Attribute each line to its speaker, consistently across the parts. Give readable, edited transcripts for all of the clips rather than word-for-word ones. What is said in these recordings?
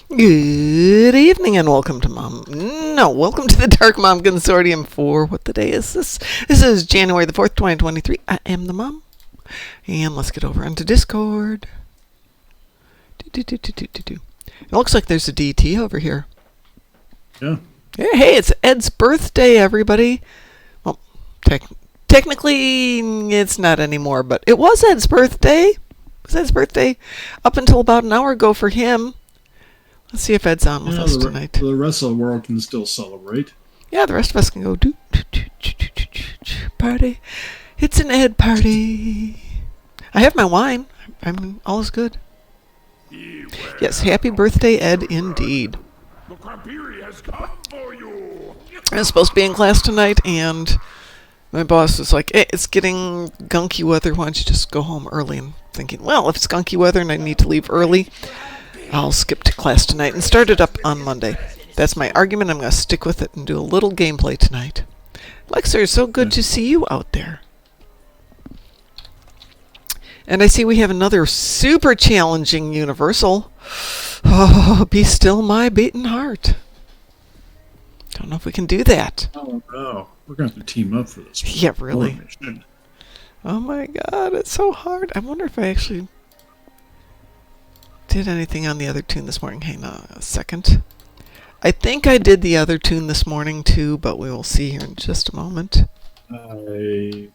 Speaker 1: Good evening and welcome to welcome to the Darkmom Consortium for what the day is this? This is January the 4th, 2023. I am the mom. And let's get over into Discord. It looks like there's a DT over here.
Speaker 2: Yeah.
Speaker 1: Hey, it's Ed's birthday, everybody. Well, technically it's not anymore, but it was Ed's birthday. It was Ed's birthday up until about an hour ago for him. Let's see if Ed's on with us tonight.
Speaker 2: The rest of the world can still celebrate.
Speaker 1: Yeah, the rest of us can go party. It's an Ed party. I have my wine. All is good. Yes, happy birthday, Ed, indeed.
Speaker 3: The Krabiri has come for you.
Speaker 1: I was supposed to be in class tonight, and my boss was like, hey, it's getting gunky weather. Why don't you just go home early? And thinking, well, if it's gunky weather and I need to leave early, I'll skip to class tonight and start it up on Monday. That's my argument. I'm going to stick with it and do a little gameplay tonight. Lexer, so good to see you out there. And I see we have another super challenging universal. Oh, be still my beating heart. Don't know if we can do that.
Speaker 2: Oh, no. We're going to have to team up for this.
Speaker 1: Yeah, really. Oh my god, it's so hard. I wonder if I actually did anything on the other tune this morning. Hang on a second. I think I did the other tune this morning too, but we will see here in just a moment.
Speaker 2: I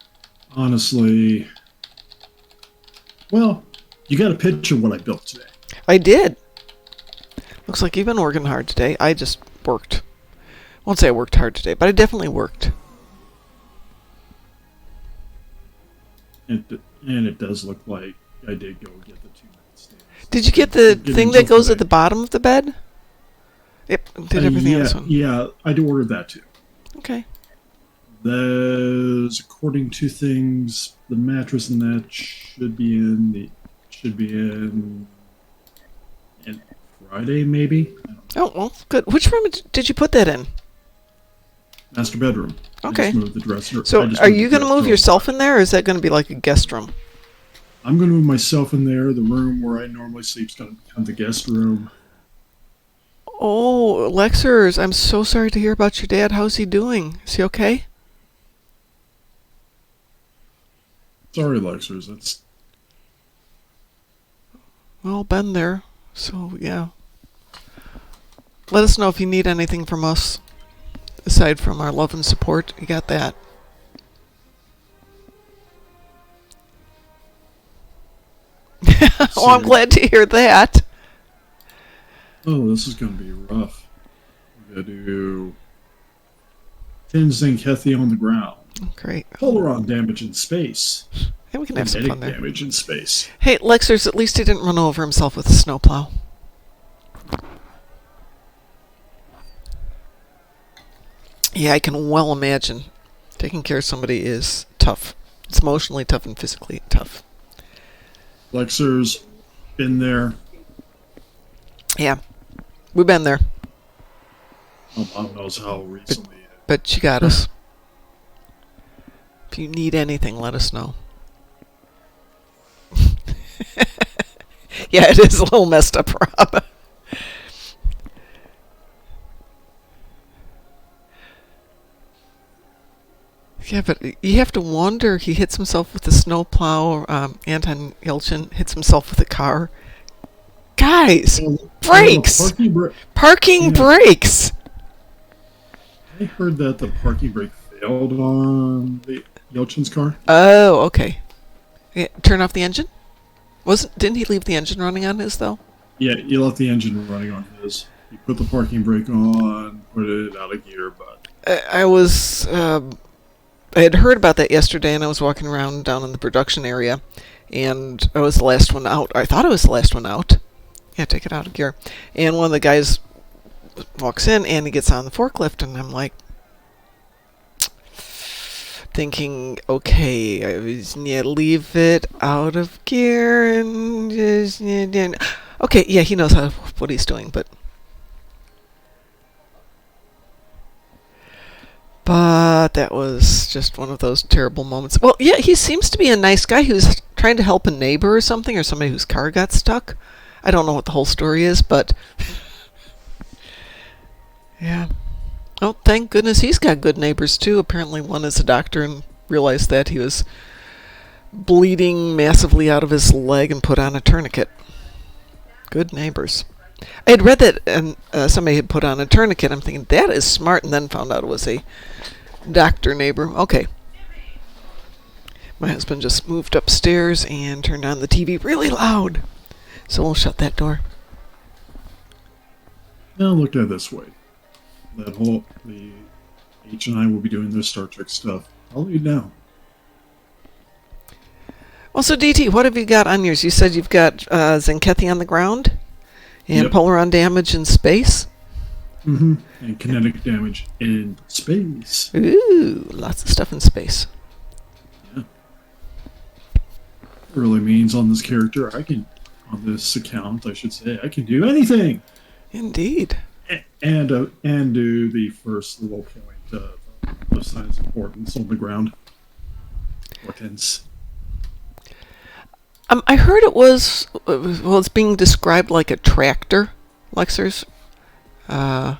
Speaker 2: honestly... Well, you got a picture of what I built today.
Speaker 1: I did. Looks like you've been working hard today. I just worked. I won't say I worked hard today, but I definitely worked.
Speaker 2: And it does look like I did go get the 2 minutes.
Speaker 1: Did you get the thing that goes at the bottom of the bed? Yep, did everything on this one.
Speaker 2: Yeah, I do order that too.
Speaker 1: Okay.
Speaker 2: There's, according to things, the mattress and that should be in Friday, maybe.
Speaker 1: Oh, well, good. Which room did you put that in?
Speaker 2: Master bedroom.
Speaker 1: Okay.
Speaker 2: I just moved the dresser.
Speaker 1: So, are you going to move yourself in there, or is that going to be like a guest room?
Speaker 2: I'm going to move myself in there. The room where I normally sleep is going to become the guest room.
Speaker 1: Oh, Lexers, I'm so sorry to hear about your dad. How's he doing? Is he okay?
Speaker 2: Sorry, Lexers. That's...
Speaker 1: Well, been there. So, yeah. Let us know if you need anything from us. Aside from our love and support, you got that. Oh, I'm glad to hear that.
Speaker 2: Oh, this is going to be rough. We're going to do Tenzing Kethi on the ground.
Speaker 1: Great.
Speaker 2: Polaron damage in space.
Speaker 1: Hey, we can have some fun there.
Speaker 2: Damage in space.
Speaker 1: Hey, Lexers, at least he didn't run over himself with a snowplow. Yeah, I can well imagine. Taking care of somebody is tough. It's emotionally tough and physically tough.
Speaker 2: Lexers, been there.
Speaker 1: Yeah, we've been there.
Speaker 2: Oh, Mom knows how recently.
Speaker 1: But you got us. If you need anything, let us know. Yeah, it is a little messed up, Rob. Yeah, but you have to wonder. He hits himself with a snowplow. Anton Yelchin hits himself with a car. Guys, brakes! Parking brakes!
Speaker 2: I heard that the parking brake failed on the Yelchin's car.
Speaker 1: Oh, okay. Yeah, turn off the engine? Didn't he leave the engine running on his, though?
Speaker 2: Yeah, you left the engine running on his. You put the parking brake on, put it out of gear, but...
Speaker 1: I had heard about that yesterday, and I was walking around down in the production area, and I was the last one out. I thought I was the last one out. Yeah, take it out of gear. And one of the guys walks in, and he gets on the forklift, and I'm like, thinking, okay, I just need to leave it out of gear, and just... Okay, yeah, he knows what he's doing, but... But that was just one of those terrible moments. Well, yeah, he seems to be a nice guy who's trying to help a neighbor or something, or somebody whose car got stuck. I don't know what the whole story is, but Yeah. Oh, thank goodness he's got good neighbors too. Apparently one is a doctor and realized that he was bleeding massively out of his leg and put on a tourniquet. Good neighbors. I had read that and somebody had put on a tourniquet. I'm thinking, that is smart, and then found out it was a doctor neighbor. Okay. My husband just moved upstairs and turned on the TV really loud. So we'll shut that door.
Speaker 2: Now look at it this way. The H and I will be doing their Star Trek stuff. I'll leave now.
Speaker 1: Well, so DT, what have you got on yours? You said you've got Zenkethi on the ground and
Speaker 2: Yep.
Speaker 1: Polaron damage in space.
Speaker 2: Mm-hmm. And kinetic damage in space.
Speaker 1: Ooh, lots of stuff in space.
Speaker 2: Yeah. It really means on this character, on this account, I should say, I can do anything.
Speaker 1: Indeed.
Speaker 2: And do the first little point of science importance on the ground. Importance.
Speaker 1: I heard it was, well, it's being described like a tractor, Lexers. What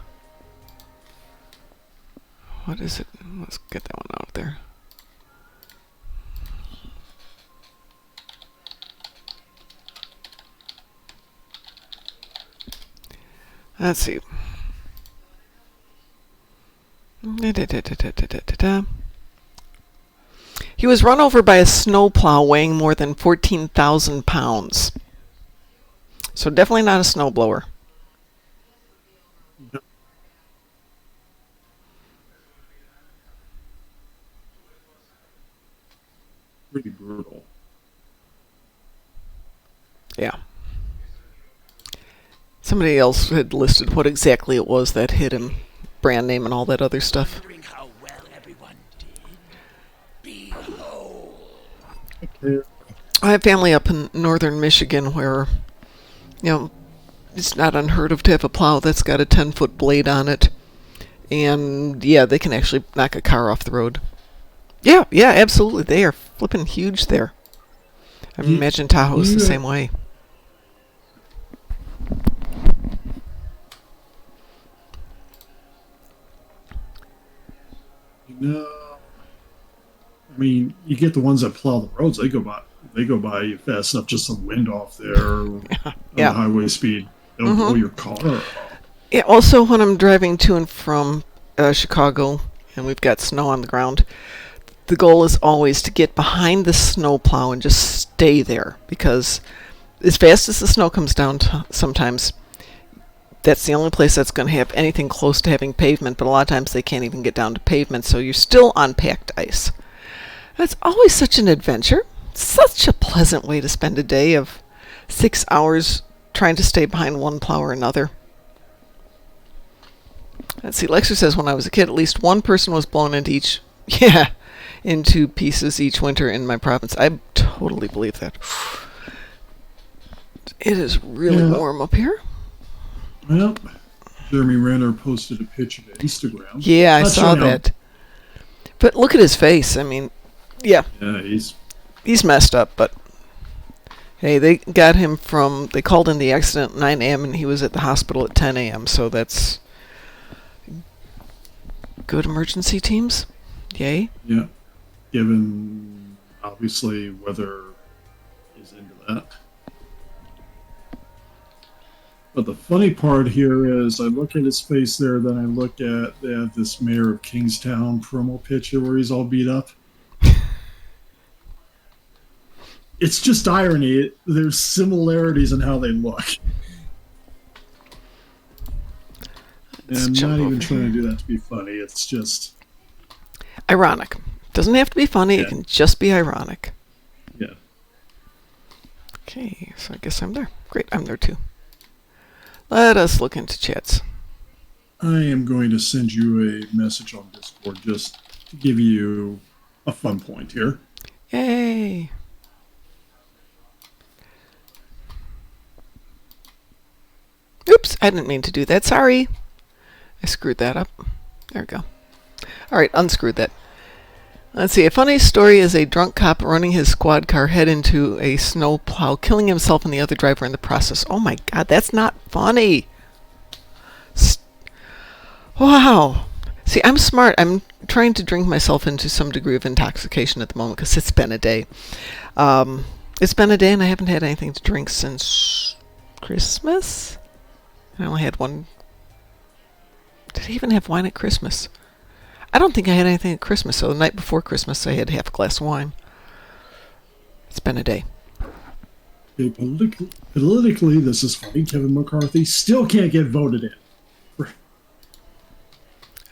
Speaker 1: is it? Let's get that one out there. Let's see. He was run over by a snowplow weighing more than 14,000 pounds. So definitely not a snowblower.
Speaker 2: Pretty brutal.
Speaker 1: Yeah. Somebody else had listed what exactly it was that hit him. Brand name and all that other stuff.
Speaker 3: Wondering how well everyone did. Behold.
Speaker 2: Okay.
Speaker 1: I have family up in northern Michigan where, it's not unheard of to have a plow that's got a 10-foot blade on it. And, yeah, they can actually knock a car off the road. Yeah, absolutely. They are flipping huge there. I imagine Tahoe's the same way.
Speaker 2: No. I mean, you get the ones that plow the roads. They go by you fast enough. Just some wind off there,
Speaker 1: Yeah.
Speaker 2: on highway speed. They'll blow your car.
Speaker 1: Yeah, also when I'm driving to and from Chicago and we've got snow on the ground, the goal is always to get behind the snowplow and just stay there, because as fast as the snow comes down sometimes, that's the only place that's going to have anything close to having pavement, but a lot of times they can't even get down to pavement, so you're still on packed ice. That's always such an adventure. Such a pleasant way to spend a day of 6 hours trying to stay behind one plow or another. Let's see, Lexer says, when I was a kid, at least one person was blown into pieces each winter in my province. I totally believe that. It is really warm up here.
Speaker 2: Well, Jeremy Renner posted a picture to Instagram.
Speaker 1: Yeah, I saw that. But look at his face. I mean, yeah, he's messed up, but hey, they got him they called in the accident at 9 a.m. and he was at the hospital at 10 a.m., so that's good emergency teams. Yay.
Speaker 2: Yeah. Given, obviously, weather is into that. But the funny part here is I look at his face there, then I look at they have this Mayor of Kingstown promo picture where he's all beat up. It's just irony. There's similarities in how they look. And I'm not even trying to do that to be funny. It's just
Speaker 1: ironic. Doesn't have to be funny. It can just be ironic.
Speaker 2: Yeah.
Speaker 1: Okay, so I guess I'm there. Great, I'm there too. Let us look into chats.
Speaker 2: I am going to send you a message on Discord just to give you a fun point here.
Speaker 1: Yay. Oops, I didn't mean to do that. Sorry. I screwed that up. There we go. All right, unscrewed that. Let's see. A funny story is a drunk cop running his squad car head into a snow plow, killing himself and the other driver in the process. Oh my God, that's not funny. Wow. See, I'm smart. I'm trying to drink myself into some degree of intoxication at the moment because it's been a day. It's been a day and I haven't had anything to drink since Christmas. I only had one. Did I even have wine at Christmas? I don't think I had anything at Christmas. So the night before Christmas, I had half a glass of wine. It's been a day.
Speaker 2: Okay, politically, this is funny. Kevin McCarthy still can't get voted in.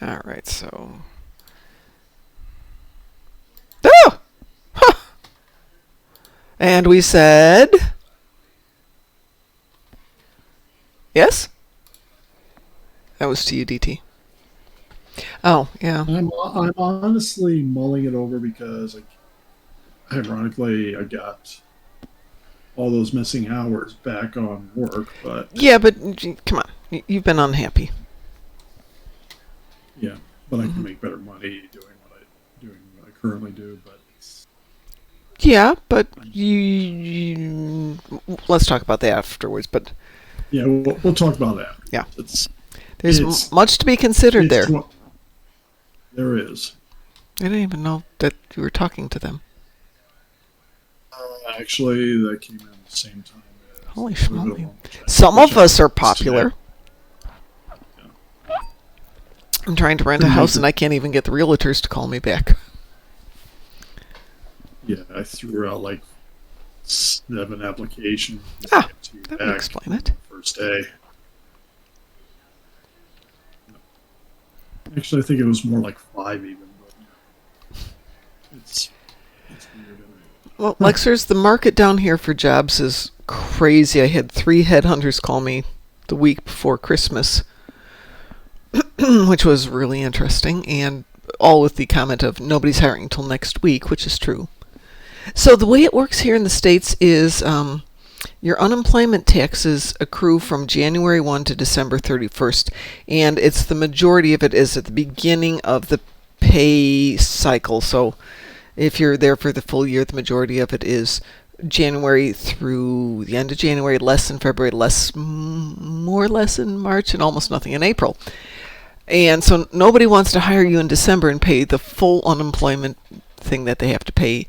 Speaker 1: All right, so. Oh! Huh. And we said. Yes? That was to you, DT. Oh, yeah.
Speaker 2: I'm honestly mulling it over because, like, ironically, I got all those missing hours back on work, but
Speaker 1: Yeah, but come on. You've been unhappy.
Speaker 2: yeah, but I can make better money doing what I currently do. But
Speaker 1: Yeah, but you let's talk about that afterwards. But
Speaker 2: yeah, we'll talk about that.
Speaker 1: yeah,
Speaker 2: It's
Speaker 1: much to be considered there.
Speaker 2: There is.
Speaker 1: I didn't even know that you were talking to them.
Speaker 2: Actually, that came in at the same time.
Speaker 1: Holy schmoly. Some of us are popular.
Speaker 2: Yeah.
Speaker 1: I'm trying to rent a house and I can't even get the realtors to call me back.
Speaker 2: Yeah, I threw out like 7 applications.
Speaker 1: Ah, that would explain it.
Speaker 2: First day. Actually, I think it was more like 5 even. But it's weird.
Speaker 1: Well, Lexers, the market down here for jobs is crazy. I had 3 headhunters call me the week before Christmas, which was really interesting, and all with the comment of nobody's hiring until next week, which is true. So the way it works here in the States is your unemployment taxes accrue from January 1 to December 31st, and it's the majority of it is at the beginning of the pay cycle. So if you're there for the full year, the majority of it is January through the end of January, less in February, more or less in March, and almost nothing in April. And so nobody wants to hire you in December and pay the full unemployment thing that they have to pay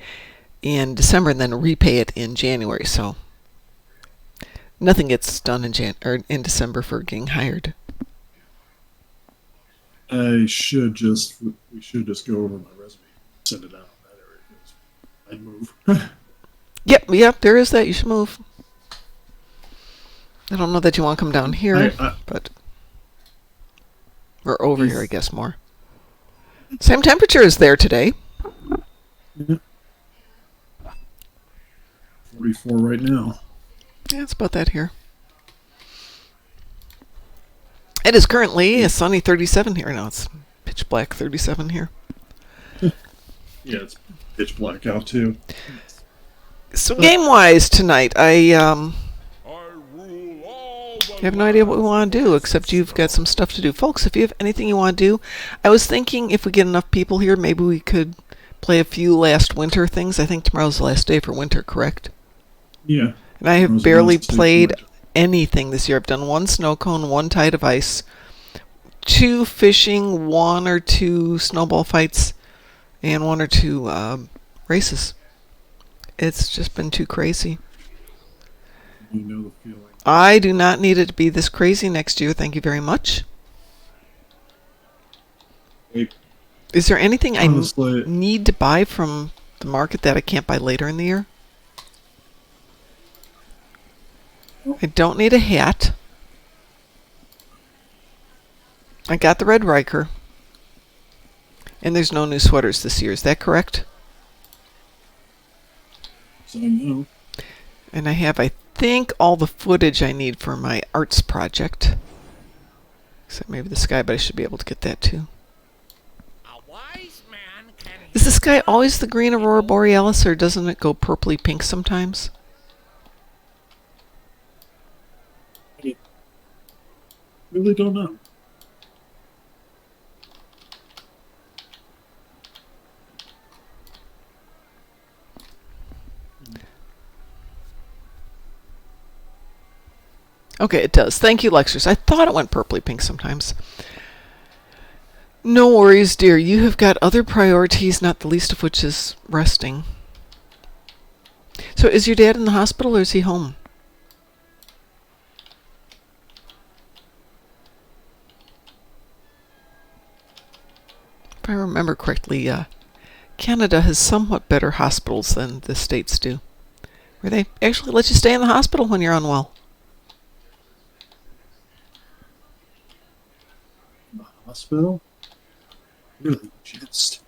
Speaker 1: in December and then repay it in January. So nothing gets done in December for getting hired.
Speaker 2: We should just go over my resume, send it out in that area because I'd move.
Speaker 1: Yep, there is that. You should move. I don't know that you want to come down here, but or over here, I guess more. Same temperature as there today.
Speaker 2: Yeah. 44 right now.
Speaker 1: Yeah, it's about that here. It is currently a sunny 37 here. Now it's pitch black 37 here.
Speaker 2: Yeah, it's pitch black out too.
Speaker 1: So game-wise tonight, I have no idea what we want to do, except you've got some stuff to do. Folks, if you have anything you want to do, I was thinking if we get enough people here, maybe we could play a few last winter things. I think tomorrow's the last day for winter, correct?
Speaker 2: Yeah.
Speaker 1: And I have barely played anything this year. I've done 1 snow cone, 1 tide of ice, 2 fishing, 1 or 2 snowball fights, and 1 or 2 races. It's just been too crazy.
Speaker 2: You know the feeling.
Speaker 1: I do not need it to be this crazy next year. Thank you very much. Is there anything
Speaker 2: Honestly,
Speaker 1: I need to buy from the market that I can't buy later in the year? I don't need a hat. I got the red Riker. And there's no new sweaters this year. Is that correct?
Speaker 2: So, no.
Speaker 1: And I have, I think, all the footage I need for my arts project. Except maybe the sky, but I should be able to get that too.
Speaker 3: A wise man can
Speaker 1: Is the sky always the green aurora borealis, or doesn't it go purpley pink sometimes?
Speaker 2: Really don't know.
Speaker 1: Okay, it does. Thank you, Lexers. I thought it went purpley pink sometimes. No worries, dear. You have got other priorities, not the least of which is resting. So is your dad in the hospital or is he home? If I remember correctly, Canada has somewhat better hospitals than the States do, where they actually let you stay in the hospital when you're unwell.
Speaker 2: The hospital? Really? Just.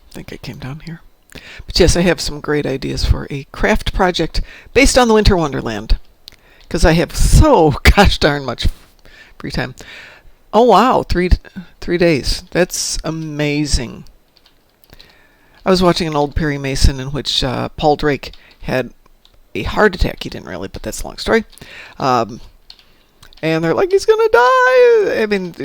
Speaker 1: I think I came down here. But yes, I have some great ideas for a craft project based on the Winter Wonderland. Because I have so gosh darn much free time. Oh wow, three days. That's amazing. I was watching an old Perry Mason in which Paul Drake had a heart attack. He didn't really, but that's a long story. And they're like, he's gonna die. I mean,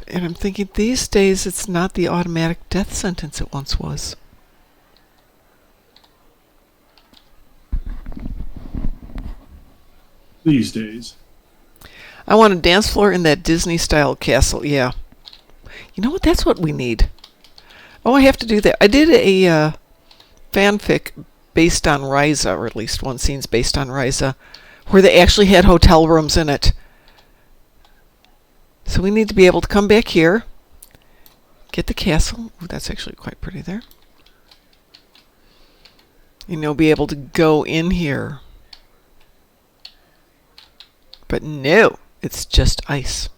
Speaker 1: and I'm thinking, these days it's not the automatic death sentence it once was.
Speaker 2: These days.
Speaker 1: I want a dance floor in that Disney-style castle. Yeah. You know what? That's what we need. Oh, I have to do that. I did a fanfic based on Ryza, or at least one scene's based on Ryza, where they actually had hotel rooms in it. So we need to be able to come back here, get the castle. Ooh, that's actually quite pretty there. You know, be able to go in here. But no, it's just ice.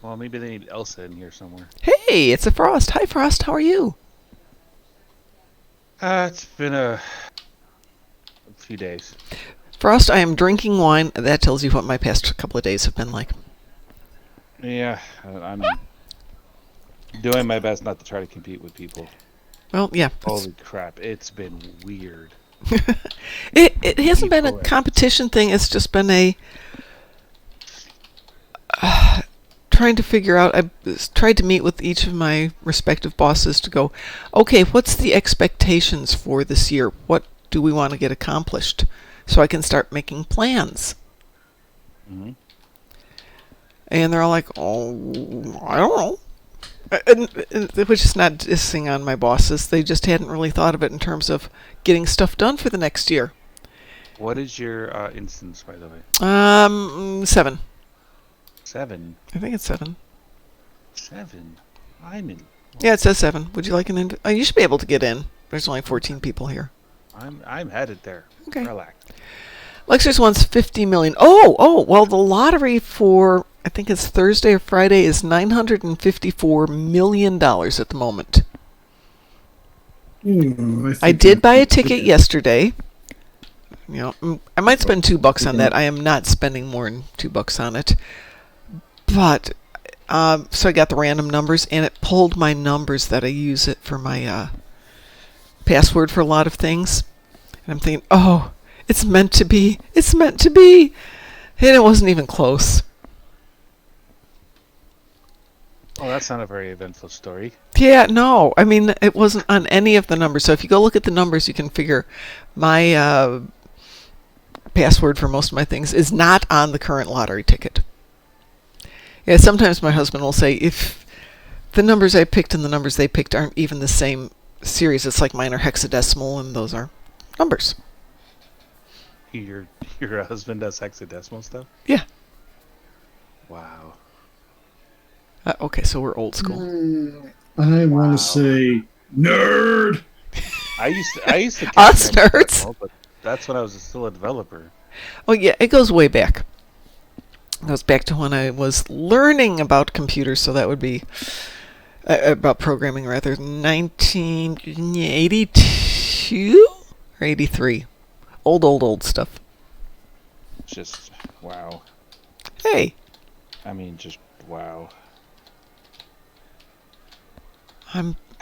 Speaker 4: Well, maybe they need Elsa in here somewhere.
Speaker 1: Hey, it's a Frost. Hi, Frost. How are you?
Speaker 4: It's been a few days.
Speaker 1: Frost, I am drinking wine. That tells you what my past couple of days have been like.
Speaker 4: Yeah, I'm doing my best not to try to compete with people.
Speaker 1: Well, yeah.
Speaker 4: Holy crap, it's been weird.
Speaker 1: It hasn't been a competition thing. It's just been a trying to figure out. I tried to meet with each of my respective bosses to go, okay, what's the expectations for this year? What do we want to get accomplished? So I can start making plans.
Speaker 4: Mm-hmm.
Speaker 1: And they're all like, oh, I don't know. Which is not dissing on my bosses. They just hadn't really thought of it in terms of getting stuff done for the next year.
Speaker 4: What is your instance, by the way?
Speaker 1: 7.
Speaker 4: 7.
Speaker 1: I think it's 7.
Speaker 4: 7. I'm in.
Speaker 1: Yeah, it says 7. Would you like an invite? You should be able to get in. There's only 14 people here.
Speaker 4: I'm headed there.
Speaker 1: Okay.
Speaker 4: Relax.
Speaker 1: Lexus wants 50 million. Oh, well, the lottery for, I think it's Thursday or Friday, is $954 million at the moment. I did buy a ticket yesterday. You know, I might spend $2 on that. I am not spending more than $2 on it. But, so I got the random numbers, and it pulled my numbers that I use it for my password for a lot of things. And I'm thinking, oh, it's meant to be. It's meant to be. And it wasn't even close.
Speaker 4: Oh, that's not a very eventful story.
Speaker 1: Yeah, no. I mean, it wasn't on any of the numbers. So if you go look at the numbers, you can figure my password for most of my things is not on the current lottery ticket. Yeah, sometimes my husband will say, if the numbers I picked and the numbers they picked aren't even the same series, it's like mine are hexadecimal and those are numbers.
Speaker 4: Your husband does hexadecimal stuff?
Speaker 1: Yeah.
Speaker 4: Wow.
Speaker 1: Okay, so we're old school.
Speaker 2: I want to say nerd.
Speaker 4: I used to
Speaker 1: Us
Speaker 4: count
Speaker 1: nerds.
Speaker 4: hexadecimal, but that's when I was still a developer.
Speaker 1: Oh yeah, it goes way back. It goes back to when I was learning about computers, so that would be about programming rather, 1982 or 83. Old stuff.
Speaker 4: Just wow.
Speaker 1: Hey,
Speaker 4: I mean, just wow.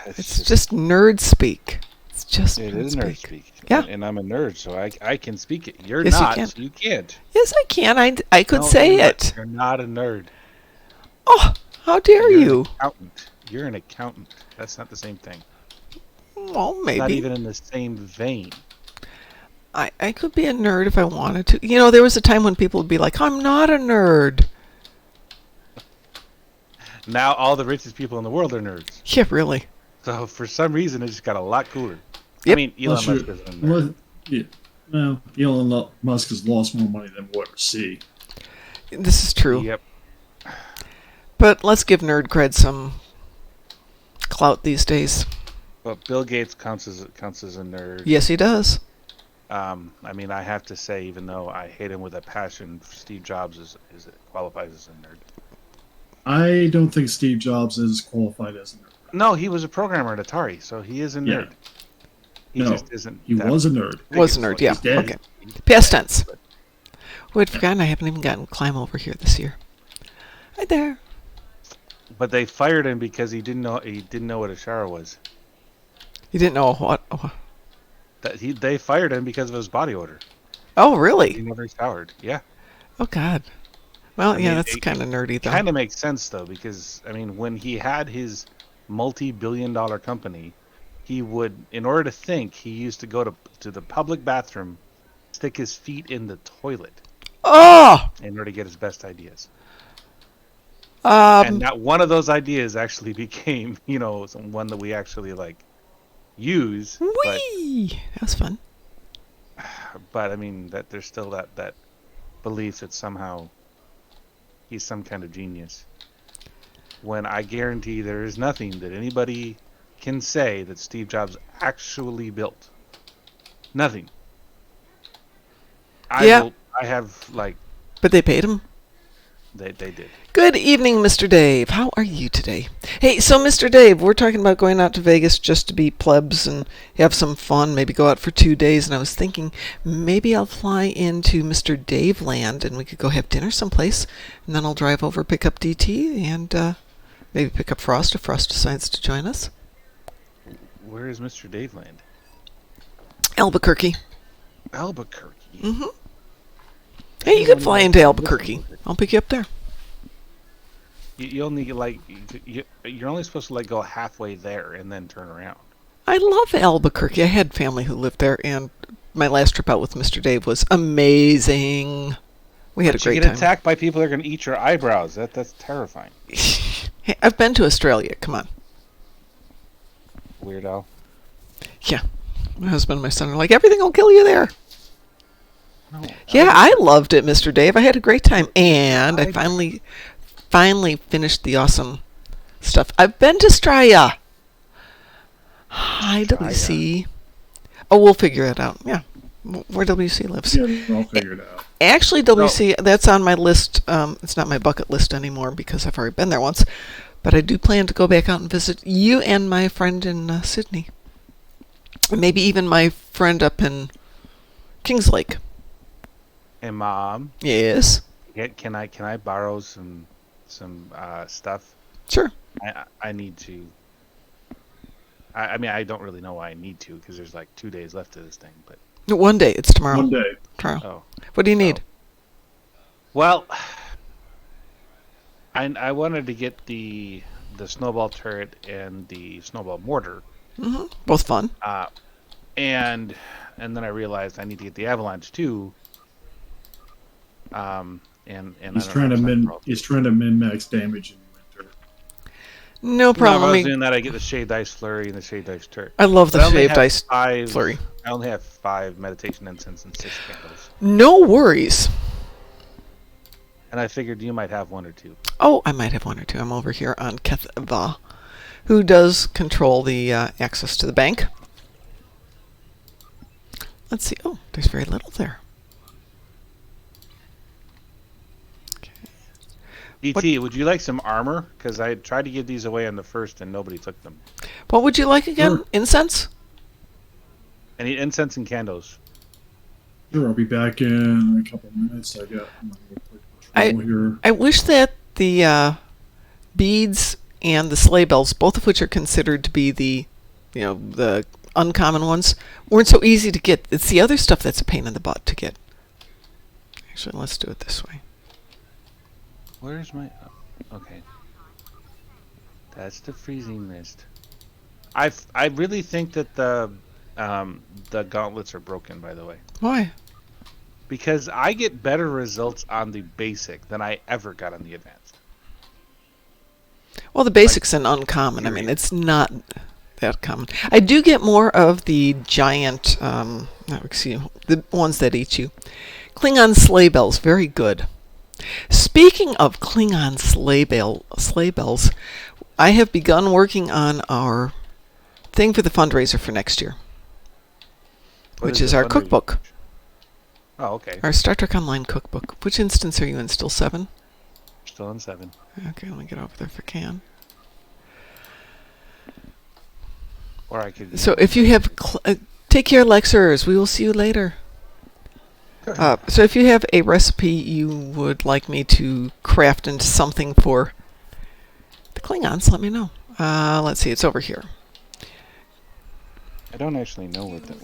Speaker 1: It's just nerd speak. It's just
Speaker 4: It
Speaker 1: nerd
Speaker 4: is nerd speak.
Speaker 1: Yeah.
Speaker 4: And I'm a nerd, so I can speak it. You're
Speaker 1: Yes, you
Speaker 4: not,
Speaker 1: can.
Speaker 4: so you can't.
Speaker 1: Yes, I can. I could
Speaker 4: No,
Speaker 1: say
Speaker 4: you're not.
Speaker 1: it.
Speaker 4: You're not a nerd.
Speaker 1: Oh, how dare
Speaker 4: You're
Speaker 1: you?
Speaker 4: An accountant. You're an accountant. That's not the same thing.
Speaker 1: Well,
Speaker 4: Not
Speaker 1: maybe.
Speaker 4: even in the same vein.
Speaker 1: I could be a nerd if I wanted to. You know, there was a time when people would be like, I'm not a nerd.
Speaker 4: Now all the richest people in the world are nerds.
Speaker 1: Yeah, really.
Speaker 4: So for some reason, it just got a lot cooler.
Speaker 1: Yep.
Speaker 4: I mean, Elon Musk isn't a nerd.
Speaker 2: Yeah. Well, Elon Musk has lost more money than we'll ever see.
Speaker 1: This is true.
Speaker 4: Yep.
Speaker 1: But let's give nerd cred some clout these days.
Speaker 4: But Bill Gates counts as a nerd.
Speaker 1: Yes, he does.
Speaker 4: I mean, I have to say, even though I hate him with a passion, Steve Jobs qualifies as a nerd.
Speaker 2: I don't think Steve Jobs is qualified as a nerd.
Speaker 4: No, he was a programmer at Atari, so he is a nerd.
Speaker 2: Yeah.
Speaker 4: He just isn't.
Speaker 2: He was a nerd.
Speaker 1: Was a nerd, yeah.
Speaker 2: He's dead.
Speaker 1: Okay. Past tense. Oh, I'd forgotten I haven't even gotten climb over here this year. Hi there.
Speaker 4: But they fired him because he didn't know what a shower was.
Speaker 1: You didn't know what? Oh,
Speaker 4: They fired him because of his body odor.
Speaker 1: oh
Speaker 4: He
Speaker 1: really?
Speaker 4: never showered. Yeah.
Speaker 1: Oh, God. Well,
Speaker 4: I
Speaker 1: yeah,
Speaker 4: mean,
Speaker 1: that's kind of nerdy, though.
Speaker 4: Kind of makes sense though, because I mean, when he had his multi-billion-dollar company, he would, in order to think, he used to go to the public bathroom, stick his feet in the toilet
Speaker 1: Oh!
Speaker 4: in order to get his best ideas. And not one of those ideas actually became, one that we actually use.
Speaker 1: Whee! That was fun.
Speaker 4: But I mean, that there's still that belief that somehow he's some kind of genius. When I guarantee there is nothing that anybody can say that Steve Jobs actually built. Nothing.
Speaker 1: Yeah.
Speaker 4: I have
Speaker 1: But they paid him.
Speaker 4: They did.
Speaker 1: Good evening, Mr. Dave. How are you today? Hey, so Mr. Dave, we're talking about going out to Vegas just to be plebs and have some fun, maybe go out for 2 days, and I was thinking maybe I'll fly into Mr. Dave land and we could go have dinner someplace, and then I'll drive over, pick up DT, and maybe pick up Frost if Frost decides to join us.
Speaker 4: Where is Mr. Dave land?
Speaker 1: Albuquerque.
Speaker 4: Albuquerque.
Speaker 1: Mm-hmm. Hey, you could fly into Albuquerque. I'll pick you up there.
Speaker 4: You only you're only supposed to go halfway there and then turn around.
Speaker 1: I love Albuquerque. I had family who lived there, and my last trip out with Mr. Dave was amazing. We had a great
Speaker 4: You
Speaker 1: time.
Speaker 4: get attacked by people that are going to eat your eyebrows. That's terrifying.
Speaker 1: Hey, I've been to Australia. Come on.
Speaker 4: Weirdo.
Speaker 1: Yeah. My husband and my son are like, everything will kill you there.
Speaker 4: No,
Speaker 1: Yeah, I loved it, Mr. Dave. I had a great time. And I finally finished the awesome stuff. I've been to Straya. Hi, WC. Oh, we'll figure it out. Yeah. Where WC lives.
Speaker 2: Yeah, I'll figure it out.
Speaker 1: Actually, WC, that's on my list. It's not my bucket list anymore because I've already been there once. But I do plan to go back out and visit you and my friend in Sydney. And maybe even my friend up in Kingslake.
Speaker 4: Hey, Mom.
Speaker 1: Yes.
Speaker 4: Can I borrow some stuff?
Speaker 1: Sure.
Speaker 4: I need to. I mean, I don't really know why I need to because there's 2 days left of this thing. But
Speaker 1: No, one day. It's tomorrow.
Speaker 2: One day.
Speaker 1: Tomorrow.
Speaker 4: oh,
Speaker 1: What do you need?
Speaker 4: well, I wanted to get the snowball turret and the snowball mortar.
Speaker 1: Mm-hmm. Both fun.
Speaker 4: And then I realized I need to get the avalanche too. And
Speaker 2: He's trying to min-max damage in winter.
Speaker 1: No
Speaker 4: If
Speaker 1: problem.
Speaker 4: I was
Speaker 1: I
Speaker 4: doing that, I get the shade ice flurry and the shade ice turret.
Speaker 1: love the
Speaker 4: But I only
Speaker 1: shaved
Speaker 4: have
Speaker 1: ice
Speaker 4: 5
Speaker 1: flurry.
Speaker 4: I only have 5 meditation incense and 6 candles.
Speaker 1: No worries.
Speaker 4: And I figured you might have 1 or 2.
Speaker 1: Oh, I might have 1 or 2. I'm over here on Kethva, who does control the access to the bank. Let's see. Oh, there's very little there.
Speaker 4: DT, would you like some armor? Because I tried to give these away on the first and nobody took them.
Speaker 1: What would you like again?
Speaker 2: Sure.
Speaker 1: Incense?
Speaker 4: I need incense and candles.
Speaker 2: Sure, I'll be back in a couple of minutes. I got my quick patrol here.
Speaker 1: I wish that the beads and the sleigh bells, both of which are considered to be the uncommon ones, weren't so easy to get. It's the other stuff that's a pain in the butt to get. Actually, let's do it this way.
Speaker 4: Where's my... Oh, okay. That's the freezing mist. I really think that the gauntlets are broken, by the way,
Speaker 1: Why?
Speaker 4: because I get better results on the basic than I ever got on the advanced.
Speaker 1: Well, the basic's an uncommon. I mean,
Speaker 4: period.
Speaker 1: it's not that common. I do get more of the giant, the ones that eat you. Klingon sleigh bells, very good. Speaking of Klingon sleigh bells, I have begun working on our thing for the fundraiser for next year,
Speaker 4: What
Speaker 1: which is
Speaker 4: the
Speaker 1: our
Speaker 4: fundraiser?
Speaker 1: cookbook,
Speaker 4: Oh, okay.
Speaker 1: our Star Trek Online cookbook. Which instance are you in? Still 7?
Speaker 4: Still on 7.
Speaker 1: Okay, let me get over there if I can.
Speaker 4: Or I could.
Speaker 1: So if you have, take care, Lexers. We will see you later. So if you have a recipe you would like me to craft into something for the Klingons, let me know. Let's see, it's over here.
Speaker 4: I don't actually know what that.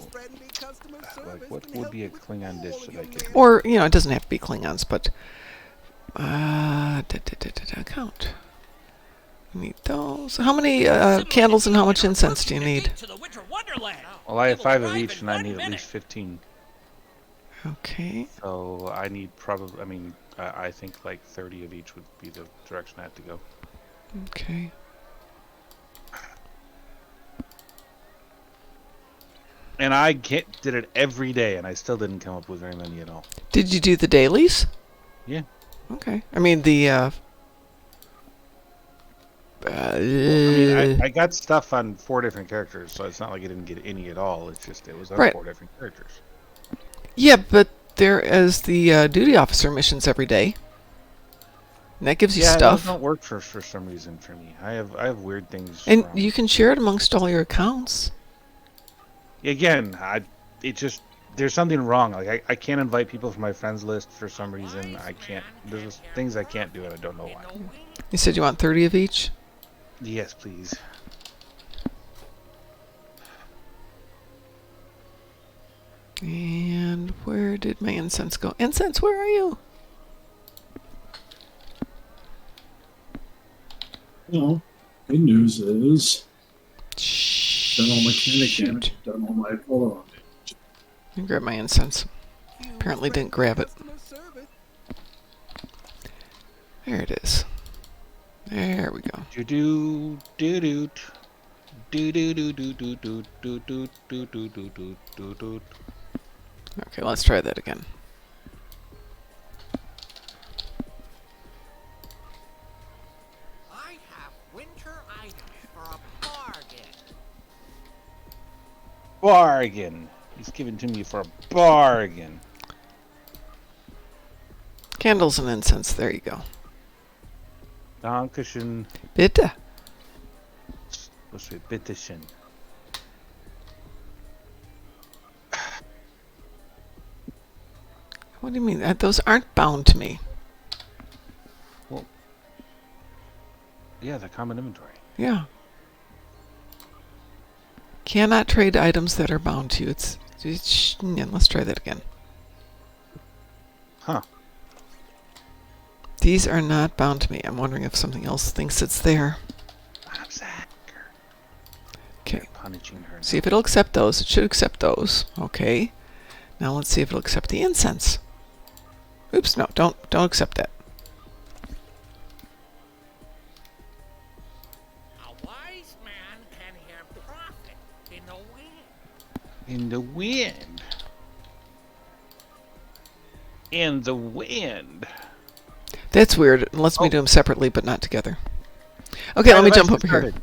Speaker 4: Like, what would be a Klingon dish that I could?
Speaker 1: Or, it doesn't have to be Klingons, but count. We need those. How many candles and how much incense do you need?
Speaker 4: Well, I have 5 of each, and I need at least 15.
Speaker 1: Okay.
Speaker 4: So I need probably. I mean, I think like 30 of each would be the direction I have to go.
Speaker 1: Okay.
Speaker 4: And I did it every day, and I still didn't come up with very many at all.
Speaker 1: Did you do the dailies?
Speaker 4: Yeah.
Speaker 1: Okay. I mean, the...
Speaker 4: I mean, I got stuff on 4 different characters, so it's not like I didn't get any at all. It's just it was on
Speaker 1: Right.
Speaker 4: 4 different characters.
Speaker 1: Yeah, but there is the duty officer missions every day. And that gives you
Speaker 4: Yeah,
Speaker 1: stuff.
Speaker 4: those don't work for some reason for me. I have weird things.
Speaker 1: And you can share it amongst all your accounts.
Speaker 4: Again, there's something wrong. Like I can't invite people from my friends list for some reason. I can't. There's just things I can't do, and I don't know why.
Speaker 1: You said you want 30 of each?
Speaker 4: Yes, please.
Speaker 1: And where did my incense go? Incense, where are you?
Speaker 2: Well, good news is done all my kinetic
Speaker 1: Shoot.
Speaker 2: damage. Done all my hold on.
Speaker 1: Let me grab my incense. Apparently didn't grab it. There it is. There we go.
Speaker 4: Do do do do do do do do do do do do do do do do do.
Speaker 1: Okay, let's try that again.
Speaker 3: I have winter items for a bargain.
Speaker 4: Bargain. He's given to me for a bargain.
Speaker 1: Candles and incense, there you go.
Speaker 4: Dankeschön.
Speaker 1: Bitte.
Speaker 4: Was für bitteschön.
Speaker 1: What do you mean? Those aren't bound to me.
Speaker 4: Yeah, the common inventory.
Speaker 1: Yeah. Cannot trade items that are bound to you. Let's try that again.
Speaker 4: Huh.
Speaker 1: These are not bound to me. I'm wondering if something else thinks it's there.
Speaker 4: I'm Zach.
Speaker 1: Okay.
Speaker 4: Punishing her.
Speaker 1: See if it'll accept those. It should accept those. Okay. Now let's see if it'll accept the incense. Oops, no, don't accept that.
Speaker 3: A wise man can hear profit in the wind.
Speaker 4: In the wind. In the wind.
Speaker 1: That's weird. It lets me do them separately, but not together. Okay, let me jump over here.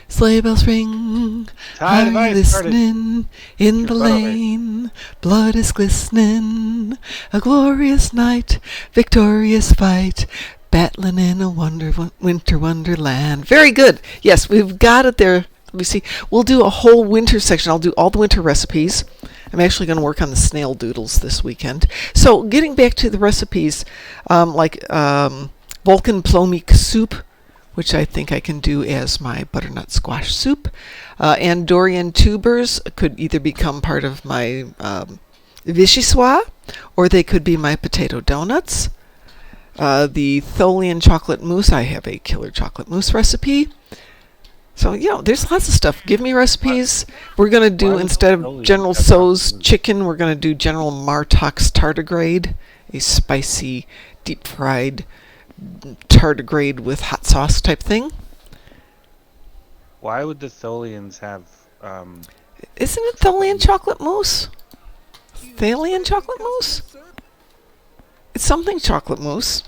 Speaker 1: Sleigh bells ring.
Speaker 4: Tide of
Speaker 1: Are you
Speaker 4: ice started.
Speaker 1: listening? In the
Speaker 4: Your butt away.
Speaker 1: lane, blood is glistening. A glorious night, victorious fight. Battling in a winter wonderland. Very good. Yes, we've got it there. Let me see. We'll do a whole winter section. I'll do all the winter recipes. I'm actually going to work on the snail doodles this weekend. So, getting back to the recipes, like Vulcan plomeek soup, which I think I can do as my butternut squash soup. And Dorian tubers could either become part of my vichyssoise, or they could be my potato donuts. The Tholian chocolate mousse, I have a killer chocolate mousse recipe. So So, there's lots of stuff. Give me recipes. We're going to
Speaker 4: Why
Speaker 1: do,
Speaker 4: would
Speaker 1: instead of
Speaker 4: Napoleon
Speaker 1: General
Speaker 4: have
Speaker 1: Tso's
Speaker 4: something-
Speaker 1: chicken, we're going to do General Martok's tardigrade, a spicy, deep-fried tardigrade with hot sauce type thing.
Speaker 4: Why would the Tholians have?
Speaker 1: Isn't it Tholian chocolate mousse? Thalian chocolate mousse? It's something chocolate mousse.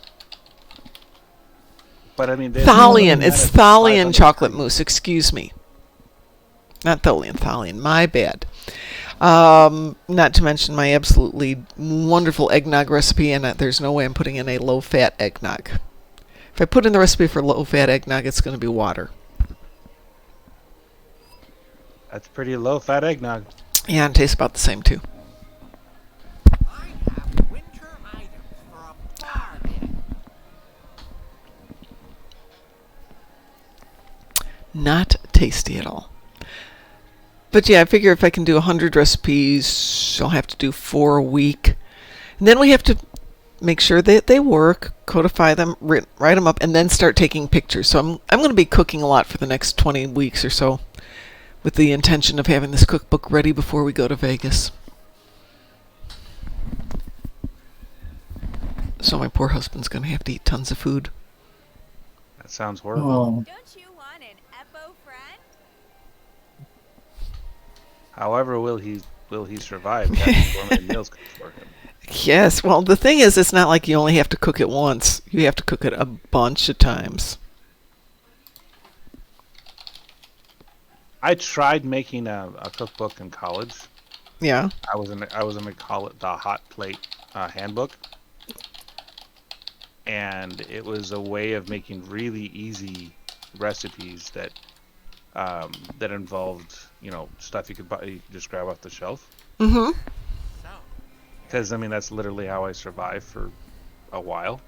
Speaker 4: But I mean, they
Speaker 1: Thalian. It's Thalian
Speaker 4: 500
Speaker 1: chocolate
Speaker 4: degrees.
Speaker 1: mousse. Excuse me. Not Tholian. Thalian. My bad. Not to mention my absolutely wonderful eggnog recipe, and there's no way I'm putting in a low-fat eggnog. If I put in the recipe for low-fat eggnog, it's going to be water.
Speaker 4: That's pretty low-fat eggnog.
Speaker 1: Yeah, and it tastes about the same too.
Speaker 3: I have winter items for a bargain.
Speaker 1: Not tasty at all. But yeah, I figure if I can do 100 recipes, I'll have to do 4 a week. And then we have to make sure that they work, codify them, write them up, and then start taking pictures. So I'm going to be cooking a lot for the next 20 weeks or so, with the intention of having this cookbook ready before we go to Vegas. So my poor husband's going to have to eat tons of food.
Speaker 4: That sounds horrible.
Speaker 2: Oh,
Speaker 5: Don't you want an Eppo friend?
Speaker 4: However, will he survive having gourmet meals cooked for him?
Speaker 1: Yes, well, the thing is, it's not like you only have to cook it once. You have to cook it a bunch of times.
Speaker 4: I tried making a cookbook in college.
Speaker 1: Yeah.
Speaker 4: I was in they call it the hot plate handbook, and it was a way of making really easy recipes that that involved stuff you could just grab off the shelf.
Speaker 1: Mm-hmm.
Speaker 3: So,
Speaker 4: Because I mean that's literally how I survived for a while.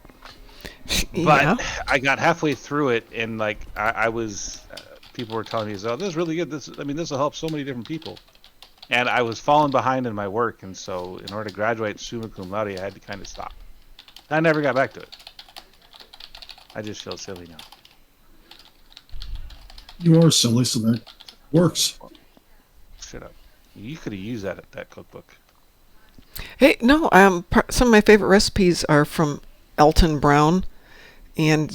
Speaker 1: Yeah.
Speaker 4: But I got halfway through it, and like I was, people were telling me, "Oh, this is really good. This will help so many different people." And I was falling behind in my work, and so in order to graduate summa cum laude, I had to kind of stop. I never got back to it. I just feel silly now.
Speaker 2: you are silly, so that works.
Speaker 4: Shut up. You could have used that cookbook.
Speaker 1: Hey, no, some of my favorite recipes are from Elton Brown, and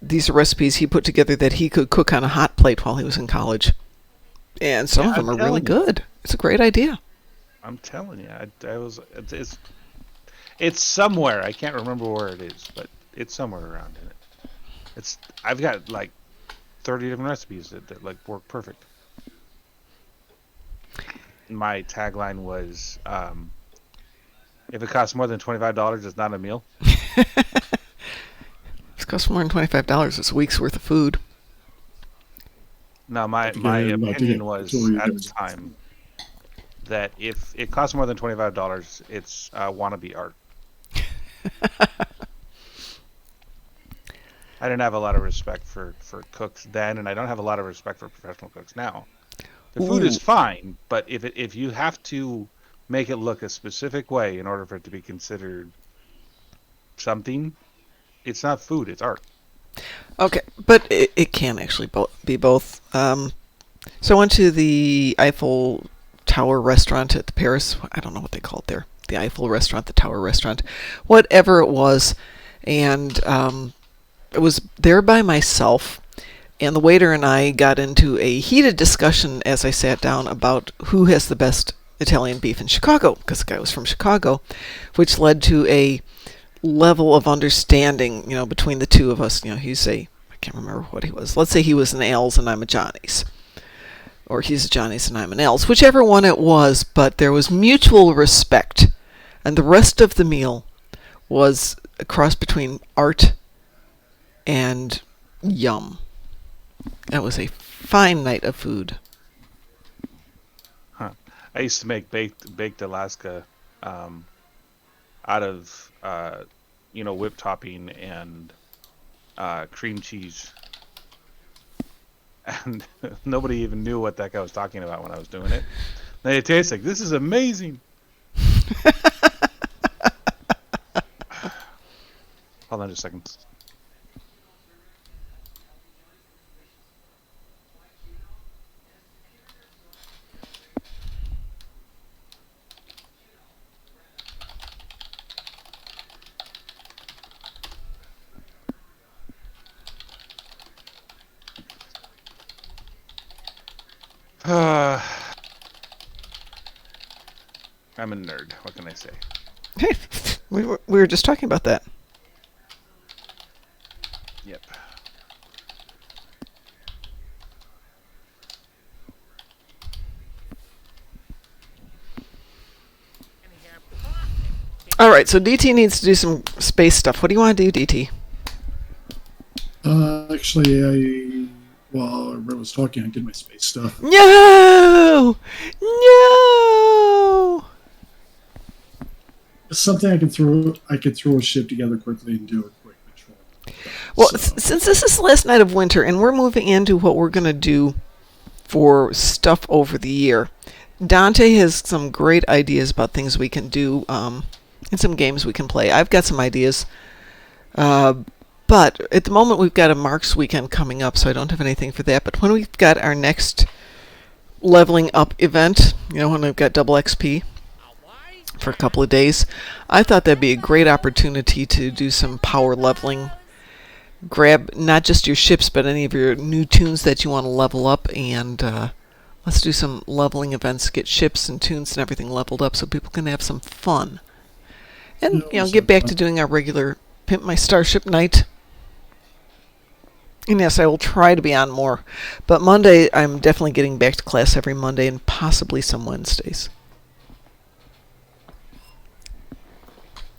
Speaker 1: these are recipes he put together that he could cook on a hot plate while he was in college. And some of them
Speaker 4: I'm
Speaker 1: are really
Speaker 4: telling you.
Speaker 1: good. It's a great idea.
Speaker 4: I'm telling you, it's somewhere. I can't remember where it is, but it's somewhere around in it. I've got like 30 different recipes that like work perfect. My tagline was, if it costs more than $25, it's not a meal.
Speaker 1: If it costs more than $25, it's a week's worth of food.
Speaker 4: Now, my
Speaker 2: Yeah, not to
Speaker 4: opinion
Speaker 2: get
Speaker 4: was
Speaker 2: totally
Speaker 4: at the
Speaker 2: against it.
Speaker 4: time that if it costs more than $25, it's wannabe art. I didn't have a lot of respect for cooks then, and I don't have a lot of respect for professional cooks now. The food is
Speaker 1: Ooh.
Speaker 4: fine, but if you have to make it look a specific way in order for it to be considered something, it's not food, it's art.
Speaker 1: Okay, but it can actually be both. So I went to the Eiffel Tower restaurant at the Paris. I don't know what they call it there. The Eiffel restaurant, the Tower restaurant, whatever it was, and I was there by myself. And the waiter and I got into a heated discussion as I sat down about who has the best Italian beef in Chicago, because the guy was from Chicago, which led to a level of understanding, between the two of us. I can't remember what he was. Let's say he was an Al's and I'm a Johnny's. Or he's a Johnny's and I'm an Al's. Whichever one it was, but there was mutual respect. And the rest of the meal was a cross between art and yum. That was a fine night of food.
Speaker 4: Huh. I used to make baked Alaska out of whipped topping and cream cheese, and nobody even knew what that guy was talking about when I was doing it. And it tastes like, this is amazing. Hold on just a second. I'm a nerd. What can I say?
Speaker 1: Hey, we were just talking about that.
Speaker 4: Yep.
Speaker 3: Can he have profit?
Speaker 1: All right, so DT needs to do some space stuff. What do you want to do, DT?
Speaker 2: Actually, while everyone was talking, I did my space stuff.
Speaker 1: No! No!
Speaker 2: It's something I can throw. I could throw a ship together quickly and do a quick patrol.
Speaker 1: Well,
Speaker 2: So-
Speaker 1: since this is the last night of winter and we're moving into what we're going to do for stuff over the year, Dante has some great ideas about things we can do and some games we can play. I've got some ideas. But at the moment, we've got a Marks weekend coming up, so I don't have anything for that. But when we've got our next leveling up event, when we've got double XP for a couple of days, I thought that'd be a great opportunity to do some power leveling. Grab not just your ships, but any of your new tunes that you want to level up, and let's do some leveling events, get ships and tunes and everything leveled up so people can have some fun. And, get back to doing our regular Pimp My Starship night. And yes, I will try to be on more. But Monday, I'm definitely getting back to class every Monday and possibly some Wednesdays.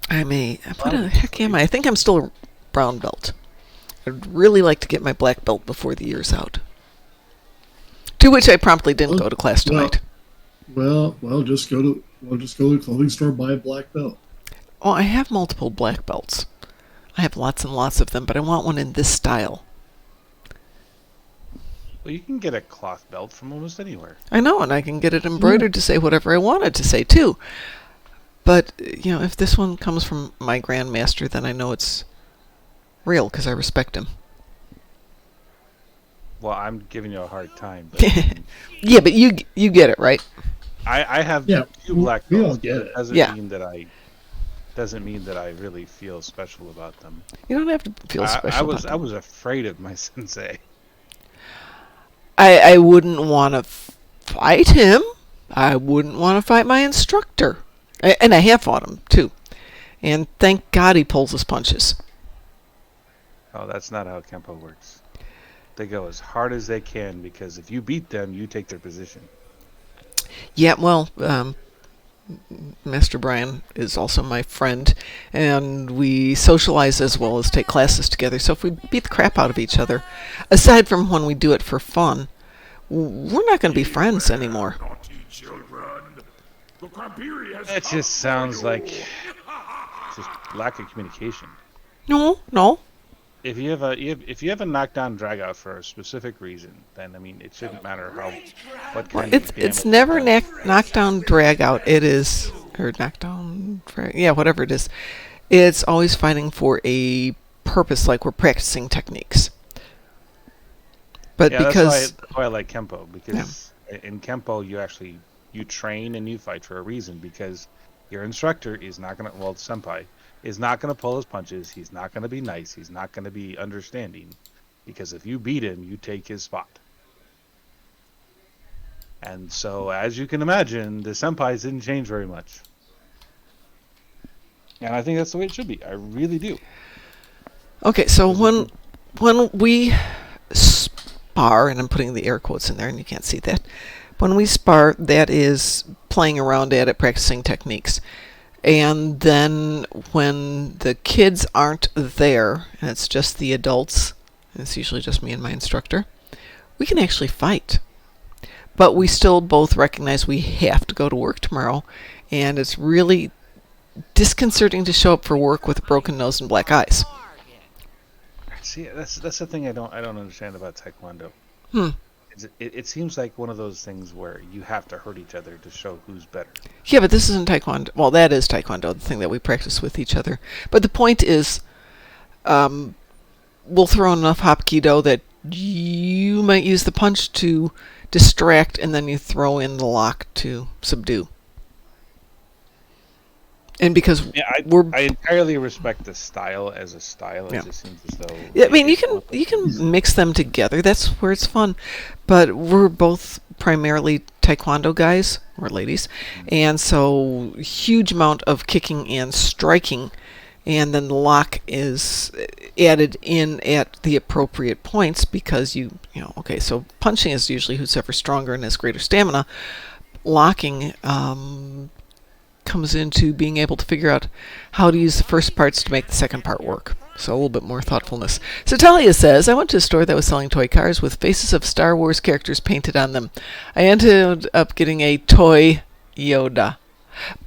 Speaker 1: What the heck am I? I think I'm still a brown belt. I'd really like to get my black belt before the year's out. To which I promptly didn't go to class tonight.
Speaker 2: Well, just go to the clothing store, buy a black belt.
Speaker 1: Oh, I have multiple black belts. I have lots and lots of them, but I want one in this style.
Speaker 4: Well, you can get a cloth belt from almost anywhere.
Speaker 1: I know, and I can get it embroidered to say whatever I wanted to say, too. But, if this one comes from my grandmaster, then I know it's real, because I respect him.
Speaker 4: Well, I'm giving you a hard time. But
Speaker 1: Yeah, but you get it, right?
Speaker 4: I have
Speaker 2: Yeah,
Speaker 4: two black
Speaker 2: we all
Speaker 4: belts.
Speaker 2: get
Speaker 4: But
Speaker 2: it.
Speaker 4: Doesn't mean that I really feel special about them.
Speaker 1: You don't have to feel special about
Speaker 4: I
Speaker 1: them.
Speaker 4: was afraid of my sensei.
Speaker 1: I wouldn't want to fight him. I wouldn't want to fight my instructor. And I have fought him, too. And thank God he pulls his punches.
Speaker 4: Oh, that's not how Kempo works. They go as hard as they can because if you beat them, you take their position.
Speaker 1: Yeah, well, Master Brian is also my friend, and we socialize as well as take classes together. So if we beat the crap out of each other, aside from when we do it for fun, we're not going to be friends anymore.
Speaker 4: That just sounds like just lack of communication.
Speaker 1: No.
Speaker 4: If you have a knockdown drag out for a specific reason, then it shouldn't matter what kind of
Speaker 1: It's
Speaker 4: damage
Speaker 1: never
Speaker 4: you've done.
Speaker 1: knockdown drag out. It is, or knockdown drag, yeah, whatever it is. It's always fighting for a purpose, like we're practicing techniques. But
Speaker 4: Yeah,
Speaker 1: because
Speaker 4: that's why I like Kempo, because in Kempo you train and you fight for a reason, because your instructor is not gonna senpai is not gonna pull his punches, he's not gonna be nice, he's not gonna be understanding, because if you beat him, you take his spot. And so, as you can imagine, the senpais didn't change very much. And I think that's the way it should be. I really do.
Speaker 1: okay, so when we spar, and I'm putting the air quotes in there, and you can't see that. When we spar, that is playing around at it, practicing techniques. And then when the kids aren't there, and it's just the adults, and it's usually just me and my instructor, we can actually fight. But we still both recognize we have to go to work tomorrow, and it's really disconcerting to show up for work with a broken nose and black eyes.
Speaker 4: See, that's the thing I don't understand about Taekwondo. It seems like one of those things where you have to hurt each other to show who's better.
Speaker 1: Yeah, but this isn't Taekwondo. Well, that is Taekwondo, the thing that we practice with each other. But the point is, we'll throw enough Hapkido that you might use the punch to distract, and then you throw in the lock to subdue. And because
Speaker 4: I entirely respect the style as a style. It just seems as though
Speaker 1: I mean, you can mix them together. That's where it's fun. But we're both primarily Taekwondo guys or ladies, and so huge amount of kicking and striking, and then the lock is added in at the appropriate points because okay, so punching is usually who's ever stronger and has greater stamina. Locking comes into being able to figure out how to use the first parts to make the second part work. So a little bit more thoughtfulness. So Talia says, I went to a store that was selling toy cars with faces of Star Wars characters painted on them. I ended up getting a toy Yoda.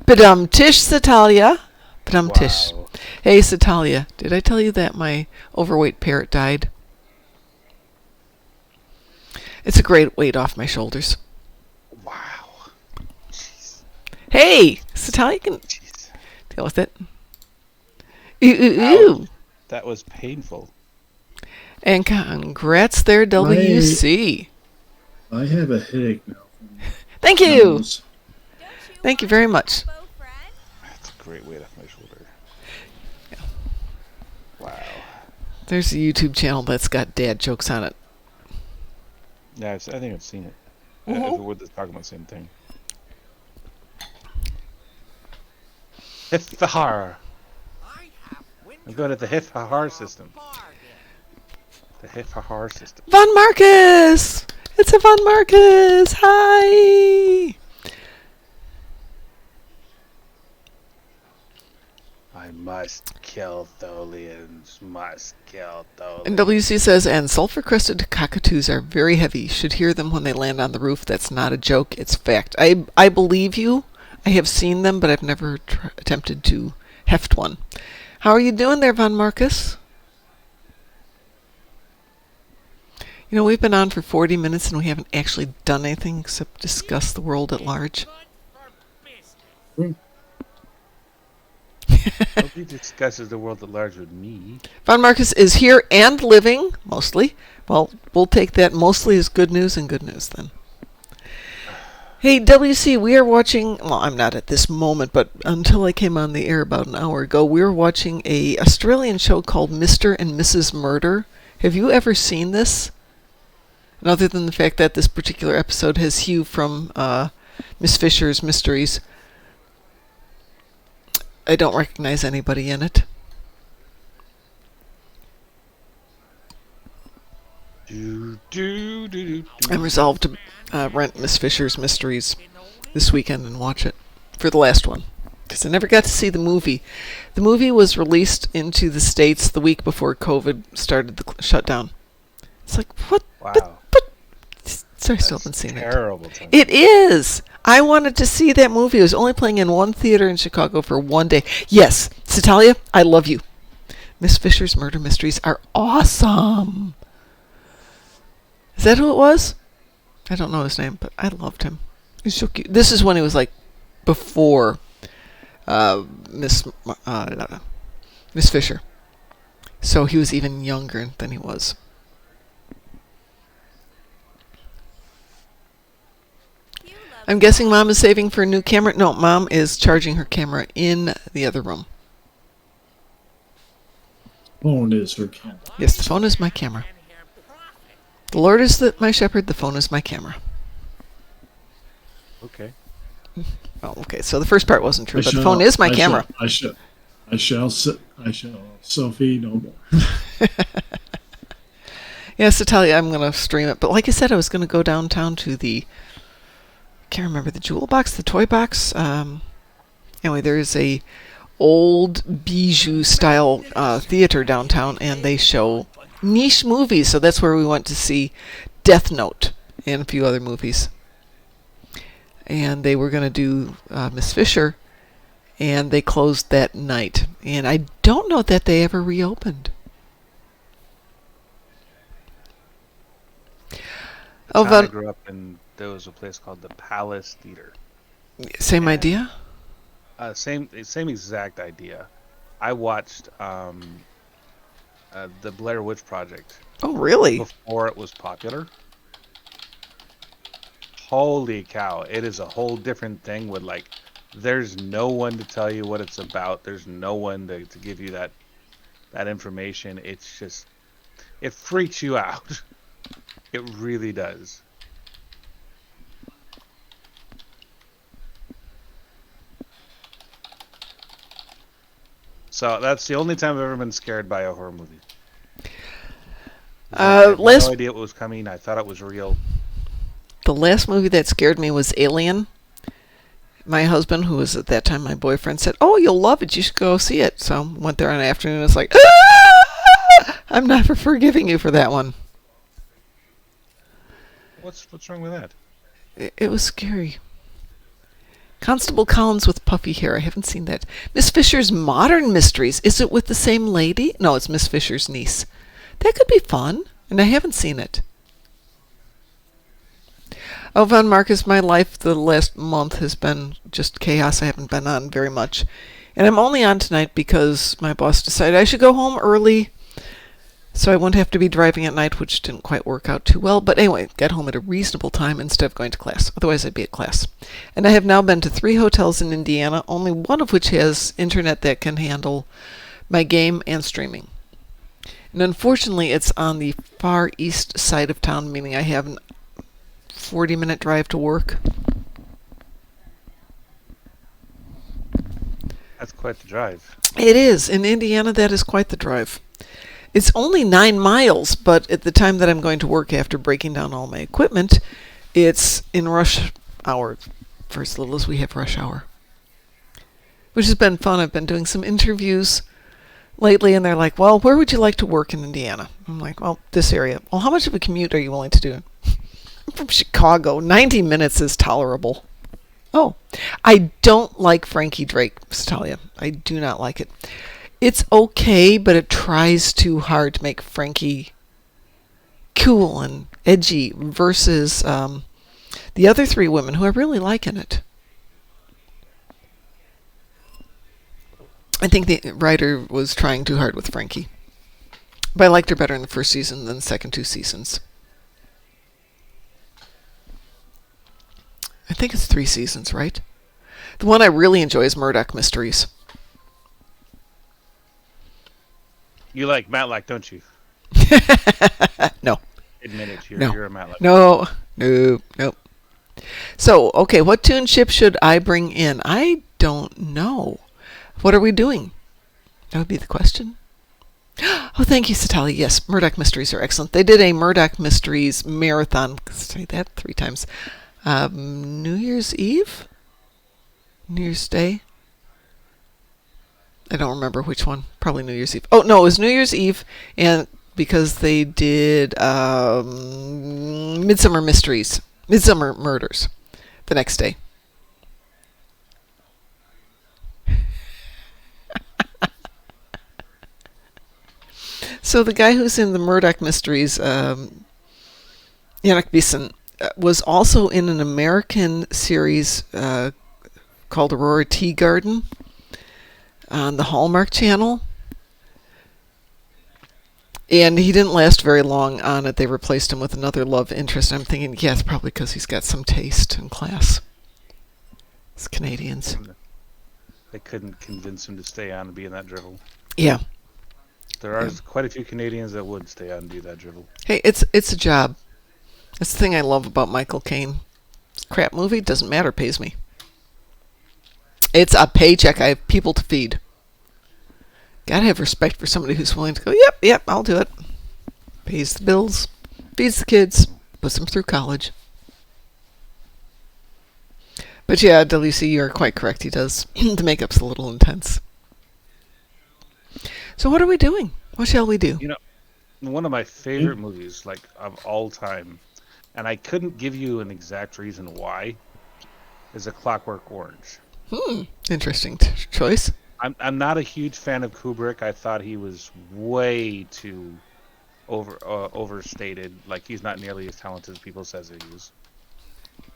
Speaker 1: Badum tish, Satalia. Badum tish.
Speaker 4: Wow.
Speaker 1: Hey, Satalia, did I tell you that my overweight parrot died? It's a great weight off my shoulders.
Speaker 4: Wow. Jeez.
Speaker 1: Hey, Satalia can
Speaker 4: Jeez.
Speaker 1: deal with it. Ooh, ooh, ooh.
Speaker 4: That was painful.
Speaker 1: And congrats there, WC.
Speaker 2: I have a headache now.
Speaker 1: Thank you. Thank you very much.
Speaker 4: That's a great weight off my shoulder. Wow.
Speaker 1: There's a YouTube channel that's got dad jokes on it.
Speaker 4: Yeah, I think I've seen it.
Speaker 1: Mhm.
Speaker 4: If we're talking about the same thing. Hifahar. I'm going to the Hifahar system. The Hifahar system.
Speaker 1: Von Marcus! It's a Von Marcus! Hi!
Speaker 4: I must kill Tholians. Must kill Tholians.
Speaker 1: And WC says, and sulfur-crested cockatoos are very heavy. Should hear them when they land on the roof. That's not a joke. It's fact. I believe you. I have seen them, but I've never attempted to heft one. How are you doing there, Von Marcus? You know, we've been on for 40 minutes and we haven't actually done anything except discuss the world at large.
Speaker 4: Nobody discusses the world at large with me.
Speaker 1: Von Marcus is here and living, mostly. Well, we'll take that mostly as good news and good news then. Hey, WC, we are watching, well, I'm not at this moment, but until I came on the air about an hour ago, we were watching a Australian show called Mr. and Mrs. Murder. Have you ever seen this? And other than the fact that this particular episode has Hugh from Miss Fisher's Mysteries, I don't recognize anybody in it. I'm resolved to rent Miss Fisher's Mysteries this weekend and watch it for the last one, because I never got to see the movie. The movie was released into the States the week before COVID started the shutdown. It's like, what?
Speaker 4: Wow.
Speaker 1: But so I still haven't seen it.
Speaker 4: Terrible.
Speaker 1: It is. I wanted to see that movie. It was only playing in one theater in Chicago for one day. Yes, Satalia, I love you. Miss Fisher's Murder Mysteries are awesome. Is that who it was? I don't know his name, but I loved him. He's so cute. This is when he was like before Miss Fisher. So he was even younger than he was. I'm guessing Mom is saving for a new camera. No, Mom is charging her camera in the other room.
Speaker 2: Phone is her camera.
Speaker 1: Yes, the phone is my camera. The Lord is my shepherd. The phone is my camera.
Speaker 4: Okay.
Speaker 1: Oh, okay. So the first part wasn't true, but the phone is my camera.
Speaker 2: I shall Sophie no more.
Speaker 1: Yes, to tell you, I'm going to stream it. But like I said, I was going to go downtown to the, I can't remember, the jewel box, the toy box. Anyway, there's a old bijou style theater downtown, and they show niche movies. So that's where we went to see Death Note and a few other movies. And they were going to do Miss Fisher, and they closed that night. And I don't know that they ever reopened.
Speaker 4: I grew up in, there was a place called the Palace Theater.
Speaker 1: Same idea?
Speaker 4: Same exact idea. I watched the Blair Witch Project.
Speaker 1: Oh, really?
Speaker 4: Before it was popular. Holy cow. It is a whole different thing with, like, there's no one to tell you what it's about. There's no one to give you that information. It's just, it freaks you out. It really does. So that's the only time I've ever been scared by a horror movie. I had no idea what was coming. I thought it was real.
Speaker 1: The last movie that scared me was Alien. My husband, who was at that time my boyfriend, said, "Oh, you'll love it. You should go see it." So went there in the afternoon. It's like, I'm never forgiving you for that one.
Speaker 4: What's wrong with that?
Speaker 1: It was scary. Constable Collins with puffy hair. I haven't seen that. Miss Fisher's Modern Mysteries. Is it with the same lady? No, it's Miss Fisher's niece. That could be fun, and I haven't seen it. Oh, Von Marcus, my life the last month has been just chaos. I haven't been on very much. And I'm only on tonight because my boss decided I should go home early so I wouldn't have to be driving at night, which didn't quite work out too well. But anyway, get home at a reasonable time instead of going to class. Otherwise, I'd be at class. And I have now been to 3 hotels in Indiana, only one of which has internet that can handle my game and streaming. And unfortunately, it's on the far east side of town, meaning I have an 40-minute drive to work.
Speaker 4: That's quite the drive.
Speaker 1: It is. In Indiana, that is quite the drive. It's only 9 miles, but at the time that I'm going to work after breaking down all my equipment, it's in rush hour, for as little as we have rush hour. Which has been fun. I've been doing some interviews lately, and they're like, well, where would you like to work in Indiana? I'm like, well, this area. Well, how much of a commute are you willing to do? I'm from Chicago. 90 minutes is tolerable. Oh, I don't like Frankie Drake, Stalia. I do not like it. It's okay, but it tries too hard to make Frankie cool and edgy versus the other 3 women who I really like in it. I think the writer was trying too hard with Frankie. But I liked her better in the first season than the second 2 seasons. I think it's 3 seasons, right? The one I really enjoy is Murdoch Mysteries.
Speaker 4: You like Matlock, don't you?
Speaker 1: No.
Speaker 4: Admit it.
Speaker 1: No.
Speaker 4: You're a Matlock.
Speaker 1: No. Nope. So, okay, what tune chip should I bring in? I don't know. What are we doing? That would be the question. Oh, thank you, Satali. Yes, Murdoch Mysteries are excellent. They did a Murdoch Mysteries marathon. Say that 3 times. New Year's Eve? New Year's Day? I don't remember which one. Probably New Year's Eve. Oh, no, it was New Year's Eve, and because they did Midsummer Murders, the next day. So the guy who's in the Murdoch Mysteries, Yannick Beeson, was also in an American series called Aurora Tea Garden on the Hallmark Channel. And he didn't last very long on it. They replaced him with another love interest. I'm thinking, yeah, it's probably because he's got some taste and class. It's Canadians.
Speaker 4: They couldn't convince him to stay on and be in that drivel.
Speaker 1: Yeah.
Speaker 4: There are quite a few Canadians that would stay on and do that drivel.
Speaker 1: Hey, it's a job. That's the thing I love about Michael Caine. Crap movie, doesn't matter, pays me. It's a paycheck. I have people to feed. Gotta have respect for somebody who's willing to go, yep, I'll do it. Pays the bills, feeds the kids, puts them through college. But yeah, WC, you're quite correct. He does. The makeup's a little intense. So what are we doing? What shall we do?
Speaker 4: You know, one of my favorite movies, like, of all time, and I couldn't give you an exact reason why, is A Clockwork Orange.
Speaker 1: Interesting choice.
Speaker 4: I'm not a huge fan of Kubrick. I thought he was way too overstated. Like, he's not nearly as talented as people says he is.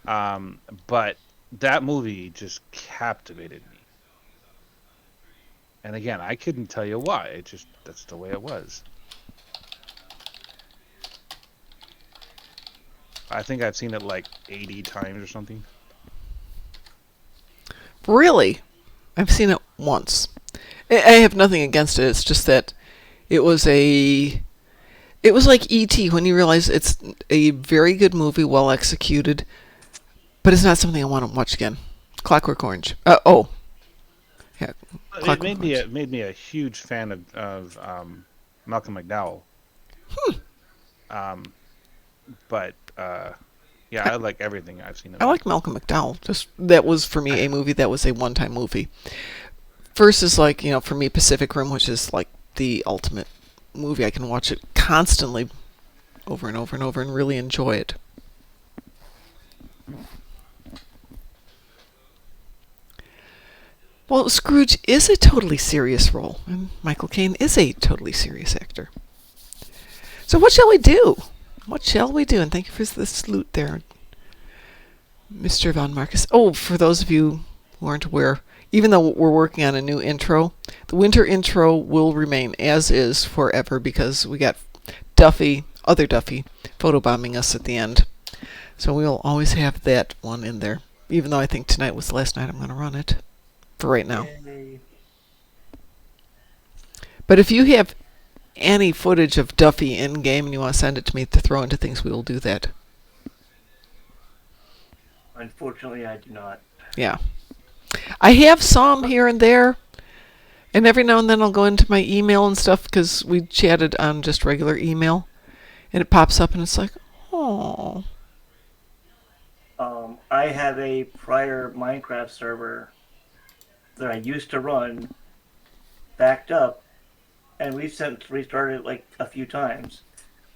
Speaker 4: But that movie just captivated me. And again, I couldn't tell you why. That's the way it was. I think I've seen it like 80 times or something.
Speaker 1: Really? I've seen it once. I have nothing against it. It's just that it was like E.T. when you realize it's a very good movie, well executed, but it's not something I want to watch again. Clockwork Orange. Yeah.
Speaker 4: It made me a huge fan of Malcolm McDowell. But yeah, I like everything I've seen.
Speaker 1: I like Malcolm McDowell. Just that was for me a movie that was a one-time movie. Versus like, for me, Pacific Rim, which is like the ultimate movie. I can watch it constantly over and over and over and really enjoy it. Well, Scrooge is a totally serious role, and Michael Caine is a totally serious actor. So what shall we do? What shall we do? And thank you for the salute there, Mr. Von Marcus. Oh, for those of you who aren't aware, even though we're working on a new intro, the winter intro will remain as is forever because we got other Duffy, photobombing us at the end. So we'll always have that one in there, even though I think tonight was the last night I'm going to run it, for right now.
Speaker 6: Yay.
Speaker 1: But if you have any footage of Duffy in-game and you want to send it to me to throw into things, we will do that.
Speaker 6: Unfortunately, I do not.
Speaker 1: Yeah. I have some here and there, and every now and then I'll go into my email and stuff because we chatted on just regular email, and it pops up and it's like, oh.
Speaker 6: I have a prior Minecraft server that I used to run backed up, and we've since restarted it like a few times,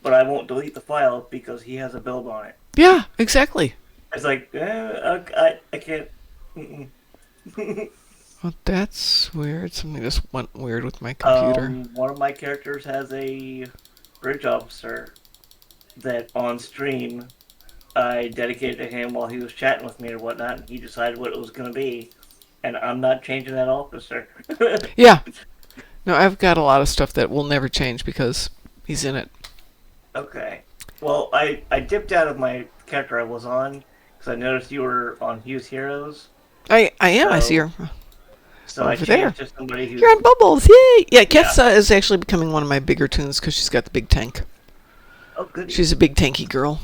Speaker 6: but I won't delete the file because he has a build on it.
Speaker 1: Yeah, exactly.
Speaker 6: It's like, I can't.
Speaker 1: Well, that's weird. Something just went weird with my computer.
Speaker 6: One of my characters has a bridge officer that on stream I dedicated to him while he was chatting with me or whatnot, and he decided what it was going to be, and I'm not changing that officer.
Speaker 1: Yeah. No, I've got a lot of stuff that will never change because he's in it.
Speaker 6: Okay. Well, I dipped out of my character I was on because I noticed you were on Hughes Heroes.
Speaker 1: I am. I see her.
Speaker 6: So I
Speaker 1: Over
Speaker 6: changed
Speaker 1: there.
Speaker 6: to somebody who's...
Speaker 1: You're on Bubbles. Yay! Yeah, Ketsa is actually becoming one of my bigger tunes because she's got the big tank.
Speaker 6: Oh, good.
Speaker 1: She's a big tanky girl.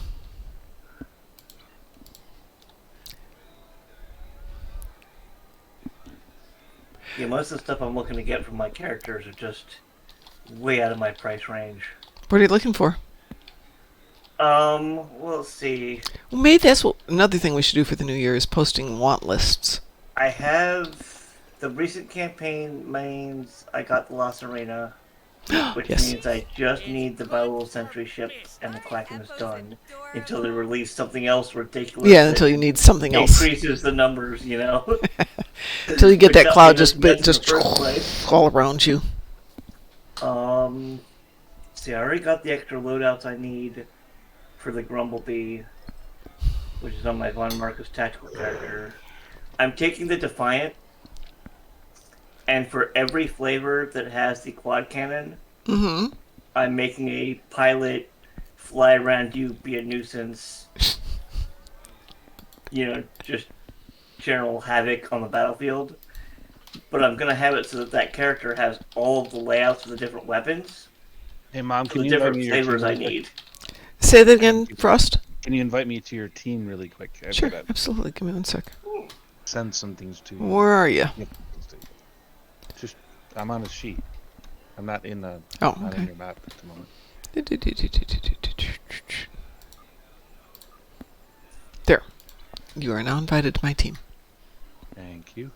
Speaker 6: Yeah, most of the stuff I'm looking to get from my characters are just way out of my price range.
Speaker 1: What are you looking for?
Speaker 6: We'll see.
Speaker 1: Well, maybe that's another thing we should do for the new year is posting want lists.
Speaker 6: I have the recent campaign mains. I got the Lost Arena, which
Speaker 1: Yes.
Speaker 6: means I just need the Bowel Sentry ship and the Kraken is done until they release something else ridiculous.
Speaker 1: Yeah, until you need something else.
Speaker 6: Increases the numbers,
Speaker 1: Until you get that
Speaker 6: Which
Speaker 1: cloud
Speaker 6: nothing
Speaker 1: just
Speaker 6: is in the first place.
Speaker 1: all around you.
Speaker 6: See, I already got the extra loadouts I need for the Grumblebee, which is on my Von Marcus tactical character. I'm taking the Defiant, and for every flavor that has the quad cannon, I'm making a pilot fly around you, be a nuisance, just general havoc on the battlefield. But I'm going to have it so that character has all of the layouts of the different weapons.
Speaker 4: Hey, Mom,
Speaker 6: For
Speaker 4: can
Speaker 6: the
Speaker 4: you invite
Speaker 6: different
Speaker 4: me to your
Speaker 6: flavors
Speaker 4: team
Speaker 6: I
Speaker 4: really quick?
Speaker 6: need.
Speaker 1: Say that again, Frost.
Speaker 4: Can you invite me to your team really quick? I've
Speaker 1: Sure,
Speaker 4: gotta
Speaker 1: absolutely. Give me 1 sec.
Speaker 4: send some things to you.
Speaker 1: Where are you?
Speaker 4: Yep. Just, I'm on a sheet. I'm not in the.
Speaker 1: Oh,
Speaker 4: Not
Speaker 1: okay.
Speaker 4: in your map at the moment.
Speaker 1: There. You are now invited to my team.
Speaker 4: Thank you.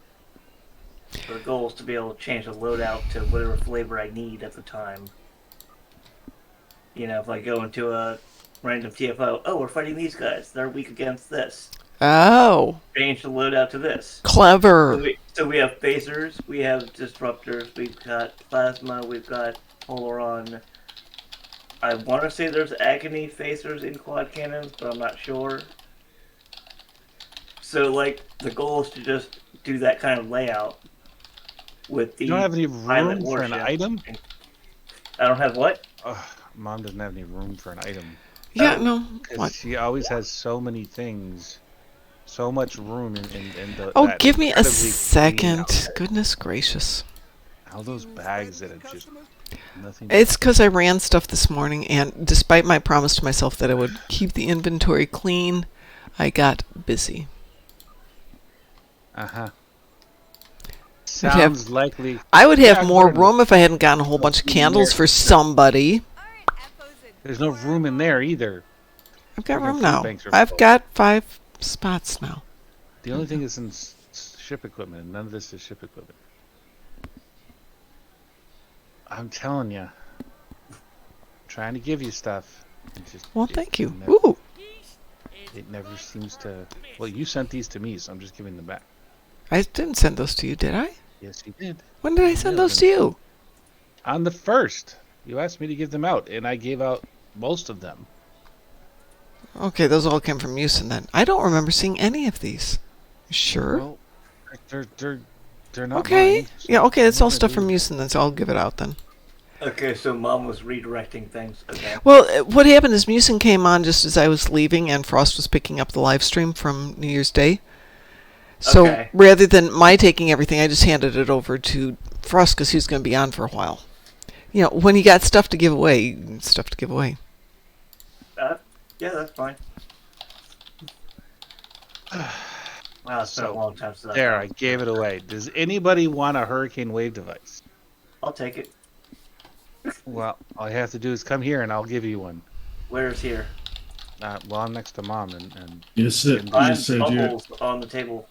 Speaker 6: The goal is to be able to change the loadout to whatever flavor I need at the time. If I go into a random TFO, oh, we're fighting these guys. They're weak against this.
Speaker 1: Oh,
Speaker 6: Change the loadout to this.
Speaker 1: clever.
Speaker 6: So we have phasers, we have disruptors, we've got plasma, we've got Polaron. I want to say there's agony phasers in quad cannons, but I'm not sure. So, the goal is to just do that kind of layout with the
Speaker 4: You don't have any
Speaker 6: pilot
Speaker 4: room for an
Speaker 6: warship.
Speaker 4: item?
Speaker 6: I don't have what?
Speaker 4: Ugh, Mom doesn't have any room for an item.
Speaker 1: Yeah, no.
Speaker 4: 'Cause
Speaker 1: What?
Speaker 4: she always has so many things, so much room in the.
Speaker 1: Oh,
Speaker 4: that
Speaker 1: give me a
Speaker 4: incredibly clean
Speaker 1: second.
Speaker 4: outfit.
Speaker 1: Goodness gracious.
Speaker 4: All those bags that are just nothing.
Speaker 1: It's because I ran stuff this morning, and despite my promise to myself that I would keep the inventory clean, I got busy.
Speaker 4: Uh-huh. Sounds likely.
Speaker 1: I would
Speaker 4: Yeah,
Speaker 1: have
Speaker 4: I
Speaker 1: more
Speaker 4: put it in
Speaker 1: room if I hadn't gotten a whole bunch of candles for somebody.
Speaker 5: Aren't Epos
Speaker 4: There's no room in there either.
Speaker 1: I've got
Speaker 4: Freaking
Speaker 1: room
Speaker 4: food
Speaker 1: now.
Speaker 4: banks are
Speaker 1: I've
Speaker 4: full.
Speaker 1: got 5 spots now.
Speaker 4: The only thing is in ship equipment, and none of this is ship equipment. I'm telling you, trying to give you stuff.
Speaker 1: Well, thank you.
Speaker 4: Never,
Speaker 1: Ooh.
Speaker 4: it never seems to. Well, you sent these to me, so I'm just giving them back.
Speaker 1: I didn't send those to you, did I?
Speaker 4: Yes, you did.
Speaker 1: When did I send those to you?
Speaker 4: On the 1st, you asked me to give them out, and I gave out most of them.
Speaker 1: Okay, those all came from Musin then. I don't remember seeing any of these. Sure.
Speaker 4: Well, they're not
Speaker 1: Okay.
Speaker 4: mine, so
Speaker 1: Yeah, okay, that's
Speaker 4: I'm
Speaker 1: all
Speaker 4: gonna
Speaker 1: stuff
Speaker 4: do
Speaker 1: from
Speaker 4: it.
Speaker 1: Musin then, so I'll give it out then.
Speaker 6: Okay, so Mom was redirecting things. Okay.
Speaker 1: Well, what happened is Musin came on just as I was leaving, and Frost was picking up the live stream from New Year's Day. So
Speaker 6: Okay.
Speaker 1: rather than my taking everything, I just handed it over to Frost because he was going to be on for a while. You know, when you got stuff to give away, stuff to give away.
Speaker 6: Yeah, that's fine. Wow, it's been a
Speaker 4: So,
Speaker 6: long time since
Speaker 4: There, I gave it away. Does anybody want a hurricane wave device?
Speaker 6: I'll take it.
Speaker 4: Well, all you have to do is come here, and I'll give you one.
Speaker 6: Where is here?
Speaker 4: Well, I'm next to Mom, and
Speaker 2: You said
Speaker 6: Mine's
Speaker 2: you said
Speaker 6: bubbles on the table.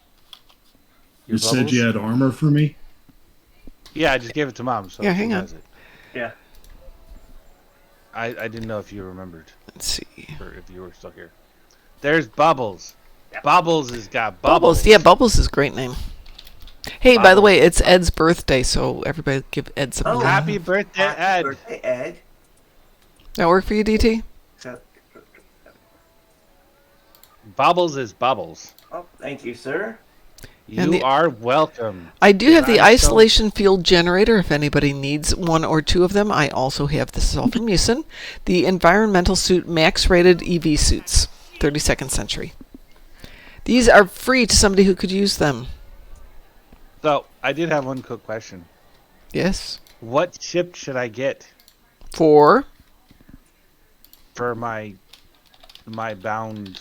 Speaker 4: your
Speaker 2: you said
Speaker 4: bubbles?
Speaker 2: you had armor for me.
Speaker 4: Yeah, I just gave it to Mom, so
Speaker 1: Yeah,
Speaker 4: she
Speaker 1: hang on.
Speaker 4: has it.
Speaker 6: Yeah.
Speaker 4: I didn't know if you remembered,
Speaker 1: Let's see.
Speaker 4: or if you were still here. There's Bubbles.
Speaker 6: Yeah.
Speaker 4: Bubbles has got
Speaker 1: Bubbles.
Speaker 4: Bubbles.
Speaker 1: Yeah, Bubbles is a great name. Hey, by the
Speaker 6: Bubbles.
Speaker 1: way, it's Ed's birthday, so everybody give Ed some
Speaker 6: Oh,
Speaker 1: love.
Speaker 4: Happy birthday,
Speaker 6: Happy
Speaker 4: Ed.
Speaker 6: birthday, Ed.
Speaker 1: That work for you, DT?
Speaker 6: So,
Speaker 4: Bubbles is Bubbles.
Speaker 6: oh, thank you, sir.
Speaker 1: And
Speaker 4: You
Speaker 1: the-
Speaker 4: are welcome.
Speaker 1: I do have the
Speaker 4: I'm so-
Speaker 1: isolation field generator if anybody needs one or two of them. I also have, this is all from Musin, the environmental suit max rated EV suits, 32nd century. These are free to somebody who could use them.
Speaker 4: So, I did have one quick question.
Speaker 1: Yes.
Speaker 4: What ship should I get
Speaker 1: For
Speaker 4: for my bound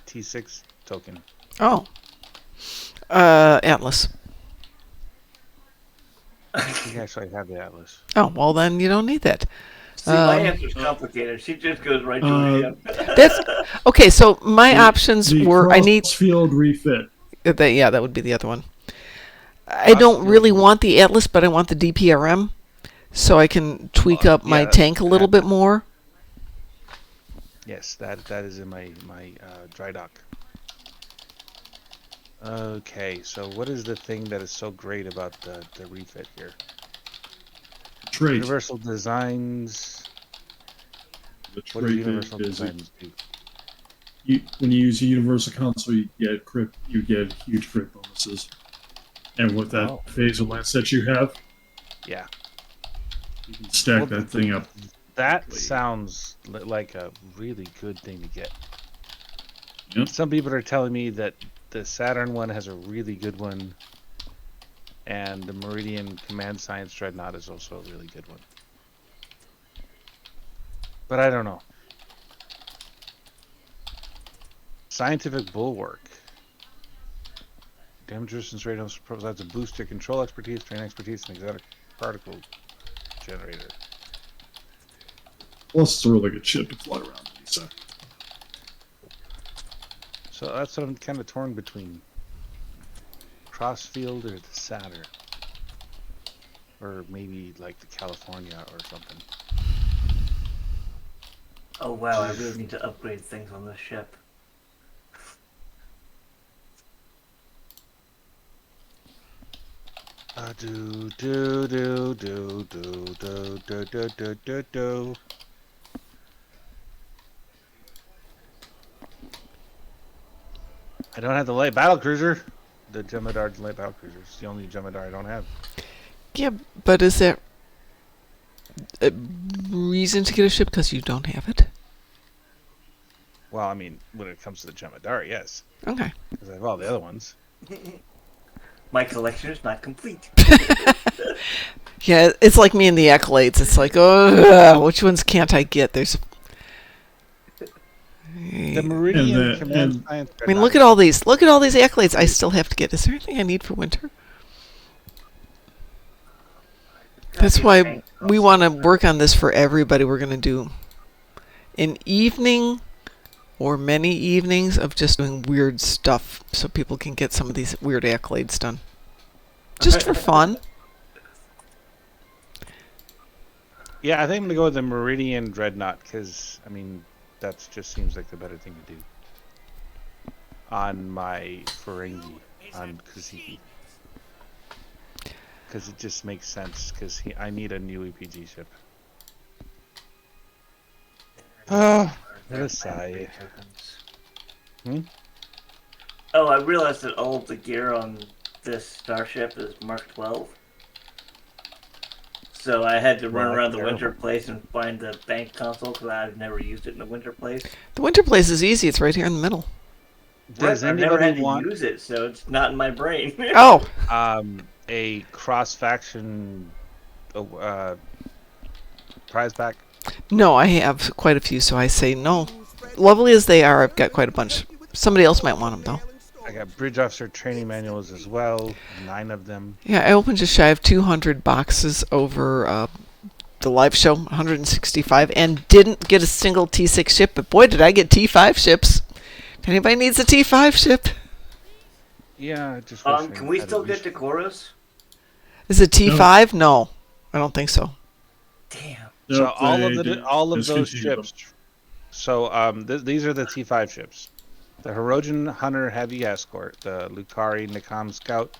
Speaker 4: T6 token?
Speaker 1: Atlas.
Speaker 4: You actually have the Atlas.
Speaker 1: Oh, well then you don't need that.
Speaker 6: See, my answer's complicated. She just goes right to it.
Speaker 1: That's okay. So my options
Speaker 2: The
Speaker 1: were I need
Speaker 2: field refit.
Speaker 1: yeah, that would be the other one. I don't really want the Atlas, but I want the DPRM, so I can tweak up my
Speaker 4: yeah,
Speaker 1: tank a little bit more.
Speaker 4: Yes, that is in my dry dock. Okay, so what is the thing that is so great about the refit here?
Speaker 2: Trait.
Speaker 4: Universal Designs.
Speaker 2: The
Speaker 4: What do
Speaker 2: trait
Speaker 4: Universal
Speaker 2: is
Speaker 4: Designs do?
Speaker 2: when you use a universal console, you get huge crit bonuses. And with that
Speaker 4: Oh.
Speaker 2: phasal lens that you have,
Speaker 4: Yeah,
Speaker 2: you can stack
Speaker 4: Well,
Speaker 2: that thing up.
Speaker 4: that sounds like a really good thing to get.
Speaker 2: Yep.
Speaker 4: Some people are telling me that the Saturn one has a really good one, and the Meridian Command Science Dreadnought is also a really good one. But I don't know. Scientific Bulwark. Damage resistance rate provides a boost to control expertise, train expertise, and exotic particle generator.
Speaker 2: Plus, it's a really good ship to fly around. So.
Speaker 4: So that's what I'm kind of torn between. Crossfield or the Saturn. Or maybe like the California or something.
Speaker 6: Oh, wow, I really need to upgrade things on this ship.
Speaker 4: Do do do do do do do do do do do. I don't have the light battle cruiser. The Jemadar light battle cruiser. It's the only Jemadar I don't have.
Speaker 1: Yeah, but is there a reason to get a ship because you don't have it?
Speaker 4: Well, I mean, when it comes to the Jemadar, yes,
Speaker 1: Okay.
Speaker 4: because I have all the other ones.
Speaker 6: My collection is not complete.
Speaker 1: Yeah, it's like me and the accolades. It's like, oh, which ones can't I get? There's.
Speaker 4: The Meridian
Speaker 2: And the-
Speaker 4: Command
Speaker 2: and-
Speaker 4: Science.
Speaker 1: I mean, look at all these. Look at all these accolades I still have to get. Is there anything I need for winter? That's
Speaker 6: Gosh,
Speaker 1: why
Speaker 6: thanks.
Speaker 1: we want to work on this for everybody. We're going to do an evening or many evenings of just doing weird stuff so people can get some of these weird accolades done. Just for fun.
Speaker 4: Yeah, I think I'm gonna go with the Meridian Dreadnought because I mean that just seems like the better thing to do on my Ferengi on Kasiki because it just makes sense because I need a new EPG ship. What a sigh.
Speaker 6: Oh, I realized that all of the gear on this starship is Mark 12. So I had to run
Speaker 4: Well,
Speaker 6: around the
Speaker 4: terrible.
Speaker 6: winter place and find the bank console because I've never used it in the winter place.
Speaker 1: The winter place is easy. It's right here in the middle.
Speaker 4: Does
Speaker 6: I've never
Speaker 4: anybody
Speaker 6: had to
Speaker 4: want
Speaker 6: use it, so it's not in my brain.
Speaker 1: Oh,
Speaker 4: a cross faction prize pack?
Speaker 1: no, I have quite a few, so I say no. Lovely as they are, I've got quite a bunch. Somebody else might want them, though.
Speaker 4: I got bridge officer training manuals as well, 9 of them.
Speaker 1: Yeah, I opened just shy of 200 boxes over the live show, 165, and didn't get a single T6 ship, but boy, did I get T5 ships. If anybody needs a T5 ship.
Speaker 4: Yeah, I just wish I
Speaker 6: Can we
Speaker 4: had
Speaker 6: still
Speaker 4: at
Speaker 6: get
Speaker 4: least-
Speaker 6: to Chorus?
Speaker 1: Is it T5? No, I don't think so.
Speaker 6: Damn.
Speaker 4: So
Speaker 2: Nope,
Speaker 4: all
Speaker 2: they
Speaker 4: of those
Speaker 2: discontinued them.
Speaker 4: ships. So these are the T5 ships: the Hirogen Hunter Heavy Escort, the Lucari Nikam Scout,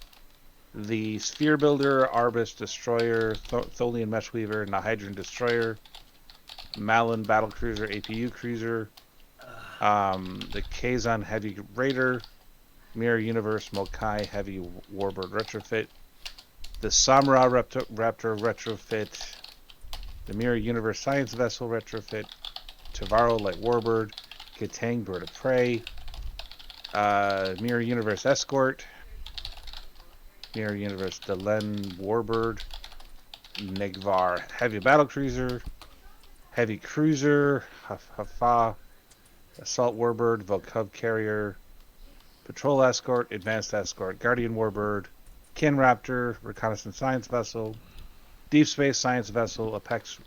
Speaker 4: the Sphere Builder Arbus Destroyer, Tholian Meshweaver, Nihydran Destroyer, Malin Battlecruiser APU Cruiser, the Kazon Heavy Raider, Mirror Universe Mokai Heavy Warbird Retrofit, the Samra Raptor Retrofit, the Mirror Universe Science Vessel Retrofit, Tavaro Light Warbird, Katang Bird of Prey, Mirror Universe Escort, Mirror Universe Delenn Warbird, Negvar Heavy Battlecruiser, Heavy Cruiser, Hafa, Assault Warbird, Volkov Carrier, Patrol Escort, Advanced Escort, Guardian Warbird, Kin Raptor, Reconnaissance Science Vessel, Deep Space Science Vessel, Apex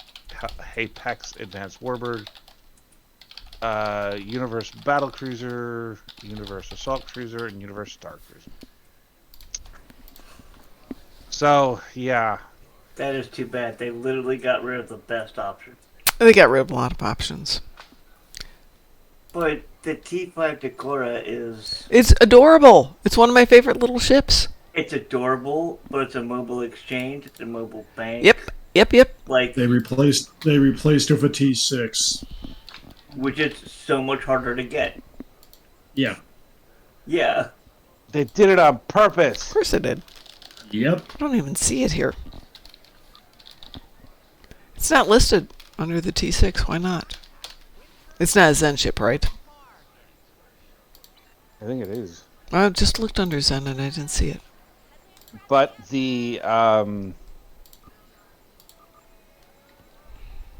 Speaker 4: Advanced Warbird, Universe Battlecruiser, Universe Assault Cruiser, and Universe Star Cruiser. So, yeah.
Speaker 6: That is too bad. They literally got rid of the best option.
Speaker 1: They got rid of a lot of options.
Speaker 6: But the T5 Decora is...
Speaker 1: It's adorable. It's one of my favorite little ships.
Speaker 6: It's adorable, but it's a mobile exchange. It's a mobile bank.
Speaker 1: Yep.
Speaker 6: Like,
Speaker 2: They replaced it with a T6.
Speaker 6: which is so much harder to get.
Speaker 2: Yeah.
Speaker 6: Yeah.
Speaker 4: They did it on purpose.
Speaker 1: Of course I did.
Speaker 2: Yep.
Speaker 1: I don't even see it here. It's not listed under the T6. Why not? It's not a Zen ship, right?
Speaker 4: I think it is.
Speaker 1: I just looked under Zen and I didn't see it.
Speaker 4: But the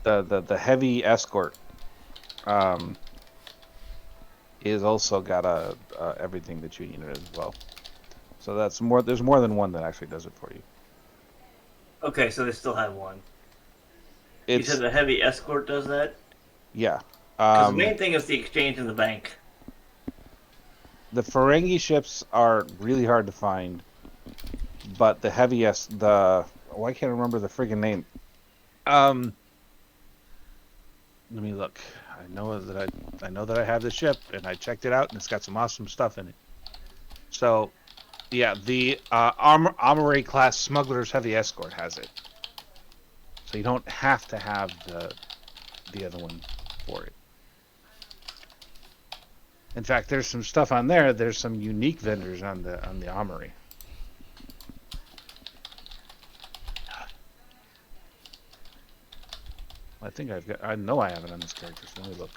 Speaker 4: heavy escort is also got everything that you need as well. So that's more. There's more than one that actually does it for you.
Speaker 6: Okay, so they still have one. You
Speaker 4: It's
Speaker 6: said the heavy escort does that?
Speaker 4: yeah.
Speaker 6: Because the main thing is the exchange in the bank.
Speaker 4: The Ferengi ships are really hard to find, but the heaviest, I can't remember the friggin' name. Let me look. I know that I have the ship, and I checked it out, and it's got some awesome stuff in it. So, yeah, the Armory class Smuggler's Heavy Escort has it. So you don't have to have the other one for it. In fact, there's some stuff on there. There's some unique vendors on the Armory. I know I have it on this character, so let me look.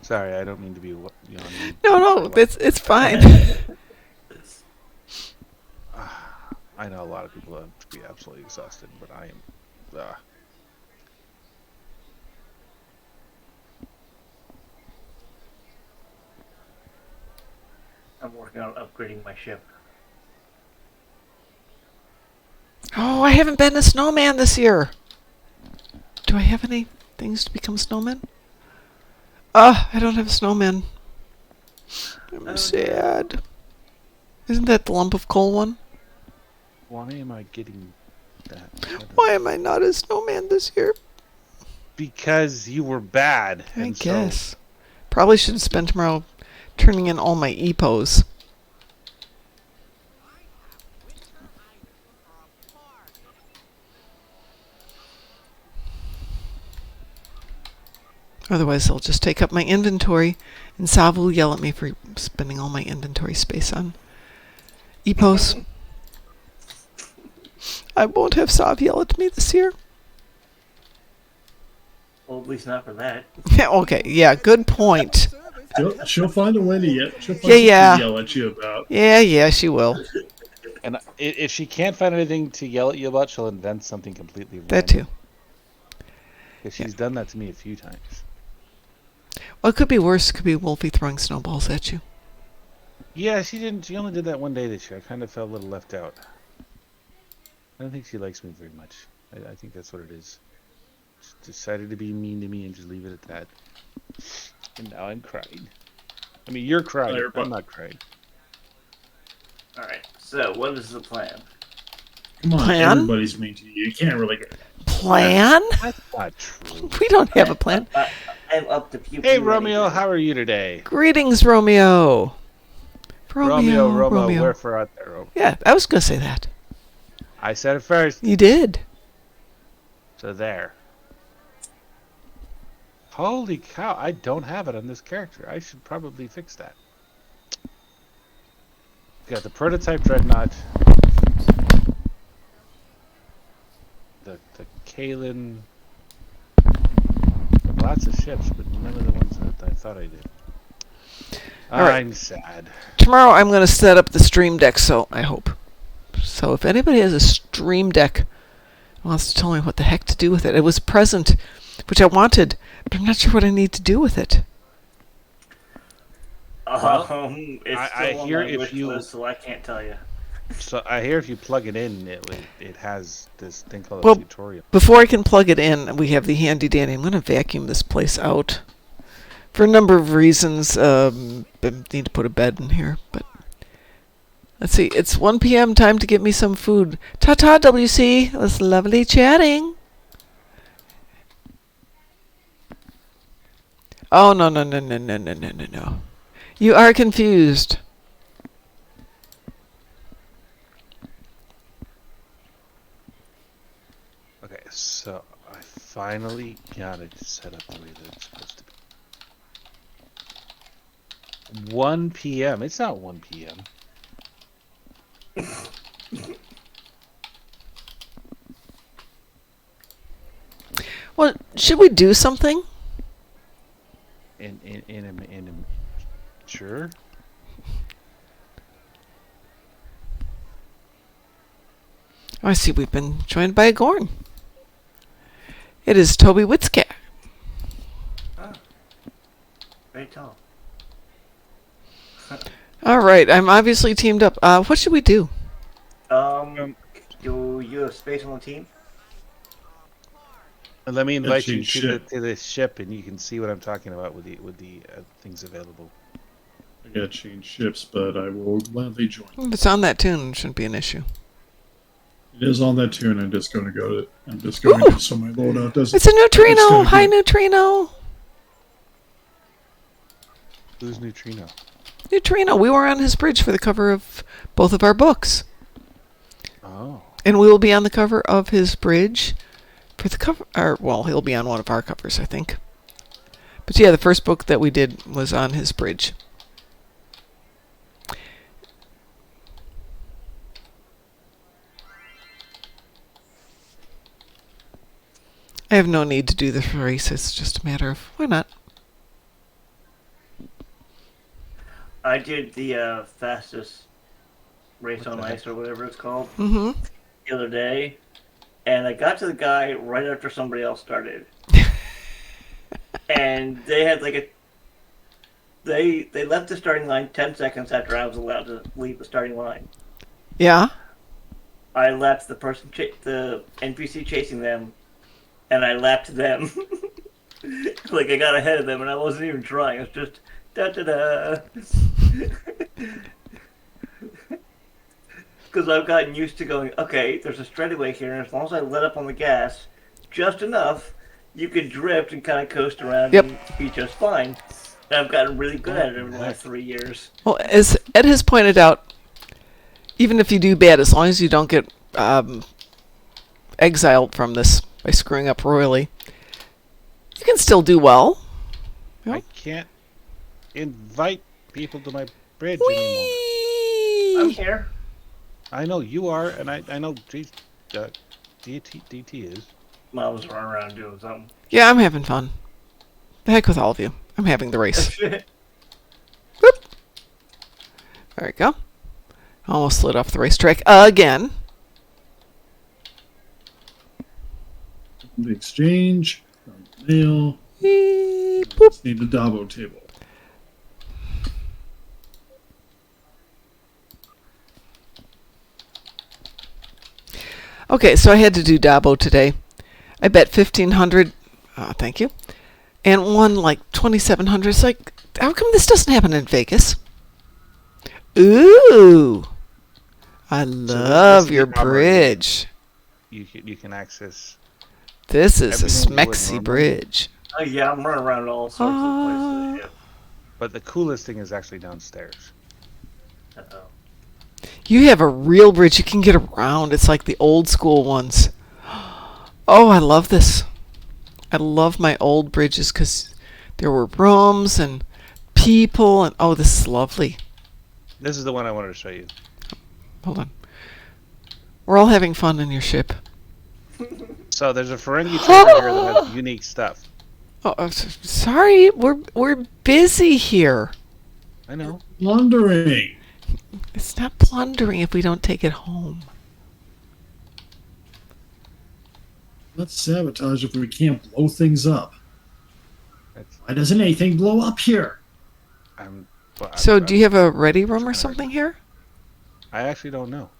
Speaker 4: Sorry, I don't mean to be
Speaker 1: No, it's fine.
Speaker 4: I know a lot of people have to be absolutely exhausted, but I am.
Speaker 6: I'm working on upgrading my ship.
Speaker 1: Oh, I haven't been a snowman this year. Do I have any things to become snowman? I don't have a snowman. I'm sad. Isn't that the lump of coal one?
Speaker 4: Why am I getting that?
Speaker 1: Why am I not a snowman this year?
Speaker 4: Because you were bad.
Speaker 1: I
Speaker 4: and
Speaker 1: guess. Probably should spend tomorrow turning in all my EPOs. Otherwise, they'll just take up my inventory, and Sav will yell at me for spending all my inventory space on EPOs. I won't have Sav yell at me this year.
Speaker 6: Well, at least not for that.
Speaker 1: Yeah, okay, yeah, good point.
Speaker 2: She'll find a way to she'll find
Speaker 1: Yeah.
Speaker 2: something to yell at you about.
Speaker 1: Yeah, she will.
Speaker 4: And if she can't find anything to yell at you about, she'll invent something completely random.
Speaker 1: That too.
Speaker 4: Because she's done that to me a few times.
Speaker 1: Well, it could be worse. It could be Wolfie throwing snowballs at you.
Speaker 4: Yeah, she didn't. She only did that one day this year. I kind of felt a little left out. I don't think she likes me very much. I think that's what it is. She decided to be mean to me and just leave it at that. And now I'm crying. I mean, you're crying. I'm not crying.
Speaker 6: Alright, so what is the plan?
Speaker 2: Come on,
Speaker 1: Plan?
Speaker 2: everybody's mean to you. You can't really get
Speaker 1: Plan?
Speaker 4: That's not true.
Speaker 1: We don't have a plan.
Speaker 6: I'm up to pew.
Speaker 4: Hey, Romeo, how are you today?
Speaker 1: Greetings, Romeo.
Speaker 4: Romeo, wherefore art thou, Romeo?
Speaker 1: Yeah, I was going to say that.
Speaker 4: I said it first.
Speaker 1: You did.
Speaker 4: So there. Holy cow, I don't have it on this character. I should probably fix that. Got the prototype dreadnought. The Kalen. Lots of ships, but none of the ones that I thought I did.
Speaker 1: All right.
Speaker 4: I'm sad.
Speaker 1: Tomorrow I'm going to set up the stream deck, so I hope. So if anybody has a stream deck and wants to tell me what the heck to do with it. It was a present, which I wanted, but I'm not sure what I need to do with it.
Speaker 6: It's
Speaker 4: I
Speaker 6: still
Speaker 4: hear
Speaker 6: on my
Speaker 4: if
Speaker 6: wish
Speaker 4: you-
Speaker 6: list, so I can't tell you.
Speaker 4: So I hear if you plug it in, it has this thing called
Speaker 1: Well,
Speaker 4: a tutorial.
Speaker 1: Before I can plug it in, we have the handy dandy. I'm going to vacuum this place out for a number of reasons. I need to put a bed in here, but let's see. It's 1 p.m. Time to get me some food. Ta-ta, WC. It was lovely chatting. Oh, no. You are confused.
Speaker 4: Okay, so I finally got it set up the way that it's supposed to be. 1 p.m. It's not 1 p.m.
Speaker 1: Well, should we do something?
Speaker 4: Sure.
Speaker 1: Oh, I see we've been joined by a Gorn. It is Toby Witzcat.
Speaker 6: Very tall.
Speaker 1: All right, I'm obviously teamed up. What should we do?
Speaker 6: Do you have space on the team?
Speaker 4: And let me invite you
Speaker 2: change
Speaker 4: to
Speaker 2: ship.
Speaker 4: the ship, and you can see what I'm talking about with the things available.
Speaker 2: I gotta change ships, but I will gladly join.
Speaker 1: If it's on that tune, it shouldn't be an issue.
Speaker 2: It is on that tune. I'm just going to go to so my loadout doesn't.
Speaker 1: It's a neutrino.
Speaker 2: It's gonna
Speaker 1: Hi,
Speaker 2: be-
Speaker 1: neutrino.
Speaker 4: Who's Neutrino?
Speaker 1: Neutrino. We were on his bridge for the cover of both of our books,
Speaker 4: Oh.
Speaker 1: and we will be on the cover of his bridge for the cover. Or, well, he'll be on one of our covers, I think. But yeah, the first book that we did was on his bridge. I have no need to do this race. It's just a matter of why not.
Speaker 6: I did the fastest race
Speaker 4: What
Speaker 6: on
Speaker 4: the
Speaker 6: ice
Speaker 4: heck?
Speaker 6: or whatever it's called
Speaker 1: Mm-hmm.
Speaker 6: the other day, and I got to the guy right after somebody else started, and they had like They left the starting line 10 seconds after I was allowed to leave the starting line.
Speaker 1: Yeah.
Speaker 6: I left the NPC chasing them, and I lapped them. Like I got ahead of them, and I wasn't even trying. It was just da da da. Because I've gotten used to going, okay, there's a straightaway here, and as long as I let up on the gas just enough, you can drift and kind of coast around
Speaker 1: Yep.
Speaker 6: and be just fine. And I've gotten really good at it over the last 3 years.
Speaker 1: Well, as Ed has pointed out, even if you do bad, as long as you don't get exiled from this by screwing up royally, you can still do well.
Speaker 4: I can't invite people to my bridge anymore.
Speaker 6: I'm
Speaker 1: Whee!
Speaker 6: here.
Speaker 4: I know you are, and I know DT is.
Speaker 6: Mom was running around doing something.
Speaker 1: Yeah, I'm having fun. The heck with all of you. I'm having the race. Whoop. There we go. Almost slid off the racetrack again.
Speaker 2: The exchange, mail.
Speaker 1: Whee! Boop.
Speaker 2: Need a Dabo table.
Speaker 1: Okay, so I had to do Dabo today. I bet 1,500. Thank you. And won like 2,700. It's like, how come this doesn't happen in Vegas? Ooh. I love
Speaker 4: is
Speaker 1: your
Speaker 4: the Armory.
Speaker 1: bridge.
Speaker 4: You can access.
Speaker 1: This is a
Speaker 4: Everything you would
Speaker 1: smexy
Speaker 4: normally.
Speaker 1: bridge.
Speaker 6: Oh yeah, I'm running around all sorts of places.
Speaker 4: But the coolest thing is actually downstairs.
Speaker 6: Yeah. Uh-oh.
Speaker 1: You have a real bridge. You can get around. It's like the old school ones. Oh, I love this. I love my old bridges because there were rooms and people. And oh, this is lovely.
Speaker 4: This is the one I wanted to show you.
Speaker 1: Hold on. We're all having fun in your ship.
Speaker 4: So there's a Ferengi trader here that has unique stuff.
Speaker 1: Oh, sorry. We're busy here.
Speaker 4: I know.
Speaker 2: Plundering.
Speaker 1: It's not plundering if we don't take it home.
Speaker 2: Let's sabotage if we can't blow things up.
Speaker 4: That's,
Speaker 2: Why doesn't anything blow up here?
Speaker 1: So do you have a ready room or something here?
Speaker 4: I actually don't know.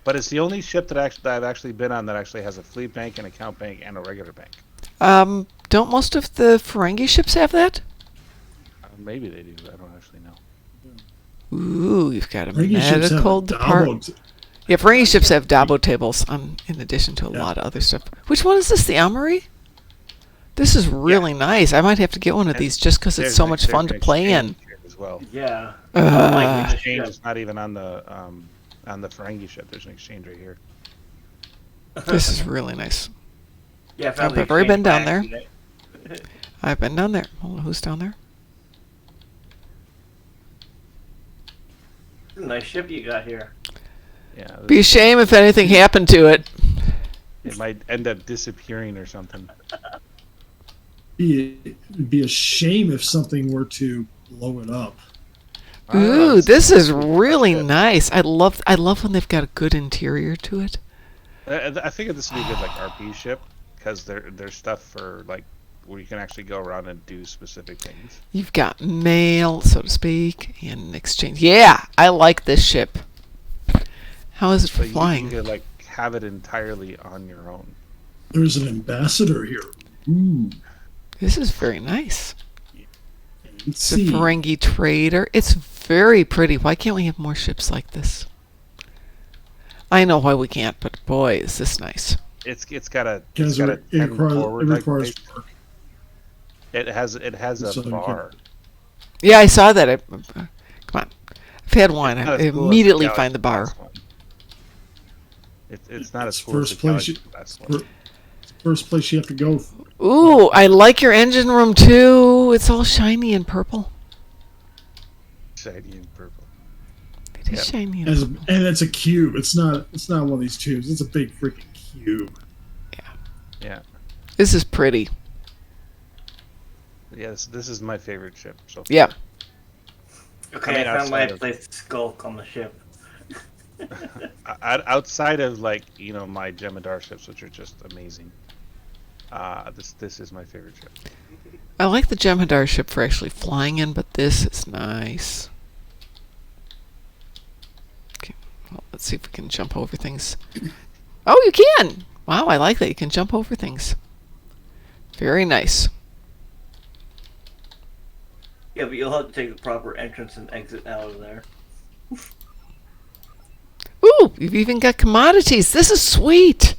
Speaker 4: But it's the only ship that I've actually been on that actually has a fleet bank, an account bank, and a regular bank.
Speaker 1: Don't most of the Ferengi ships have that?
Speaker 4: Maybe they do. I don't actually know.
Speaker 1: Ooh, you've got a
Speaker 2: Ferengi ships have
Speaker 1: medical
Speaker 2: a
Speaker 1: department.
Speaker 2: Dabo
Speaker 1: Yeah, Ferengi ships have Dabo tables, in addition to a
Speaker 2: Yeah.
Speaker 1: lot of other stuff. Which one is this, the Armory? This is really nice. I might have to get one of
Speaker 4: And
Speaker 1: these just because it's
Speaker 4: there's
Speaker 1: so
Speaker 4: an-
Speaker 1: much
Speaker 4: there's
Speaker 1: fun
Speaker 4: an
Speaker 1: to play in.
Speaker 4: exchange here as well.
Speaker 6: Yeah.
Speaker 1: Uh,
Speaker 4: Exchange is not even on the Ferengi ship. There's an exchange right here.
Speaker 1: This is really nice.
Speaker 6: Yeah, I found
Speaker 1: I've
Speaker 6: the
Speaker 1: already been
Speaker 6: exchange
Speaker 1: down there.
Speaker 6: by accident.
Speaker 1: I've been down there. Hold on, who's down there?
Speaker 6: Nice ship you got here.
Speaker 4: Yeah,
Speaker 1: Be a shame if anything happened to it.
Speaker 4: it might end up disappearing or something.
Speaker 2: It'd be a shame if something were to blow it up.
Speaker 4: I don't know,
Speaker 1: Ooh,
Speaker 4: it's-
Speaker 1: this is really nice. I love when they've got a good interior to it.
Speaker 4: I think this would be a good like RP ship because there's stuff for like where you can actually go around and do specific things.
Speaker 1: You've got mail, so to speak, and exchange. Yeah, I like this ship. How is it for
Speaker 4: So you
Speaker 1: flying?
Speaker 4: could like have it entirely on your own.
Speaker 2: There's an ambassador here. Ooh.
Speaker 1: This is very nice.
Speaker 2: Let's
Speaker 1: The
Speaker 2: see.
Speaker 1: Ferengi trader. It's very pretty. Why can't we have more ships like this? I know why we can't, but boy, is this nice.
Speaker 4: It's got a
Speaker 2: Because it
Speaker 4: 10
Speaker 2: requires,
Speaker 4: forward,
Speaker 2: it
Speaker 4: like,
Speaker 2: requires
Speaker 4: place.
Speaker 2: work.
Speaker 4: It has a
Speaker 2: So you
Speaker 4: bar.
Speaker 1: Yeah, I saw that. Come on. I've had wine.
Speaker 4: Not
Speaker 1: I
Speaker 4: as cool as
Speaker 1: immediately
Speaker 4: Galaxy
Speaker 1: find the bar.
Speaker 4: Class one. It's not as
Speaker 2: It's
Speaker 4: cool as
Speaker 2: first
Speaker 4: the
Speaker 2: place
Speaker 4: Galaxy
Speaker 2: you-
Speaker 4: Class one.
Speaker 2: First place you have to go.
Speaker 1: Ooh, I like your engine room too. It's all shiny and purple.
Speaker 4: Shiny and purple.
Speaker 1: It is
Speaker 4: Yep.
Speaker 1: shiny and
Speaker 2: And
Speaker 1: purple.
Speaker 2: it's a cube. It's not one of these tubes. It's a big freaking cube.
Speaker 4: Yeah.
Speaker 1: This is pretty.
Speaker 4: Yes, this is my favorite ship. So
Speaker 1: Yeah.
Speaker 6: Okay,
Speaker 4: I mean,
Speaker 6: I found my
Speaker 4: outside of-
Speaker 6: place to skulk on the ship.
Speaker 4: outside of like my Jemadar ships, which are just amazing. This is my favorite ship.
Speaker 1: I like the Jem'Hadar ship for actually flying in, but this is nice. Okay, well, let's see if we can jump over things. Oh, you can! Wow, I like that. You can jump over things. Very nice.
Speaker 6: Yeah, but you'll have to take the proper entrance and exit out of there.
Speaker 1: Ooh, you've even got commodities. This is sweet.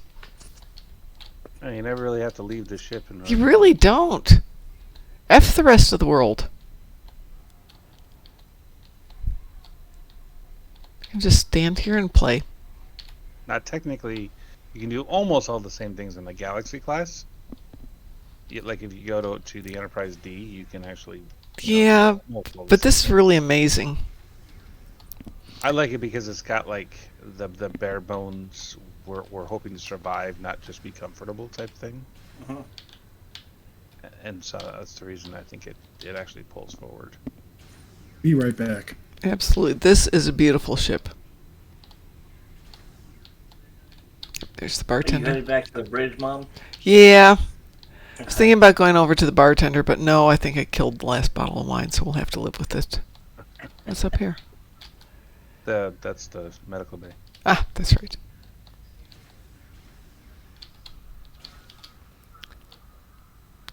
Speaker 4: Oh, you never really have to leave the ship and
Speaker 1: You really don't. F the rest of the world. You can just stand here and play.
Speaker 4: Not technically, you can do almost all the same things in the Galaxy class. Like if you go to the Enterprise D, you can actually.
Speaker 1: Yeah, but this is really amazing.
Speaker 4: I like it because it's got like the bare bones. We're hoping to survive, not just be comfortable type thing.
Speaker 6: Uh-huh.
Speaker 4: And so that's the reason I think it actually pulls forward.
Speaker 2: Be right back.
Speaker 1: Absolutely. This is a beautiful ship. There's the
Speaker 6: Are you
Speaker 1: bartender.
Speaker 6: headed back to the bridge, Mom?
Speaker 1: Yeah. I was thinking about going over to the bartender, but no, I think I killed the last bottle of wine, so we'll have to live with it. What's up here?
Speaker 4: That's the medical bay.
Speaker 1: Ah, that's right.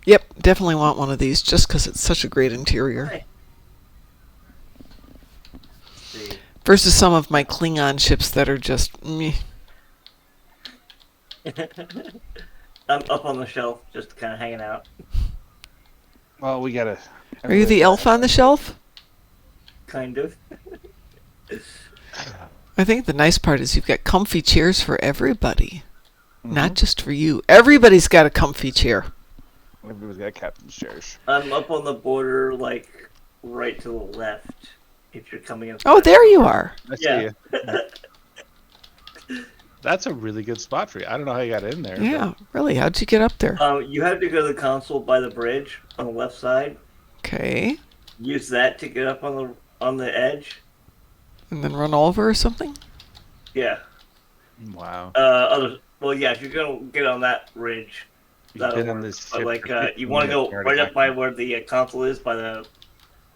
Speaker 1: Yep, definitely want one of these just because it's such a great interior.
Speaker 6: Hey. See.
Speaker 1: Versus some of my Klingon ships that are just meh.
Speaker 6: I'm up on the shelf, just kind of hanging out.
Speaker 4: Well, we gotta.
Speaker 1: Are you the elf on the shelf?
Speaker 6: Kind of.
Speaker 1: I think the nice part is you've got comfy chairs for everybody.
Speaker 4: Mm-hmm.
Speaker 1: Not just for you. Everybody's got a comfy chair.
Speaker 4: Everybody's got captain's chairs.
Speaker 6: I'm up on the border, like, right to the left, if you're coming in.
Speaker 1: Oh, there you are.
Speaker 4: I see
Speaker 6: Yeah.
Speaker 4: you. That's a really good spot for you. I don't know how you got in there.
Speaker 1: Yeah, really. How'd you get up there?
Speaker 6: You have to go to the console by the bridge on the left side.
Speaker 1: Okay.
Speaker 6: Use that to get up on the edge.
Speaker 1: And then run over or something?
Speaker 6: Yeah.
Speaker 4: Wow.
Speaker 6: Well, yeah. If you're gonna get on that ridge,
Speaker 4: You've
Speaker 6: that'll
Speaker 4: been on
Speaker 6: work.
Speaker 4: this
Speaker 6: But
Speaker 4: ship
Speaker 6: like,
Speaker 4: for 15
Speaker 6: you want to go
Speaker 4: minutes, you're
Speaker 6: right
Speaker 4: already
Speaker 6: up by
Speaker 4: hacking.
Speaker 6: where the console is, by the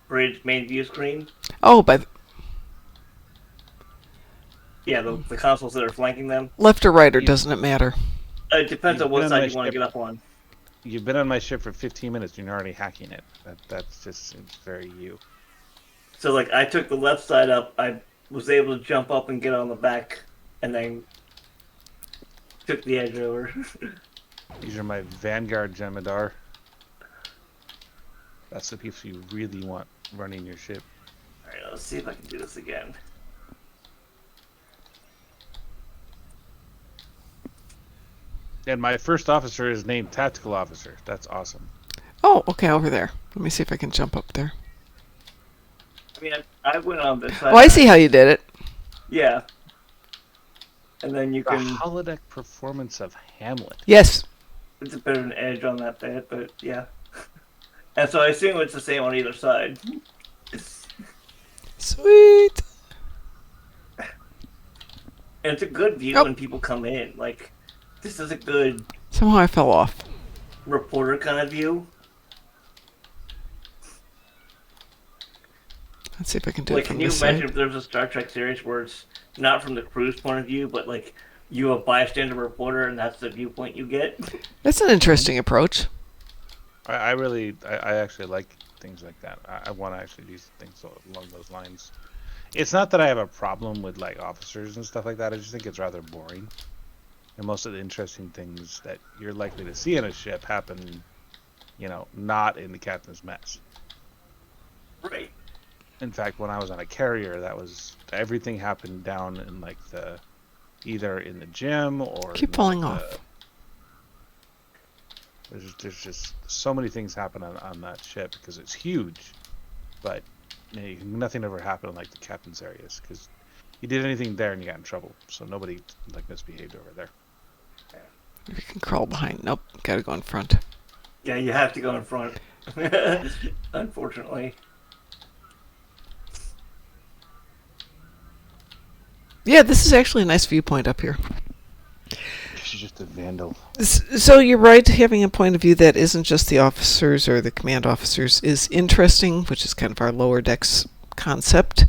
Speaker 6: bridge main view screen.
Speaker 1: Oh, by the
Speaker 6: Yeah, the consoles that are flanking them.
Speaker 1: left or right, or doesn't it matter?
Speaker 6: It depends
Speaker 4: You've
Speaker 6: on what
Speaker 4: been on
Speaker 6: side
Speaker 4: my
Speaker 6: you want to
Speaker 4: ship.
Speaker 6: get up on.
Speaker 4: You've been on my ship for 15 minutes and you're already hacking it. That's just it's very you.
Speaker 6: So like, I took the left side up. I was able to jump up and get on the back, and then took the edge over.
Speaker 4: These are my Vanguard Jem'Hadar. That's the people you really want running your ship.
Speaker 6: All right, let's see if I can do this again.
Speaker 4: And my first officer is named Tactical Officer. That's awesome.
Speaker 1: Oh, okay, over there. Let me see if I can jump up there.
Speaker 6: I mean, I went on this side.
Speaker 1: Oh, I see how you did it.
Speaker 6: Yeah. And then you
Speaker 4: The
Speaker 6: can.
Speaker 4: holodeck performance of Hamlet.
Speaker 1: Yes.
Speaker 6: It's a bit of an edge on that bit, but yeah. And so I assume it's the same on either side.
Speaker 1: Sweet.
Speaker 6: And it's a good view
Speaker 1: Oh.
Speaker 6: when people come in. Like, this is a good
Speaker 1: Somehow I fell off.
Speaker 6: reporter kind of view.
Speaker 1: Let's see if I can do
Speaker 6: Like,
Speaker 1: it from
Speaker 6: can you
Speaker 1: this
Speaker 6: imagine
Speaker 1: side.
Speaker 6: if there's a Star Trek series where it's not from the crew's point of view, but like you a bystander reporter, and that's the viewpoint you get?
Speaker 1: That's an interesting approach.
Speaker 4: I actually like things like that. I want to actually do things along those lines. It's not that I have a problem with like officers and stuff like that. I just think it's rather boring. And most of the interesting things that you're likely to see in a ship happen, not in the captain's mess.
Speaker 6: Right.
Speaker 4: In fact, when I was on a carrier, everything happened down in like either in the gym or
Speaker 1: Keep
Speaker 4: in,
Speaker 1: falling
Speaker 4: like,
Speaker 1: off.
Speaker 4: There's just so many things happen on that ship because it's huge, but nothing ever happened in like the captain's areas because you did anything there and you got in trouble. So nobody like misbehaved over there.
Speaker 1: You can crawl behind. Nope, gotta go in front.
Speaker 6: Yeah, you have to go in front. Unfortunately.
Speaker 1: Yeah, this is actually a nice viewpoint up here.
Speaker 4: she's just a vandal.
Speaker 1: So you're right, having a point of view that isn't just the officers or the command officers is interesting, which is kind of our lower decks concept.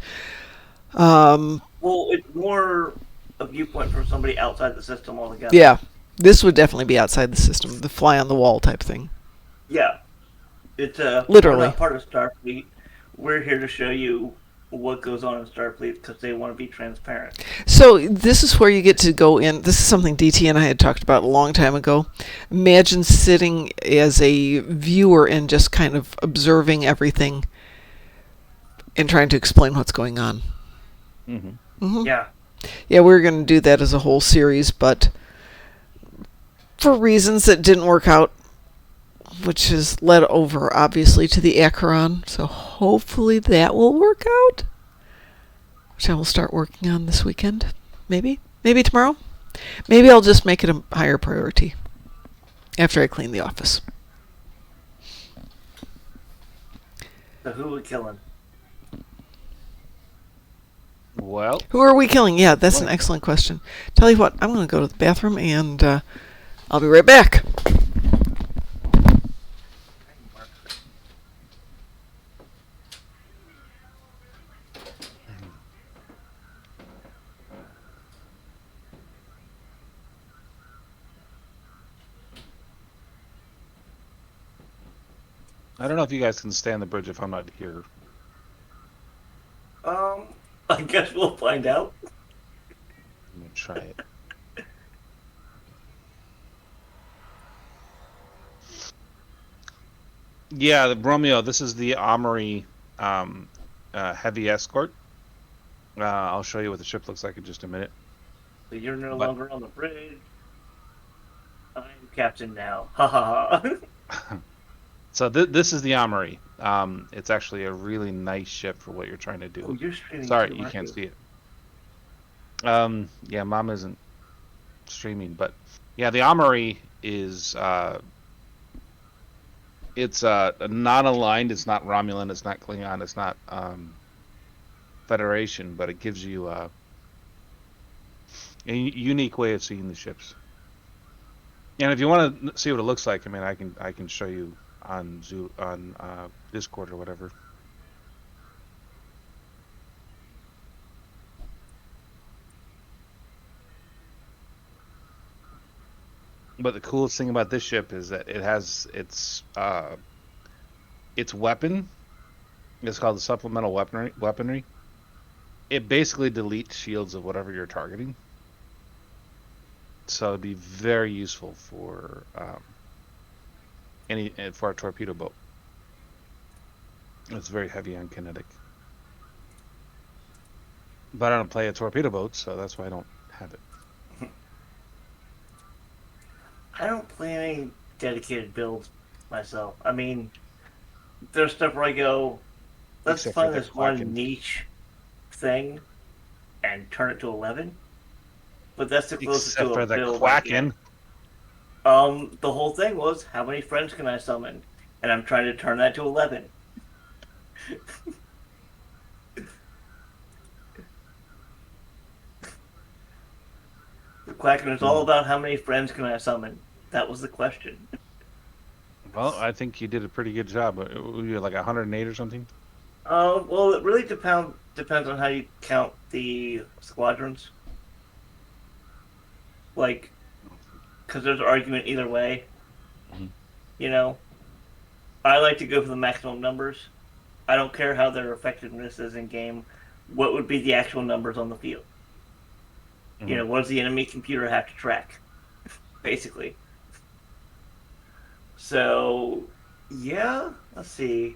Speaker 6: Well, it's more a viewpoint from somebody outside the system altogether.
Speaker 1: Yeah, this would definitely be outside the system, the fly on the wall type thing.
Speaker 6: Yeah. It's
Speaker 1: Literally.
Speaker 6: We're not part of Starfleet. We're here to show you what goes on in Starfleet because they want to be transparent.
Speaker 1: So this is where you get to go in. This is something DT and I had talked about a long time ago. Imagine sitting as a viewer and just kind of observing everything and trying to explain what's going on.
Speaker 4: Mm-hmm.
Speaker 6: Yeah.
Speaker 1: Yeah, we were going to do that as a whole series, but for reasons that didn't work out, which has led over, obviously, to the Acheron. So hopefully that will work out, which I will start working on this weekend. Maybe tomorrow. Maybe I'll just make it a higher priority after I clean the office.
Speaker 6: So who are we killing?
Speaker 4: Well,
Speaker 1: Who are we killing? Yeah, that's an excellent question. Tell you what, I'm going to go to the bathroom and I'll be right back.
Speaker 4: I don't know if you guys can stay on the bridge if I'm not here.
Speaker 6: I guess we'll find out.
Speaker 4: I'm gonna try it. Yeah, Romeo, this is the Armory heavy escort. I'll show you what the ship looks like in just a minute.
Speaker 6: So you're no longer on the bridge. I'm captain now. Ha ha ha.
Speaker 4: So this is the Armory. It's actually a really nice ship for what you're trying to do.
Speaker 6: Oh, you're streaming.
Speaker 4: Sorry, you can't see it. Yeah, Mom isn't streaming, but yeah, the Armory is it's not aligned. It's not Romulan. It's not Klingon. It's not Federation, but it gives you a unique way of seeing the ships. And if you want to see what it looks like, I mean, I can show you on Discord or whatever. But the coolest thing about this ship is that it has its weapon. It's called the supplemental weaponry. It basically deletes shields of whatever you're targeting. So it'd be very useful for for a torpedo boat. It's very heavy on kinetic. But I don't play a torpedo boat, so that's why I don't have it.
Speaker 6: I don't play any dedicated builds myself. I mean, there's stuff where I go, let's
Speaker 4: Except
Speaker 6: find
Speaker 4: for the
Speaker 6: this one
Speaker 4: Kraken.
Speaker 6: niche thing and turn it to 11. But that's the closest
Speaker 4: Except
Speaker 6: to
Speaker 4: for
Speaker 6: a
Speaker 4: the
Speaker 6: build.
Speaker 4: Quacken.
Speaker 6: The whole thing was, how many friends can I summon? And I'm trying to turn that to 11. The Quacken is all about how many friends can I summon. That was the question.
Speaker 4: Well, I think you did a pretty good job. Were you like 108 or something?
Speaker 6: Well, it really depends on how you count the squadrons. Like, because there's an argument either way.
Speaker 4: Mhm.
Speaker 6: You know, I like to go for the maximum numbers. I don't care how their effectiveness is in game. What would be the actual numbers on the field? You know, what does the enemy computer have to track? Basically. So, yeah, let's see.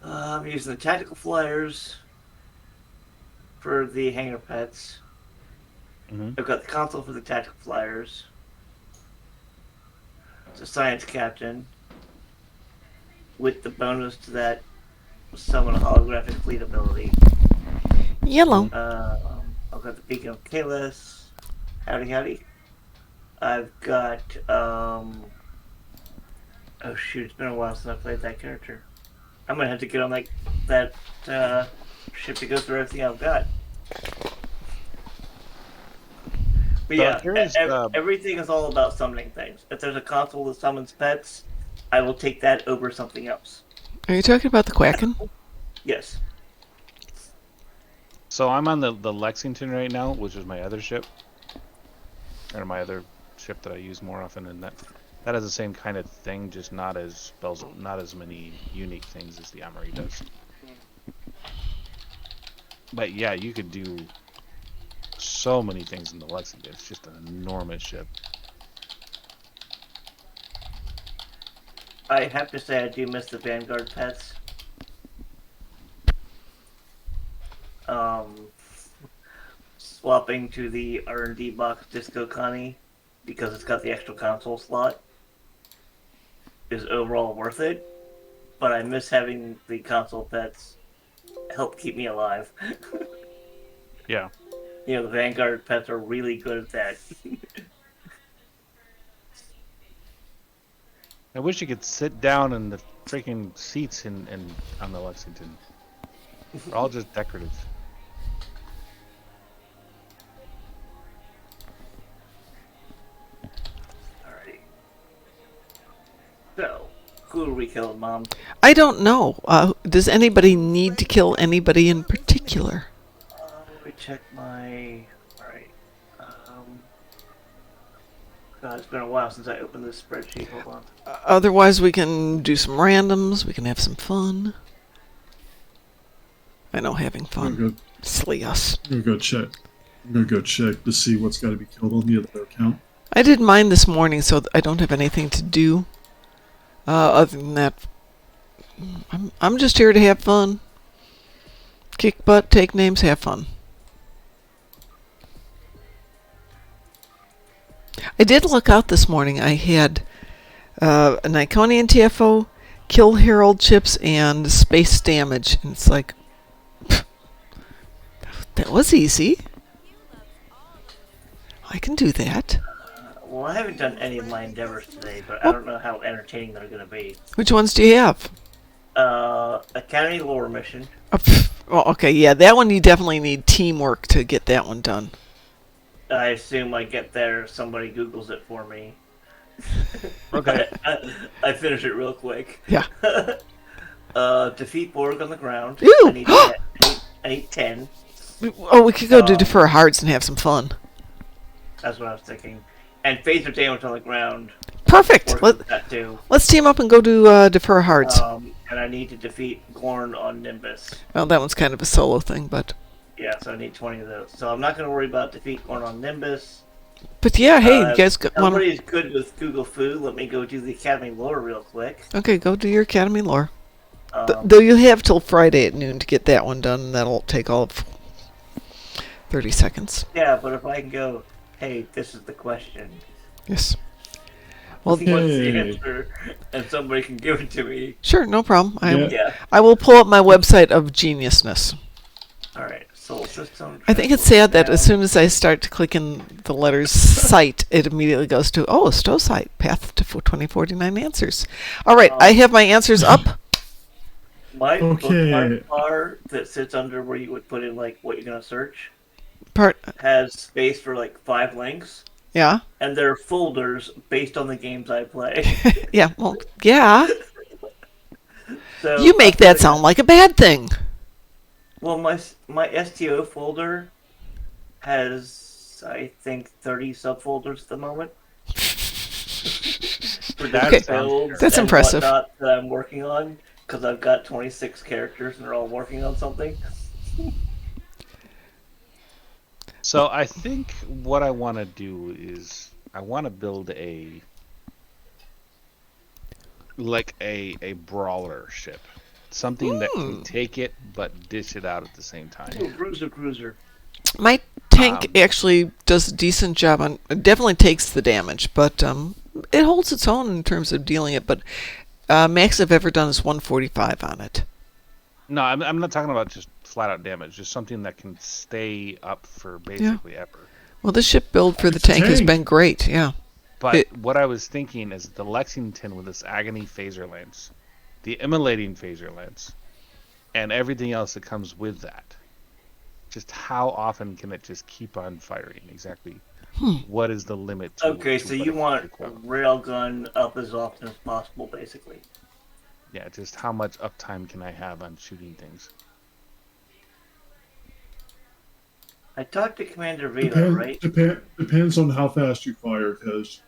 Speaker 6: I'm using the tactical flyers for the hangar pets.
Speaker 4: Mhm.
Speaker 6: I've got the console for the tactical flyers. It's a science captain with the bonus to that summon a holographic fleet ability.
Speaker 1: Yellow.
Speaker 6: I've got the Beacon of Kalis. Howdy, howdy. I've got, oh shoot, it's been a while since I played that character. I'm gonna have to get on that ship to go through everything I've got. But
Speaker 4: So
Speaker 6: yeah,
Speaker 4: here's
Speaker 6: everything is all about summoning things. If there's a console that summons pets, I will take that over something else.
Speaker 1: Are you talking about the Quacken?
Speaker 6: Yes.
Speaker 4: so I'm on the Lexington right now, which is my other ship, or my other ship that I use more often, and that has the same kind of thing, just not as many unique things as the Armory does. But yeah, you could do so many things in the Lexington. It's just an enormous ship.
Speaker 6: I have to say I do miss the Vanguard pets. Swapping to the R&D box Disco Connie because it's got the extra console slot is overall worth it, but I miss having the console pets help keep me alive.
Speaker 4: Yeah.
Speaker 6: You know, the Vanguard pets are really good at that.
Speaker 4: I wish you could sit down in the freaking seats in on the Lexington. They're all just decorative.
Speaker 6: Alrighty. So, who are we killing, Mom?
Speaker 1: I don't know. Does anybody need to kill anybody in particular?
Speaker 6: Let me check my... Alright. God, it's been a while since I opened this spreadsheet. Hold on.
Speaker 1: Otherwise, we can do some randoms. We can have some fun. I know having fun.
Speaker 2: Good.
Speaker 1: Silly us.
Speaker 2: I'm gonna go check to see what's got to be killed on the other account.
Speaker 1: I did mine this morning, so I don't have anything to do. Other than that, I'm just here to have fun. Kick butt, take names, have fun. I did look out this morning. I had an Iconian TFO, Kill Herald chips, and Space Damage. And it's like, pff, that was easy. I can do that.
Speaker 6: Well, I haven't done any of my endeavors today, but I don't know how entertaining they're going to be.
Speaker 1: Which ones do you have?
Speaker 6: Academy Lore Mission.
Speaker 1: Well, okay, yeah, that one you definitely need teamwork to get that one done.
Speaker 6: I assume I get there, somebody Googles it for me.
Speaker 4: Okay.
Speaker 6: I finish it real quick.
Speaker 1: Yeah.
Speaker 6: Defeat Borg on the ground.
Speaker 1: Ew!
Speaker 6: I need 10.
Speaker 1: Oh, we could go to Defer Hearts and have some fun.
Speaker 6: That's what I was thinking. And phaser damage on the ground.
Speaker 1: Perfect.
Speaker 6: That too.
Speaker 1: Let's team up and go to Defer Hearts.
Speaker 6: And I need to defeat Gorn on Nimbus.
Speaker 1: Well, that one's kind of a solo thing, but...
Speaker 6: Yeah, so I need 20 of those. So I'm not going to worry about defeat Gorn on Nimbus.
Speaker 1: But yeah, hey, you guys got one.
Speaker 6: Somebody's good with Google Food. Let me go do the Academy lore real quick.
Speaker 1: Okay, go do your Academy lore. Though you have till Friday at noon to get that one done, and that'll take all of 30 seconds.
Speaker 6: Yeah, but if I can go, hey, this is the question.
Speaker 1: Yes. Well,
Speaker 6: What's the answer? And somebody can give it to me.
Speaker 1: Sure, no problem.
Speaker 6: Yeah.
Speaker 1: I will pull up my website of geniusness.
Speaker 6: All right. Soul System.
Speaker 1: I think it's sad that as soon as I start to click in the letters site, it immediately goes to, a stow site, path to 2049 answers. All right, I have my answers up.
Speaker 6: My bookmark bar that sits under where you would put in like what you're going to search has space for like 5 links.
Speaker 1: Yeah.
Speaker 6: And they're folders based on the games I play.
Speaker 1: Yeah, well, yeah.
Speaker 6: So
Speaker 1: you make that sound like a bad thing.
Speaker 6: Well, my STO folder has, I think, 30 subfolders at the moment.
Speaker 1: That's impressive.
Speaker 6: That I'm working on, because I've got 26 characters and they're all working on something.
Speaker 4: So I think what I want to do is I want to build a brawler ship. Something that can take it but dish it out at the same time.
Speaker 6: Ooh, Bruiser.
Speaker 1: My tank actually does a decent job on. It definitely takes the damage, but it holds its own in terms of dealing it. But max I've ever done is 145 on it.
Speaker 4: No, I'm not talking about just flat out damage. Just something that can stay up for basically ever.
Speaker 1: Well, this ship build for the tank has been great. Yeah.
Speaker 4: But what I was thinking is the Lexington with this agony phaser lance, the immolating phaser lance, and everything else that comes with that. Just how often can it just keep on firing? Exactly. What is the limit to
Speaker 6: Okay,
Speaker 4: to
Speaker 6: so
Speaker 4: what
Speaker 6: you
Speaker 4: it can
Speaker 6: want
Speaker 4: take out?
Speaker 6: railgun up as often as possible, basically.
Speaker 4: Yeah, just how much uptime can I have on shooting things?
Speaker 6: I talked to Commander Vela, right?
Speaker 2: Depends on how fast you fire, because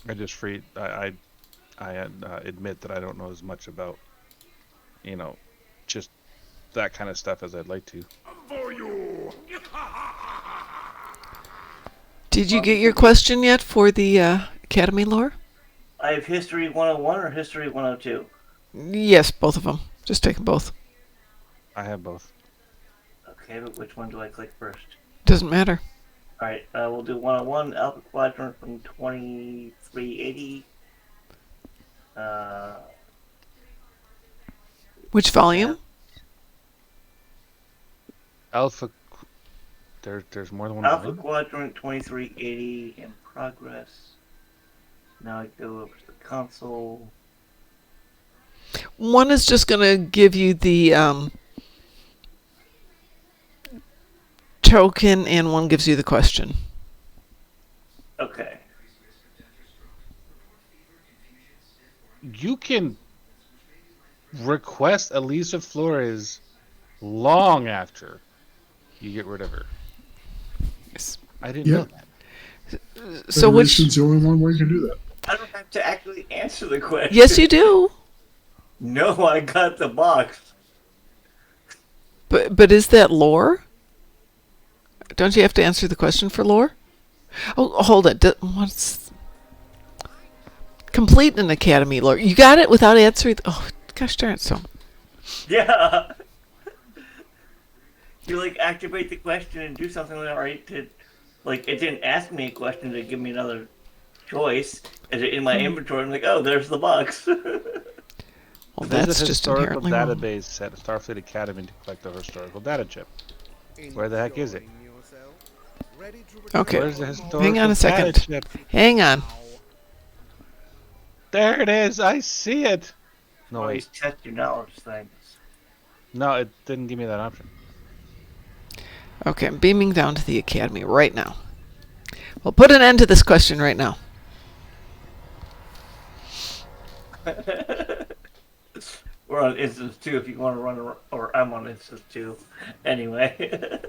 Speaker 4: I just free. I admit that I don't know as much about, you know, just that kind of stuff as I'd like to.
Speaker 1: Did you get your question yet for the Academy lore?
Speaker 6: I have History 101 or History 102.
Speaker 1: Yes, both of them. Just take them both.
Speaker 4: I have both.
Speaker 6: Okay, but which one do I click first?
Speaker 1: Doesn't matter.
Speaker 6: Alright, we'll do 101, Alpha Quadrant from 2380. Uh,
Speaker 1: Which volume?
Speaker 4: Alpha. There's more than one
Speaker 6: Alpha
Speaker 4: volume?
Speaker 6: Quadrant 2380 in progress. Now I go over to the console.
Speaker 1: One is just going to give you the token, and one gives you the question.
Speaker 6: Okay.
Speaker 4: You can request Elisa Flores long after you get rid of her.
Speaker 1: Yes.
Speaker 4: I didn't know that.
Speaker 1: So which?
Speaker 2: Federation's the only one where you can do that.
Speaker 6: I don't have to actually answer the question.
Speaker 1: Yes, you do.
Speaker 6: No, I got the box.
Speaker 1: But is that lore? Don't you have to answer the question for lore? Oh, hold it. What's complete an Academy lore? You got it without answering. Oh, gosh darn it! So
Speaker 6: Yeah. You like activate the question and do something right to, like, it didn't ask me a question to give me another choice. Is it in my inventory? I'm like, oh, there's the box.
Speaker 1: well,
Speaker 4: Visit
Speaker 1: that's just
Speaker 4: historical
Speaker 1: inherently wrong.
Speaker 4: database at Starfleet Academy to collect the historical data chip. Where the heck is it?
Speaker 1: Okay.
Speaker 4: Where's the historical
Speaker 1: Hang on a second.
Speaker 4: data chip?
Speaker 1: Hang on.
Speaker 4: There it is. I see it. No,
Speaker 6: Always
Speaker 4: wait.
Speaker 6: test your knowledge things.
Speaker 4: No, it didn't give me that option.
Speaker 1: Okay, I'm beaming down to the Academy right now. We'll put an end to this question right now.
Speaker 6: We're on instance 2 if you want to run, or I'm on instance 2. Anyway.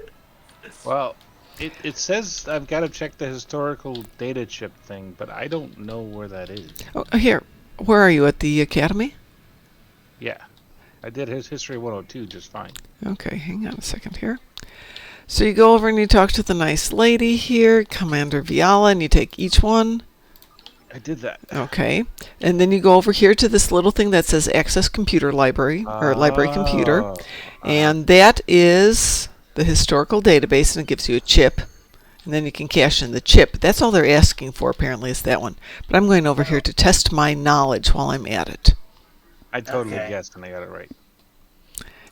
Speaker 4: Well, it says I've got to check the historical data chip thing, but I don't know where that is.
Speaker 1: Oh, here. Where are you at the Academy?
Speaker 4: Yeah. I did his History 102 just fine.
Speaker 1: Okay, hang on a second here. So you go over and you talk to the nice lady here, Commander Viala, and you take each one.
Speaker 4: I did that.
Speaker 1: Okay. And then you go over here to this little thing that says Access Computer Library, or Library Computer.
Speaker 4: Oh.
Speaker 1: And that is the historical database, and it gives you a chip. And then you can cash in the chip. That's all they're asking for, apparently, is that one. But I'm going over here to test my knowledge while I'm at it.
Speaker 4: I totally
Speaker 6: Okay.
Speaker 4: guessed and I got it right.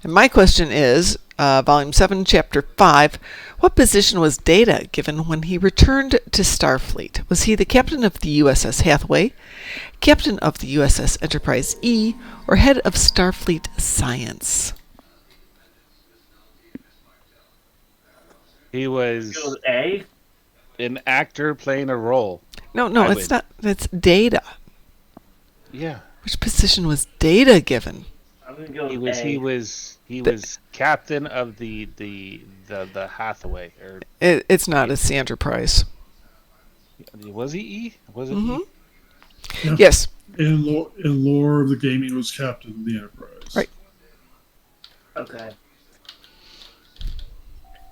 Speaker 1: And my question is, Volume 7, Chapter 5, what position was Data given when he returned to Starfleet? Was he the captain of the USS Hathaway, captain of the USS Enterprise E, or head of Starfleet Science?
Speaker 4: He
Speaker 6: Go
Speaker 4: was
Speaker 6: with A.
Speaker 4: an actor playing a role.
Speaker 1: No,
Speaker 4: I
Speaker 1: it's
Speaker 4: win.
Speaker 1: not. It's Data.
Speaker 4: Yeah.
Speaker 1: Which position was Data given?
Speaker 6: I'm going to go
Speaker 4: He
Speaker 6: with
Speaker 4: was
Speaker 6: A.
Speaker 4: he was captain of the Hathaway, or
Speaker 1: It's not. It's the Enterprise.
Speaker 4: was he E? Was it
Speaker 1: Mhm.
Speaker 4: E?
Speaker 2: Yeah.
Speaker 1: Yes.
Speaker 2: And lore of the gaming was captain of the Enterprise.
Speaker 1: Right.
Speaker 6: Okay.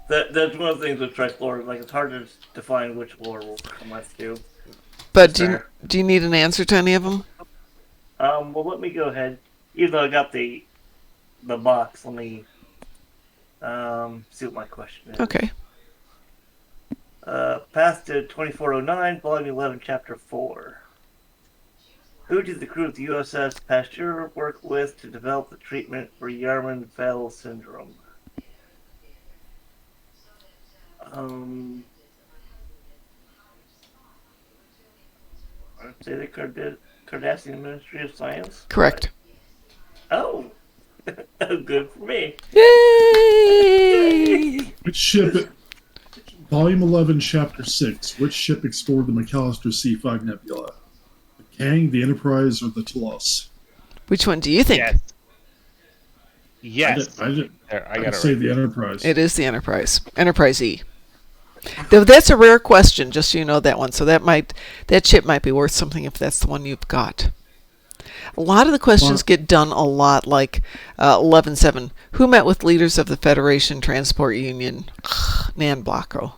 Speaker 6: That's one of the things with Trichlor. Like, it's hard to define which lore will come with you.
Speaker 1: But
Speaker 6: That's
Speaker 1: do you,
Speaker 6: fair.
Speaker 1: do you need an answer to any of them?
Speaker 6: Well, let me go ahead. Even though I got the box, let me see what my question is.
Speaker 1: Okay.
Speaker 6: Path to 2409, Volume 11, Chapter 4. Who did the crew of the USS Pasteur work with to develop the treatment for Yarman-Fell syndrome? I'd say the Cardassian Ministry of Science.
Speaker 1: Correct.
Speaker 6: Oh, Good for me.
Speaker 1: Yay!
Speaker 2: Which ship? Volume 11, Chapter 6. Which ship explored the McAllister C5 Nebula? The Kang, the Enterprise, or the Telos?
Speaker 1: Which one do you think?
Speaker 4: Yes. Yes.
Speaker 2: I did.
Speaker 4: There, I
Speaker 2: I'd
Speaker 4: got it
Speaker 2: say
Speaker 4: right.
Speaker 2: the Enterprise.
Speaker 1: It is the Enterprise. Enterprise E. Though that's a rare question, just so you know that one. So that ship might be worth something if that's the one you've got. A lot of the questions get done a lot, like 11.7. Who met with leaders of the Federation Transport Union? Nan Blocko.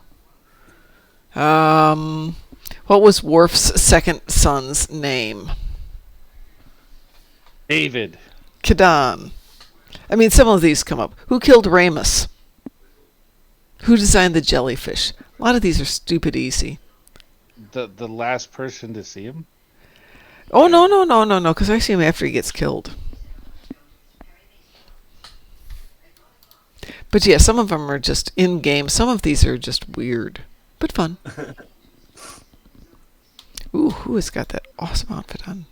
Speaker 1: What was Worf's second son's name?
Speaker 4: David.
Speaker 1: Kadan. I mean, some of these come up. Who killed Ramus? Who designed the jellyfish? A lot of these are stupid easy.
Speaker 4: The last person to see him?
Speaker 1: Oh, no, because I see him after he gets killed. But yeah, some of them are just in-game. Some of these are just weird, but fun. Ooh, who has got that awesome outfit on?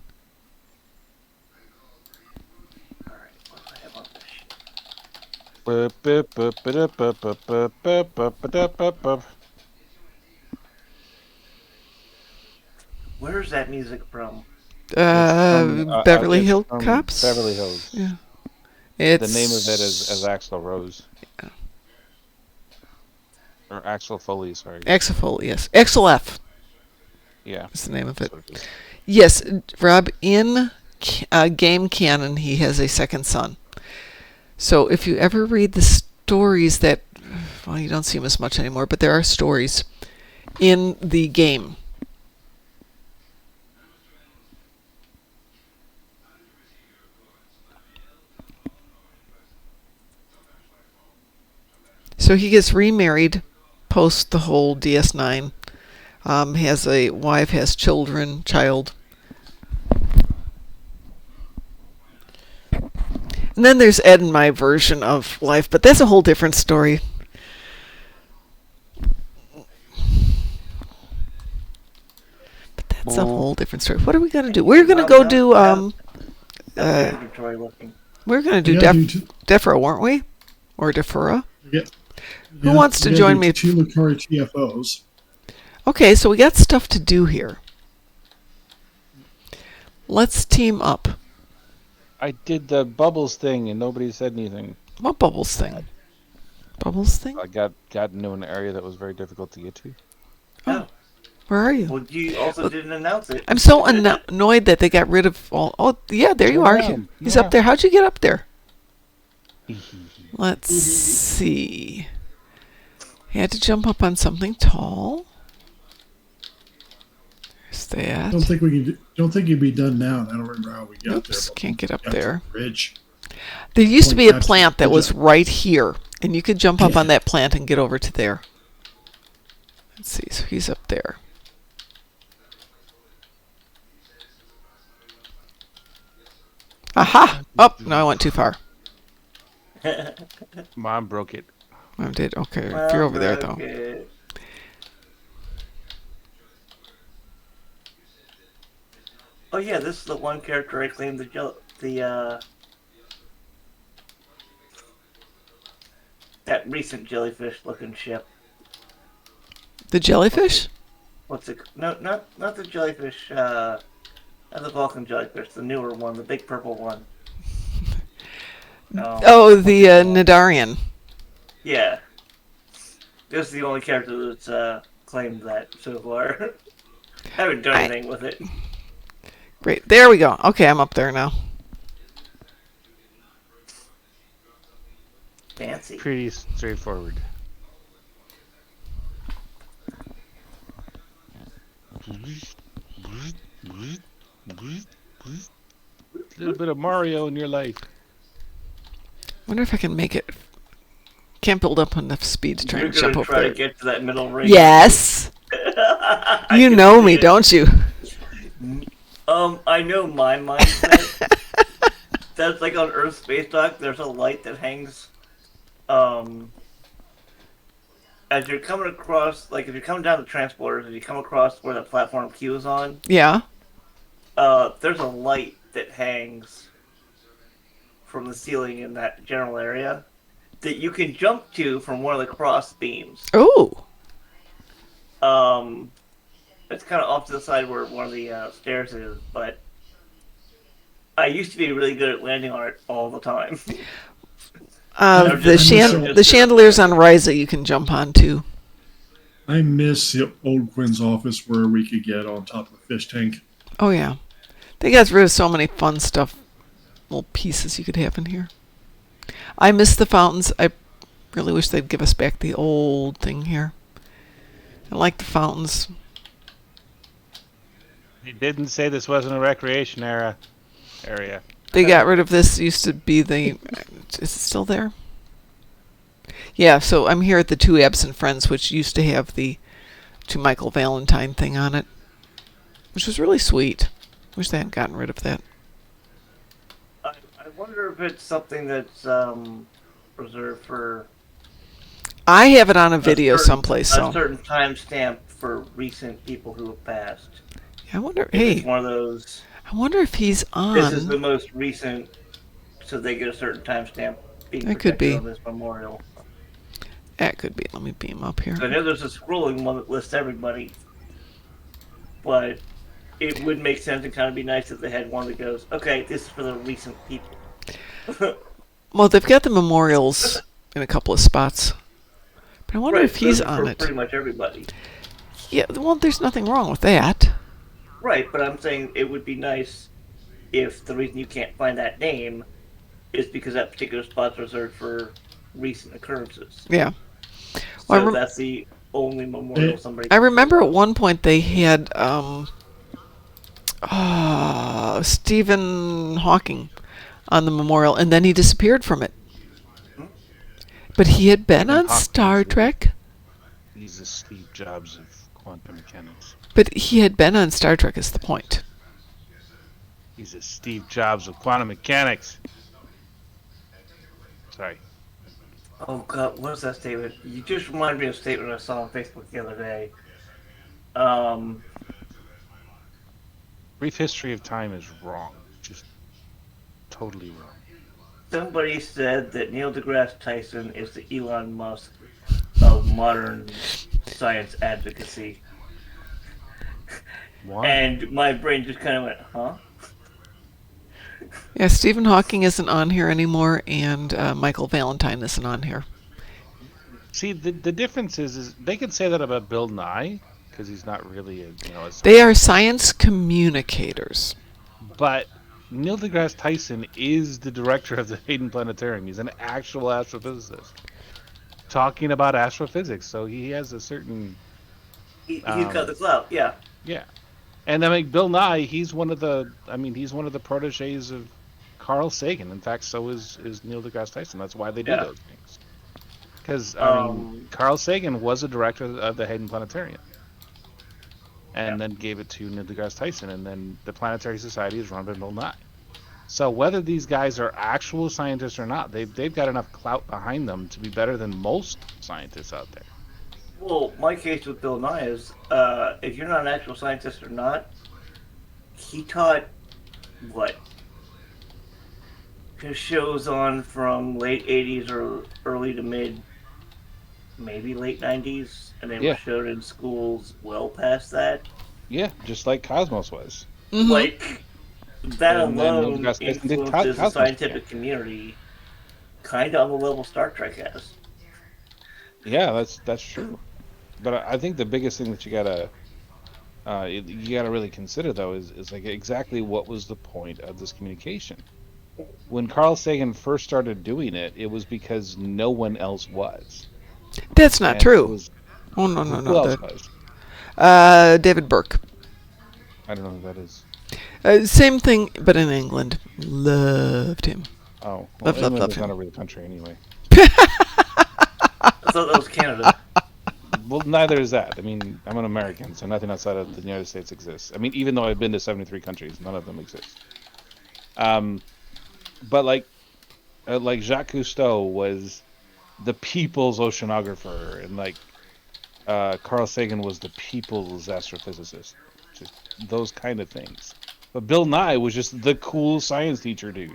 Speaker 6: Where's that music from?
Speaker 1: Beverly Hills
Speaker 4: from
Speaker 1: Cops?
Speaker 4: Beverly Hills.
Speaker 1: Yeah.
Speaker 4: The
Speaker 1: It's
Speaker 4: name of it is Axl Rose. Or Axel Foley, sorry.
Speaker 1: Exafol, yes. XLF
Speaker 4: Yeah.
Speaker 1: is the name of it.
Speaker 4: That's what it is.
Speaker 1: Yes, Rob, in game canon, he has a second son. So if you ever read the stories that, well, you don't see them as much anymore, but there are stories in the game. So he gets remarried post the whole DS9. Has a wife, has child. And then there's Ed and my version of life, but that's a whole different story. But that's a whole different story. What are we going to do? We're going to go do,
Speaker 6: Inventory looking.
Speaker 1: we're going to do Defra, weren't we? Or Defura? Who wants to join me?
Speaker 2: Two Lucari TFOs.
Speaker 1: Okay, so we got stuff to do here. Let's team up.
Speaker 4: I did the bubbles thing and nobody said anything.
Speaker 1: What bubbles thing? Bubbles thing?
Speaker 4: I got into an area that was very difficult to get to.
Speaker 6: Oh.
Speaker 1: Where are you?
Speaker 6: Well, you also didn't announce it.
Speaker 1: I'm so annoyed that they got rid of all. Oh, yeah, there you are. He's up there. How'd you get up there? Let's see. He had to jump up on something tall. There's that.
Speaker 2: Don't think you'd be done now. I don't remember how we got
Speaker 1: Oops,
Speaker 2: there.
Speaker 1: can't get up
Speaker 2: Got to
Speaker 1: there.
Speaker 2: the Bridge.
Speaker 1: There used to be a plant that was right here, and you could jump up on that plant and get over to there. Let's see. So he's up there. Aha! Oh, no, I went too far.
Speaker 4: Mom broke it.
Speaker 1: I did. Okay, if you're over there, though.
Speaker 6: Okay. Oh yeah, this is the one character I claimed that recent jellyfish-looking ship.
Speaker 1: The jellyfish?
Speaker 6: What's it? No, not the jellyfish. Not the Vulcan jellyfish. The newer one, the big purple one.
Speaker 1: Oh, the Nidarian.
Speaker 6: Yeah. This is the only character that's claimed that so far. I haven't done anything with it.
Speaker 1: Great. There we go. Okay, I'm up there now.
Speaker 6: Fancy.
Speaker 4: Pretty straightforward. A little bit of Mario in your life.
Speaker 1: Wonder if I can make it. Can't build up enough speed to try
Speaker 6: You're
Speaker 1: and jump
Speaker 6: gonna
Speaker 1: over
Speaker 6: try
Speaker 1: there.
Speaker 6: to get to that middle range.
Speaker 1: Yes. You know me, don't you?
Speaker 6: I know my mindset. That's like on Earth Space Dock. There's a light that hangs. As you're coming across, like if you're coming down the transporters, and you come across where the platform queue is on,
Speaker 1: Yeah.
Speaker 6: there's a light that hangs from the ceiling in that general area that you can jump to from one of the cross beams.
Speaker 1: Oh,
Speaker 6: It's kind of off to the side where one of the stairs is, but I used to be really good at landing on it all the time.
Speaker 1: the
Speaker 2: just-
Speaker 1: the chandeliers on Ryza you can jump onto.
Speaker 2: I miss the old Quinn's office where we could get on top of a fish tank.
Speaker 1: Oh yeah, they got rid of so many fun stuff, little pieces you could have in here. I miss the fountains. I really wish they'd give us back the old thing here. I like the fountains.
Speaker 4: He didn't say this wasn't a recreation area.
Speaker 1: They got rid of this. Used to be the. Is it still there? Yeah. So I'm here at the Two Absent Friends, which used to have the To Michael Valentine thing on it, which was really sweet. Wish they hadn't gotten rid of that.
Speaker 6: I wonder if it's something that's reserved for
Speaker 1: I have it on a video
Speaker 6: certain-
Speaker 1: someplace.
Speaker 6: a
Speaker 1: So
Speaker 6: certain timestamp for recent people who have passed.
Speaker 1: I wonder.
Speaker 6: If it's
Speaker 1: Hey,
Speaker 6: one of those.
Speaker 1: I wonder if he's
Speaker 6: This is the
Speaker 1: on.
Speaker 6: most recent, so they get a certain timestamp being
Speaker 1: It could
Speaker 6: protected
Speaker 1: be.
Speaker 6: on this memorial.
Speaker 1: That could be. Let me beam up here.
Speaker 6: I know there's a scrolling one that lists everybody, but it would make sense and kind of be nice if they had one that goes, okay, this is for the recent people.
Speaker 1: Well, they've got the memorials in a couple of spots, but I wonder
Speaker 6: Right,
Speaker 1: if he's
Speaker 6: those are
Speaker 1: on
Speaker 6: for
Speaker 1: it.
Speaker 6: pretty much everybody.
Speaker 1: Yeah. Well, there's nothing wrong with that.
Speaker 6: Right, but I'm saying it would be nice if the reason you can't find that name is because that particular spot's reserved for recent occurrences.
Speaker 1: Yeah.
Speaker 6: So
Speaker 1: Well,
Speaker 6: that's the only memorial somebody.
Speaker 1: I remember at one point they had Stephen Hawking on the memorial, and then he disappeared from it. But he had been
Speaker 4: Stephen
Speaker 1: on
Speaker 4: Hawking
Speaker 1: Star
Speaker 4: is the-
Speaker 1: Trek.
Speaker 4: He's the Steve Jobs of quantum mechanics.
Speaker 1: But he had been on Star Trek is the point.
Speaker 4: He's the Steve Jobs of quantum mechanics. Sorry.
Speaker 6: Oh god, what was that statement? You just reminded me of a statement I saw on Facebook the other day.
Speaker 4: Brief history of time is wrong. Just totally wrong.
Speaker 6: Somebody said that Neil deGrasse Tyson is the Elon Musk of modern science advocacy.
Speaker 4: Why?
Speaker 6: And my brain just kind of went, huh?
Speaker 1: Yeah, Stephen Hawking isn't on here anymore, and Michael Valentine isn't on here.
Speaker 4: See, the difference is they could say that about Bill Nye because he's not really a a
Speaker 1: They are science communicators.
Speaker 4: But Neil deGrasse Tyson is the director of the Hayden Planetarium. He's an actual astrophysicist talking about astrophysics. So he has a certain
Speaker 6: He's got the clout, yeah.
Speaker 4: yeah. And I mean, Bill Nye, he's one of the proteges of Carl Sagan. In fact, so is Neil deGrasse Tyson. That's why they do
Speaker 6: Yeah.
Speaker 4: those things. Because Carl Sagan was a director of the Hayden Planetarium, and then gave it to Neil deGrasse Tyson, and then the Planetary Society is run by Bill Nye. So whether these guys are actual scientists or not, they've got enough clout behind them to be better than most scientists out there.
Speaker 6: Well, my case with Bill Nye is, if you're not an actual scientist or not, he taught, what? His shows on from late 80s or early to mid, maybe late 90s, and they
Speaker 4: Yeah.
Speaker 6: were showed in schools well past that.
Speaker 4: Yeah, just like Cosmos was.
Speaker 1: Mhm.
Speaker 6: Like, that
Speaker 4: And then
Speaker 6: alone
Speaker 4: Neil deGrasse Tyson did
Speaker 6: influences the
Speaker 4: Cosmos.
Speaker 6: scientific community kind of on the level Star Trek has.
Speaker 4: Yeah, that's true. But I think the biggest thing that you gotta really consider though is like exactly what was the point of this communication. When Carl Sagan first started doing it, it was because no one else was.
Speaker 1: That's not
Speaker 4: And it
Speaker 1: true.
Speaker 4: was-
Speaker 1: Oh no no
Speaker 4: who
Speaker 1: no.
Speaker 4: else
Speaker 1: that-
Speaker 4: was?
Speaker 1: David Burke.
Speaker 4: I don't know who that is.
Speaker 1: Same thing, but in England. Loved him.
Speaker 4: Oh,
Speaker 1: Love
Speaker 4: England is
Speaker 1: him.
Speaker 4: not a real country anyway.
Speaker 6: I thought that was Canada.
Speaker 4: Well, neither is that. I mean, I'm an American, so nothing outside of the United States exists. I mean, even though I've been to 73 countries, none of them exist. But like Jacques Cousteau was the people's oceanographer, and like Carl Sagan was the people's astrophysicist. Just those kind of things. But Bill Nye was just the cool science teacher dude.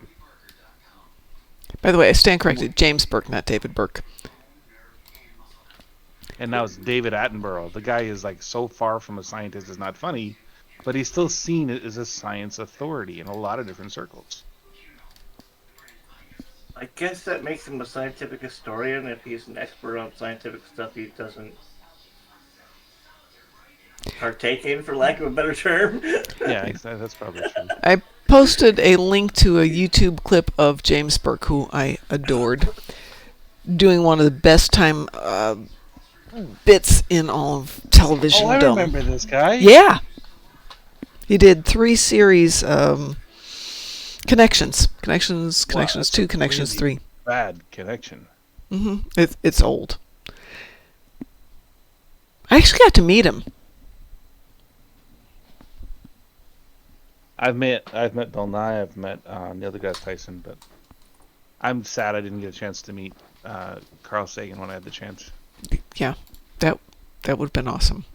Speaker 1: By the way, I stand corrected. James Burke, not David Burke.
Speaker 4: And now it's David Attenborough. The guy is like so far from a scientist, it's not funny, but he's still seen as a science authority in a lot of different circles.
Speaker 6: I guess that makes him a scientific historian. If he's an expert on scientific stuff, he doesn't partake in, for lack of a better term.
Speaker 4: Yeah, that's probably true.
Speaker 1: I posted a link to a YouTube clip of James Burke, who I adored, doing one of the best time bits in all of television.
Speaker 4: Oh, I remember this guy.
Speaker 1: Yeah. He did 3 series, Connections. Connections
Speaker 4: Wow,
Speaker 1: 2, Connections
Speaker 4: really
Speaker 1: 3.
Speaker 4: Bad connection.
Speaker 1: It's old. I actually got to meet him.
Speaker 4: I've met Bill Nye. I've met Neil deGrasse Tyson, but I'm sad I didn't get a chance to meet Carl Sagan when I had the chance.
Speaker 1: Yeah, that would have been awesome.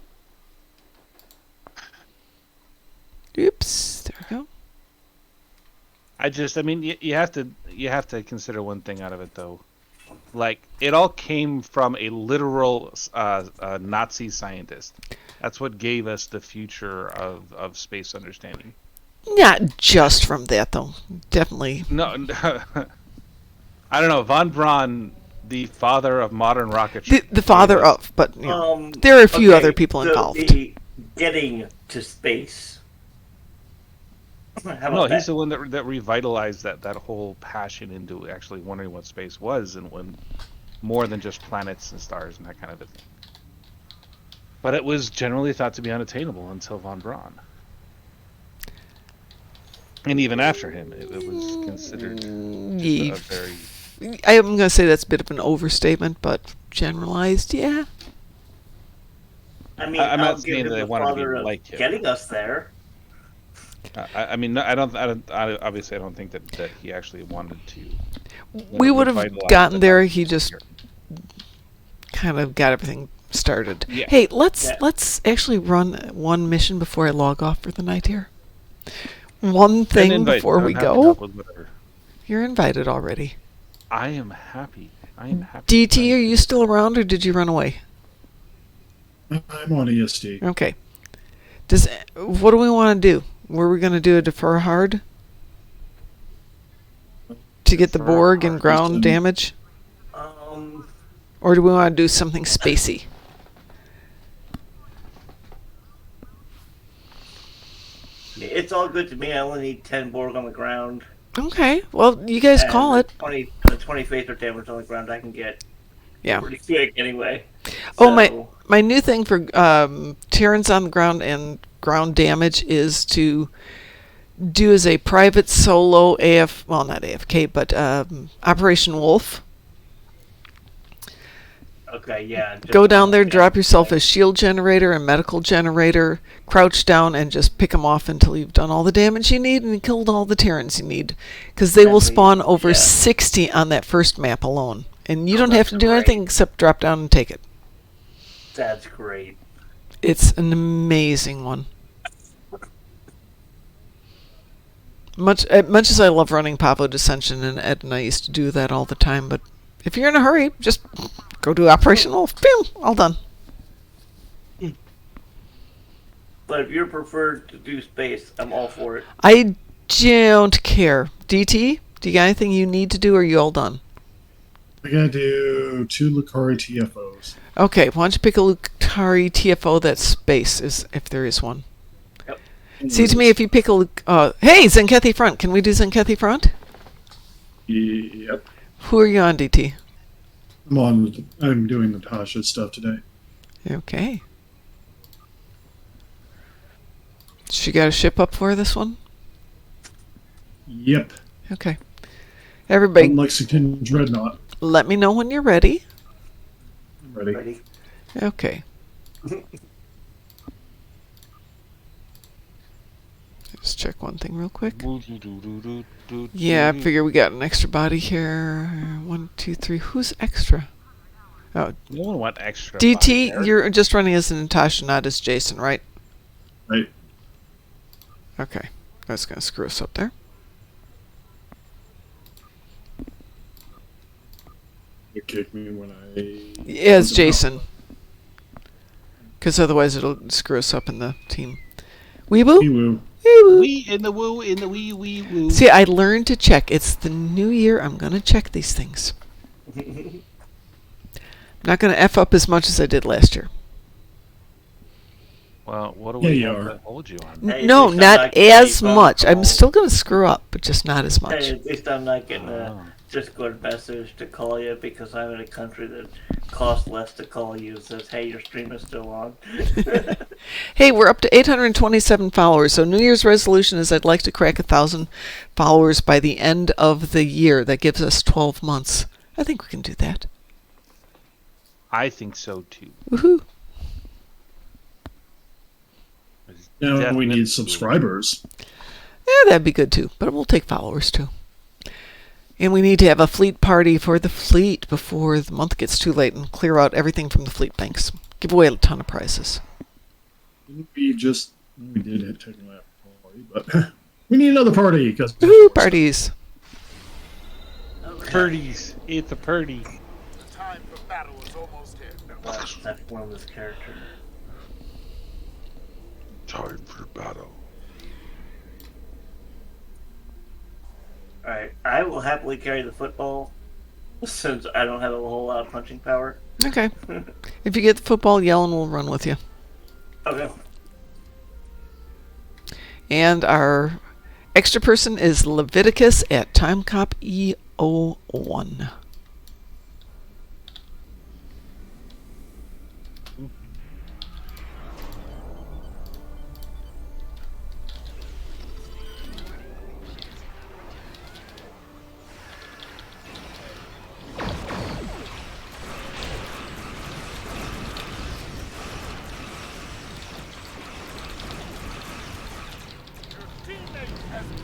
Speaker 1: Oops, there we go.
Speaker 4: I mean, you have to consider one thing out of it though. Like, it all came from a literal Nazi scientist. That's what gave us the future of space understanding.
Speaker 1: Not just from that, though. Definitely.
Speaker 4: No, I don't know. Von Braun, the father of modern rocketry.
Speaker 1: The father of, but you know, there are a few other people involved.
Speaker 6: The getting to space. How about
Speaker 4: No,
Speaker 6: that?
Speaker 4: he's the one that revitalized that whole passion into actually wondering what space was and when more than just planets and stars and that kind of a thing. But it was generally thought to be unattainable until von Braun. And even after him, it was considered just a very...
Speaker 1: I'm going to say that's a bit of an overstatement, but generalized, yeah.
Speaker 6: I mean,
Speaker 4: I'm
Speaker 6: I'll
Speaker 4: not
Speaker 6: give
Speaker 4: saying
Speaker 6: him
Speaker 4: that I
Speaker 6: the
Speaker 4: wanted to
Speaker 6: father
Speaker 4: be
Speaker 6: of
Speaker 4: like him.
Speaker 6: getting us there.
Speaker 4: I mean, I obviously, I don't think that he actually wanted to.
Speaker 1: We would have
Speaker 4: revitalize
Speaker 1: gotten
Speaker 4: the
Speaker 1: there.
Speaker 4: Nazi
Speaker 1: He just
Speaker 4: culture.
Speaker 1: kind of got everything started.
Speaker 4: Yeah.
Speaker 1: Hey, let's actually run one mission before I log off for the night here. One
Speaker 4: An
Speaker 1: thing
Speaker 4: invite,
Speaker 1: before
Speaker 4: I'm
Speaker 1: we
Speaker 4: happy to
Speaker 1: go.
Speaker 4: help with whatever.
Speaker 1: You're invited already.
Speaker 4: I am happy.
Speaker 1: DT, are you still around, or did you run away?
Speaker 2: I'm on ESD.
Speaker 1: Okay. What do we want to do? Were we going to do a defer hard to get the
Speaker 4: Defer
Speaker 1: Borg and
Speaker 2: hard.
Speaker 1: ground damage, or do we want to do something spacey?
Speaker 6: It's all good to me. I only need 10 Borg on the ground.
Speaker 1: Okay. Well, you guys
Speaker 6: And
Speaker 1: call it.
Speaker 6: 20 phaser damage on the ground I can get
Speaker 1: Yeah.
Speaker 6: pretty quick anyway.
Speaker 1: Oh,
Speaker 6: So,
Speaker 1: my new thing for Terrans on the ground and ground damage is to do as a private solo not AFK, but Operation Wolf.
Speaker 6: okay, yeah. just-
Speaker 1: Go down there,
Speaker 6: yeah.
Speaker 1: drop yourself a shield generator and medical generator, crouch down, and just pick them off until you've done all the damage you need and killed all the Terrans you need. Because they will
Speaker 6: Definitely,
Speaker 1: spawn over
Speaker 6: yeah.
Speaker 1: 60 on that first map alone. And you don't have
Speaker 6: that's
Speaker 1: to do
Speaker 6: great.
Speaker 1: anything except drop down and take it.
Speaker 6: That's great.
Speaker 1: It's an amazing one. Much as I love running Pavo Dissension, and Ed and I used to do that all the time, but if you're in a hurry, just go do Operation Wolf. Boom, all done.
Speaker 6: But if you're preferred to do space, I'm all for it.
Speaker 1: I don't care. DT, do you got anything you need to do, or are you all done?
Speaker 2: I gotta do 2 Lucari TFOs.
Speaker 1: Okay, why don't you pick a Lucari TFO that's space, if there is one.
Speaker 6: Yep.
Speaker 1: See, to me, if you pick a... hey, Zenkethi Front. Can we do Zenkethi Front?
Speaker 2: Yep.
Speaker 1: Who are you on, DT?
Speaker 2: I'm doing Natasha stuff today.
Speaker 1: Okay. She got a ship up for this one?
Speaker 2: Yep.
Speaker 1: Okay. Everybody,
Speaker 2: On Lexington Dreadnought.
Speaker 1: let me know when you're ready.
Speaker 2: Ready.
Speaker 6: Ready?
Speaker 1: Okay. Just check one thing real quick. Yeah, I figure we got an extra body here. 1, 2, 3. Who's extra? Oh,
Speaker 4: No one want extra.
Speaker 1: DT,
Speaker 4: body there.
Speaker 1: you're just running as Natasha, not as Jason, right?
Speaker 2: Right.
Speaker 1: Okay. That's going to screw us up there.
Speaker 2: You kick me when I.
Speaker 1: Yeah, it's Jason. Because otherwise it'll screw us up in the team. Weeboo?
Speaker 2: Woo.
Speaker 1: Weeboo.
Speaker 4: We in the woo, in the wee, wee, woo.
Speaker 1: See, I learned to check. It's the new year. I'm going to check these things. I'm not going to F up as much as I did last year.
Speaker 4: Well, what do
Speaker 2: Yeah,
Speaker 4: we
Speaker 2: you
Speaker 4: have
Speaker 2: are.
Speaker 4: to hold you on?
Speaker 6: Hey,
Speaker 1: No,
Speaker 6: at least I'm
Speaker 1: not
Speaker 6: not getting
Speaker 1: as
Speaker 6: any phone
Speaker 1: much. I'm
Speaker 6: calls.
Speaker 1: still going to screw up, but just not as much.
Speaker 6: Hey, at least I'm not getting
Speaker 4: Oh.
Speaker 6: a Discord message to call you because I'm in a country that costs less to call you. It says, hey, your stream is still on.
Speaker 1: Hey, we're up to 827 followers. So New Year's resolution is I'd like to crack 1,000 followers by the end of the year. That gives us 12 months. I think we can do that.
Speaker 4: I think so too.
Speaker 1: Woohoo!
Speaker 4: There's
Speaker 2: Now we
Speaker 4: definitely-
Speaker 2: need subscribers.
Speaker 1: Yeah, that'd be good too. But we'll take followers too. And we need to have a fleet party for the fleet before the month gets too late and clear out everything from the fleet banks. Give away a ton of prizes.
Speaker 2: We did it technically, but we need another party because
Speaker 1: Woohoo! Parties.
Speaker 4: Purdies. It's a purdy.
Speaker 3: The time for battle is almost here.
Speaker 6: That's one of this character.
Speaker 4: Time for battle.
Speaker 6: Alright, I will happily carry the football since I don't have a whole lot of punching power.
Speaker 1: Okay. If you get the football, yell and we'll run with you.
Speaker 6: Okay.
Speaker 1: And our extra person is Leviticus at TimeCop E01.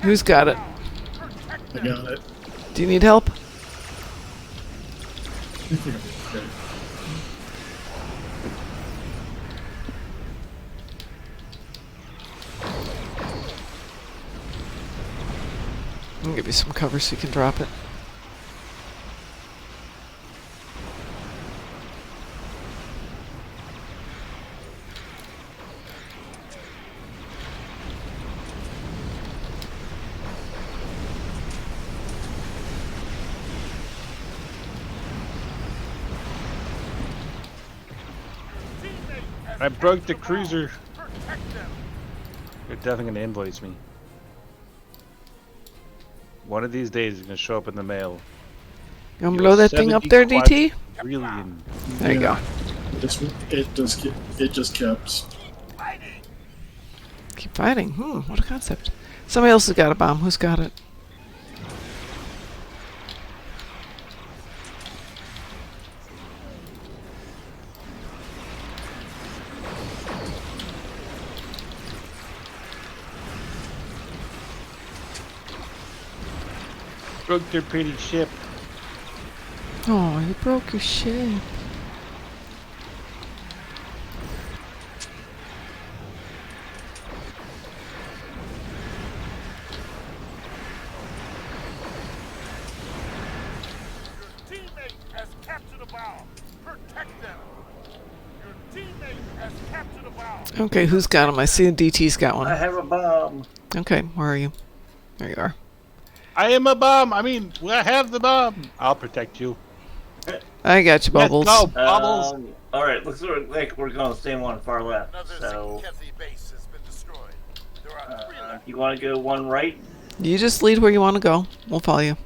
Speaker 1: Who's got it?
Speaker 2: I got it.
Speaker 1: Do you need help?
Speaker 2: I think I'll be okay.
Speaker 1: I'll give you some cover so you can drop it.
Speaker 4: I broke the cruiser. They're definitely going to invoice me. One of these days, it's going to show up in the mail.
Speaker 1: You want to blow that thing up there, DT?
Speaker 4: Brilliant.
Speaker 1: There you go.
Speaker 2: It just kept.
Speaker 1: Keep fighting. What a concept. Somebody else has got a bomb. Who's got it?
Speaker 4: Broke their pretty ship.
Speaker 1: Oh, you broke your ship.
Speaker 3: Your teammate has captured a bomb. Protect them. Your teammate has captured a bomb.
Speaker 1: Okay, who's got him? I see the DT's got
Speaker 6: I
Speaker 1: one.
Speaker 6: have a bomb.
Speaker 1: Okay, where are you? There you are.
Speaker 4: I am a bomb. I mean, I have the bomb. I'll protect you.
Speaker 1: I got you, Bubbles.
Speaker 4: Let's go, Bubbles.
Speaker 6: Alright, looks like we're going the same one far left.
Speaker 3: Another
Speaker 6: So,
Speaker 3: Zenkethi base has been destroyed. There are three left.
Speaker 6: you want to go one right?
Speaker 1: You just lead where you want to go. We'll follow you.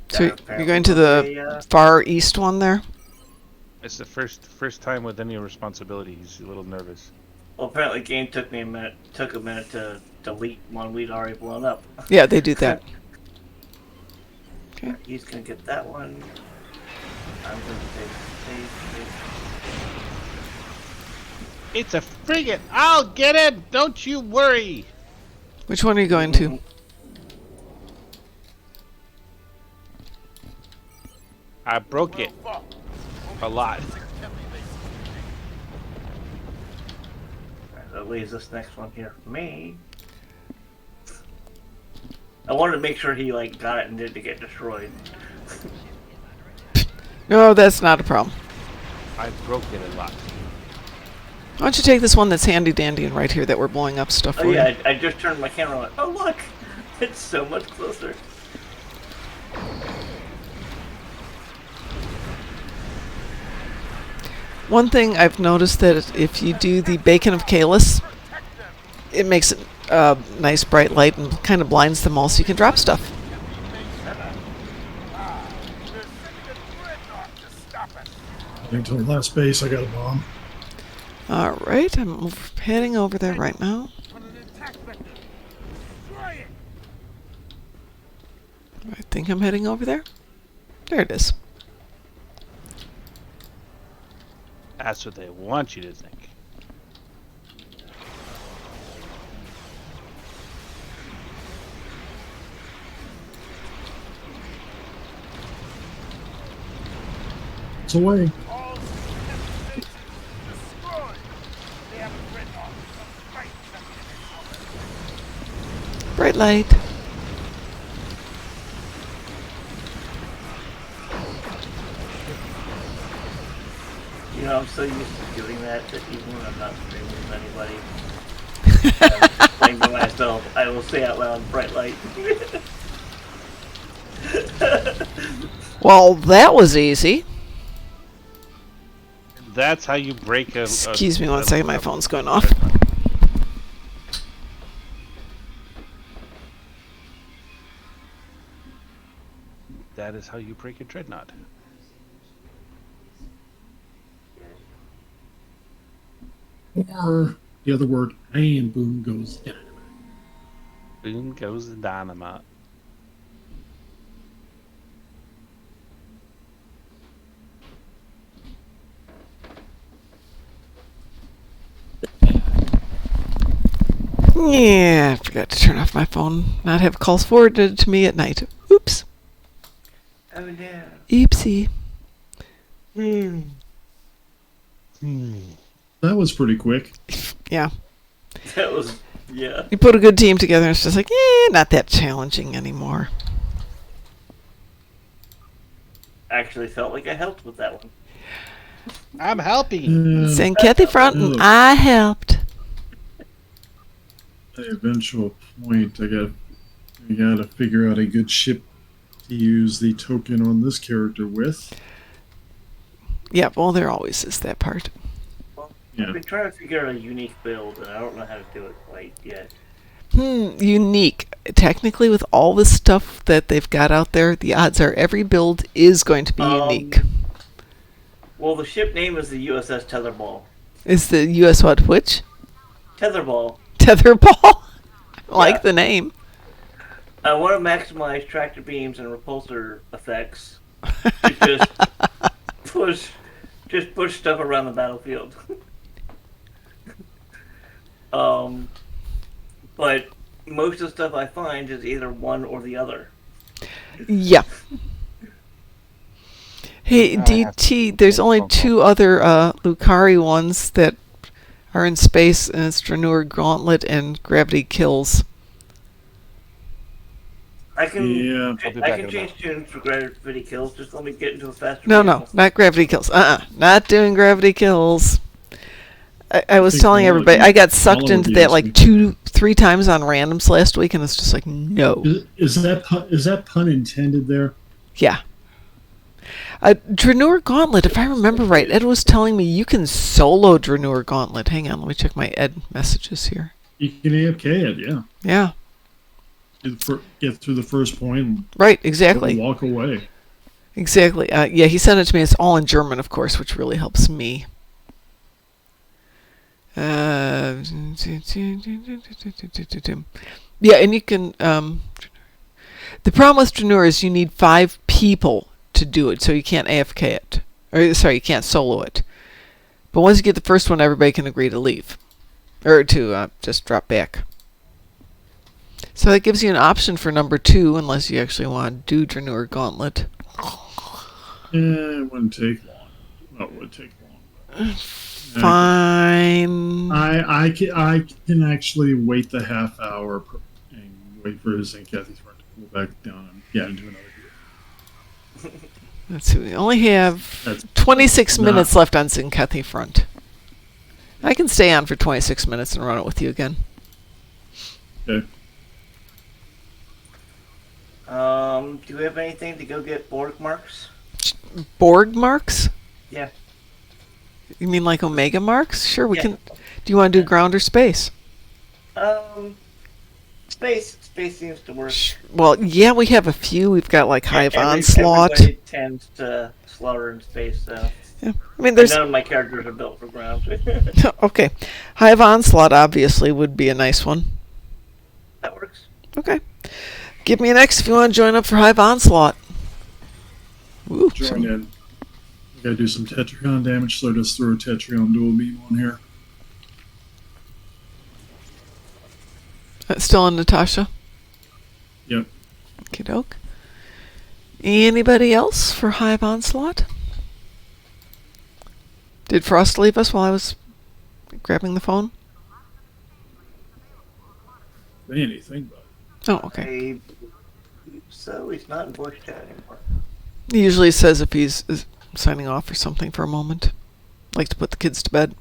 Speaker 1: So you're going to the far east one there?
Speaker 4: It's the first time with any responsibility. He's a little nervous.
Speaker 6: Well, apparently, game took a minute to delete one we'd already blown up.
Speaker 1: Yeah, they do that. Okay.
Speaker 6: He's gonna get that one. I'm gonna take.
Speaker 4: It's a frigate. I'll get it. Don't you worry.
Speaker 1: Which one are you going to?
Speaker 4: I broke it a lot.
Speaker 6: That leaves this next one here for me. I wanted to make sure he like got it and didn't get destroyed.
Speaker 1: No, that's not a problem.
Speaker 4: I broke it a lot.
Speaker 1: Why don't you take this one that's handy dandy and right here that we're blowing up stuff
Speaker 6: Oh
Speaker 1: for
Speaker 6: yeah,
Speaker 1: you?
Speaker 6: I just turned my camera on. Oh look, it's so much closer.
Speaker 1: One thing I've noticed that if you do the Bacon of Kalis, it makes it a nice bright light and kind of blinds them all so you can drop stuff.
Speaker 3: They're sending a dreadnought to stop us.
Speaker 2: I think to the last base, I got a bomb.
Speaker 1: Alright, I'm heading over there right now.
Speaker 3: On an attack vector. Destroy it.
Speaker 1: I think I'm heading over there. There it is.
Speaker 4: That's what they want you to think.
Speaker 2: It's away.
Speaker 3: All system stations destroyed. They have a dreadnought. Some fight something.
Speaker 1: Bright light.
Speaker 6: You know, I'm so used to doing that even when I'm not streaming with anybody, I'm playing by myself, I will say out loud, bright light.
Speaker 1: Well, that was easy.
Speaker 4: That's how you break a.
Speaker 1: Excuse me one second, my phone's going off.
Speaker 4: That is how you break a dreadnought.
Speaker 2: Or the other word, and boom goes down.
Speaker 4: Boom goes the dynamite.
Speaker 1: Yeah, I forgot to turn off my phone. Not have calls forwarded to me at night. Oops.
Speaker 6: Oh no.
Speaker 1: Oopsie.
Speaker 2: That was pretty quick.
Speaker 1: Yeah.
Speaker 6: That was, yeah.
Speaker 1: You put a good team together and it's just like, not that challenging anymore.
Speaker 6: Actually felt like I helped with that one.
Speaker 4: I'm helping.
Speaker 1: St. Kathy front and I helped.
Speaker 2: The eventual point, I gotta figure out a good ship to use the token on this character with.
Speaker 1: Yeah, well, there always is that part.
Speaker 6: Well,
Speaker 2: Yeah.
Speaker 6: I've been trying to figure out a unique build, and I don't know how to do it quite yet.
Speaker 1: Unique. Technically, with all the stuff that they've got out there, the odds are every build is going to be unique.
Speaker 6: Well, the ship name is the USS Tetherball.
Speaker 1: Is the U.S. what? Which?
Speaker 6: Tetherball.
Speaker 1: Tetherball? I like
Speaker 6: Yeah.
Speaker 1: the name.
Speaker 6: I want to maximize tractor beams and repulsor effects to just push stuff around the battlefield. But most of the stuff I find is either one or the other.
Speaker 1: Yeah. Hey, DT, there's only two other Lucari ones that are in space, and it's Dranur Gauntlet and Gravity Kills.
Speaker 6: I can
Speaker 2: Yeah.
Speaker 4: I'll be
Speaker 6: I
Speaker 4: back
Speaker 6: can
Speaker 4: in a
Speaker 6: change tunes for gravity kills. Just let me get into a faster.
Speaker 1: No,
Speaker 6: vehicle.
Speaker 1: not Gravity Kills. Not doing Gravity Kills. I was
Speaker 2: think
Speaker 1: telling
Speaker 2: all of
Speaker 1: everybody,
Speaker 2: you
Speaker 1: I got sucked
Speaker 2: follow
Speaker 1: into
Speaker 2: the
Speaker 1: that like
Speaker 2: instinct.
Speaker 1: 2-3 times on randoms last week, and it's just like, no.
Speaker 2: Is that pun intended there?
Speaker 1: Yeah. Dranur Gauntlet, if I remember right, Ed was telling me you can solo Dranur Gauntlet. Hang on, let me check my Ed messages here.
Speaker 2: You can AFK it, yeah.
Speaker 1: Yeah,
Speaker 2: Get through the first point and
Speaker 1: right, exactly.
Speaker 2: walk away.
Speaker 1: Exactly. Yeah, he sent it to me. It's all in German, of course, which really helps me. Yeah, and you can... the problem with Dranur is you need 5 people to do it, so you can't AFK it. Or, sorry, you can't solo it. But once you get the first one, everybody can agree to leave. Or to just drop back. So that gives you an option for number 2, unless you actually want to do Dranur Gauntlet.
Speaker 2: It wouldn't take long. No, it would take long.
Speaker 1: Fine.
Speaker 2: I can actually wait the half hour and wait for St. Kathy's run to Go back down and into another group.
Speaker 1: Let's see. We only have
Speaker 2: That's
Speaker 1: 26
Speaker 2: not-
Speaker 1: minutes left on Zinkethi front. I can stay on for 26 minutes and run it with you again.
Speaker 2: Okay.
Speaker 6: Do we have anything to go get Borg marks?
Speaker 1: Borg marks?
Speaker 6: Yeah.
Speaker 1: You mean like Omega marks? Sure, we
Speaker 6: Yeah.
Speaker 1: can. Do you want to do ground or space?
Speaker 6: Space. Space seems to work.
Speaker 1: Well, yeah, we have a few. We've got like Hive Onslaught.
Speaker 6: Everybody tends to slaughter in space, so.
Speaker 1: Yeah. I mean, there's
Speaker 6: None of my characters are built for ground.
Speaker 1: okay. Hive Onslaught obviously would be a nice one.
Speaker 6: That works.
Speaker 1: Okay. Give me an X if you want to join up for Hive Onslaught. Ooh,
Speaker 2: Join in. I gotta do some Tetrion damage, so I just throw a Tetrion dual beam on here.
Speaker 1: Still on Natasha?
Speaker 2: Yep.
Speaker 1: Okie doke. Anybody else for Hive Onslaught? Did Frost leave us while I was grabbing the phone?
Speaker 2: Anything but.
Speaker 1: Oh, okay.
Speaker 6: So he's not in voice chat anymore.
Speaker 1: He usually says if he's signing off or something for a moment. Like to put the kids to bed.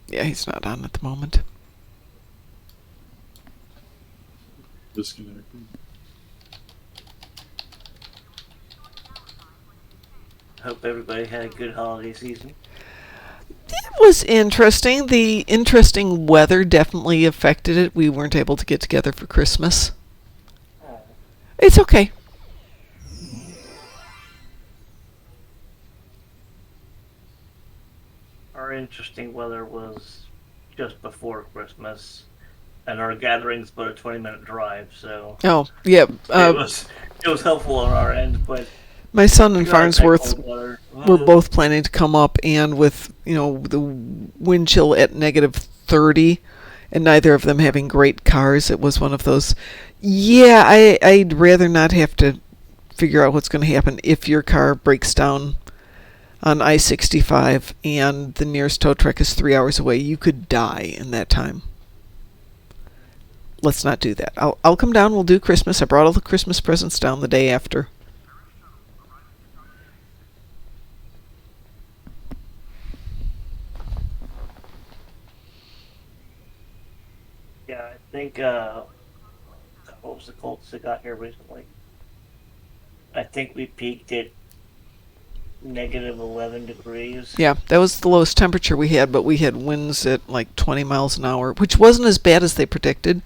Speaker 1: Yeah, he's not on at the moment.
Speaker 2: Disconnected.
Speaker 6: Hope everybody had a good holiday season.
Speaker 1: It was interesting. The interesting weather definitely affected it. We weren't able to get together for Christmas. It's okay.
Speaker 6: Our interesting weather was just before Christmas, and our gathering's but a 20-minute drive, so
Speaker 1: Oh, yeah.
Speaker 6: it was helpful on our end, but
Speaker 1: My son and
Speaker 6: we got that
Speaker 1: Farnsworth
Speaker 6: cold weather.
Speaker 1: were both planning to come up, and with, the wind chill at negative 30, and neither of them having great cars, it was one of those, I'd rather not have to figure out what's going to happen if your car breaks down on I-65 and the nearest tow truck is 3 hours away. You could die in that time. Let's not do that. I'll come down, we'll do Christmas. I brought all the Christmas presents down the day after.
Speaker 6: Yeah, I think, what was the coldest that got here recently? I think we peaked at negative 11 degrees.
Speaker 1: Yeah, that was the lowest temperature we had, but we had winds at like 20 miles an hour, which wasn't as bad as they predicted.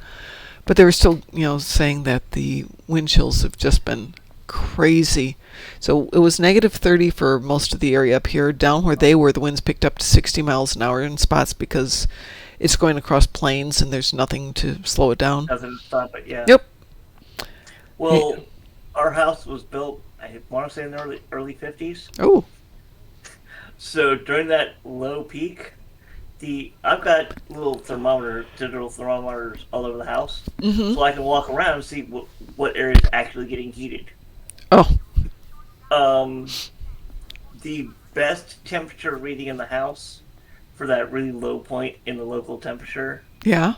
Speaker 1: But they were still, saying that the wind chills have just been crazy. So it was negative 30 for most of the area up here. Down where they were, the winds picked up to 60 miles an hour in spots because it's going across plains and there's nothing to slow it down.
Speaker 6: Nothing to stop it, yeah.
Speaker 1: Yep.
Speaker 6: Well, our house was built, I want to say in the early 50s.
Speaker 1: Oh.
Speaker 6: So during that low peak, I've got digital thermometers all over the house, so I can walk around and see what area is actually getting heated.
Speaker 1: Oh.
Speaker 6: The best temperature reading in the house for that really low point in the local temperature,
Speaker 1: Yeah.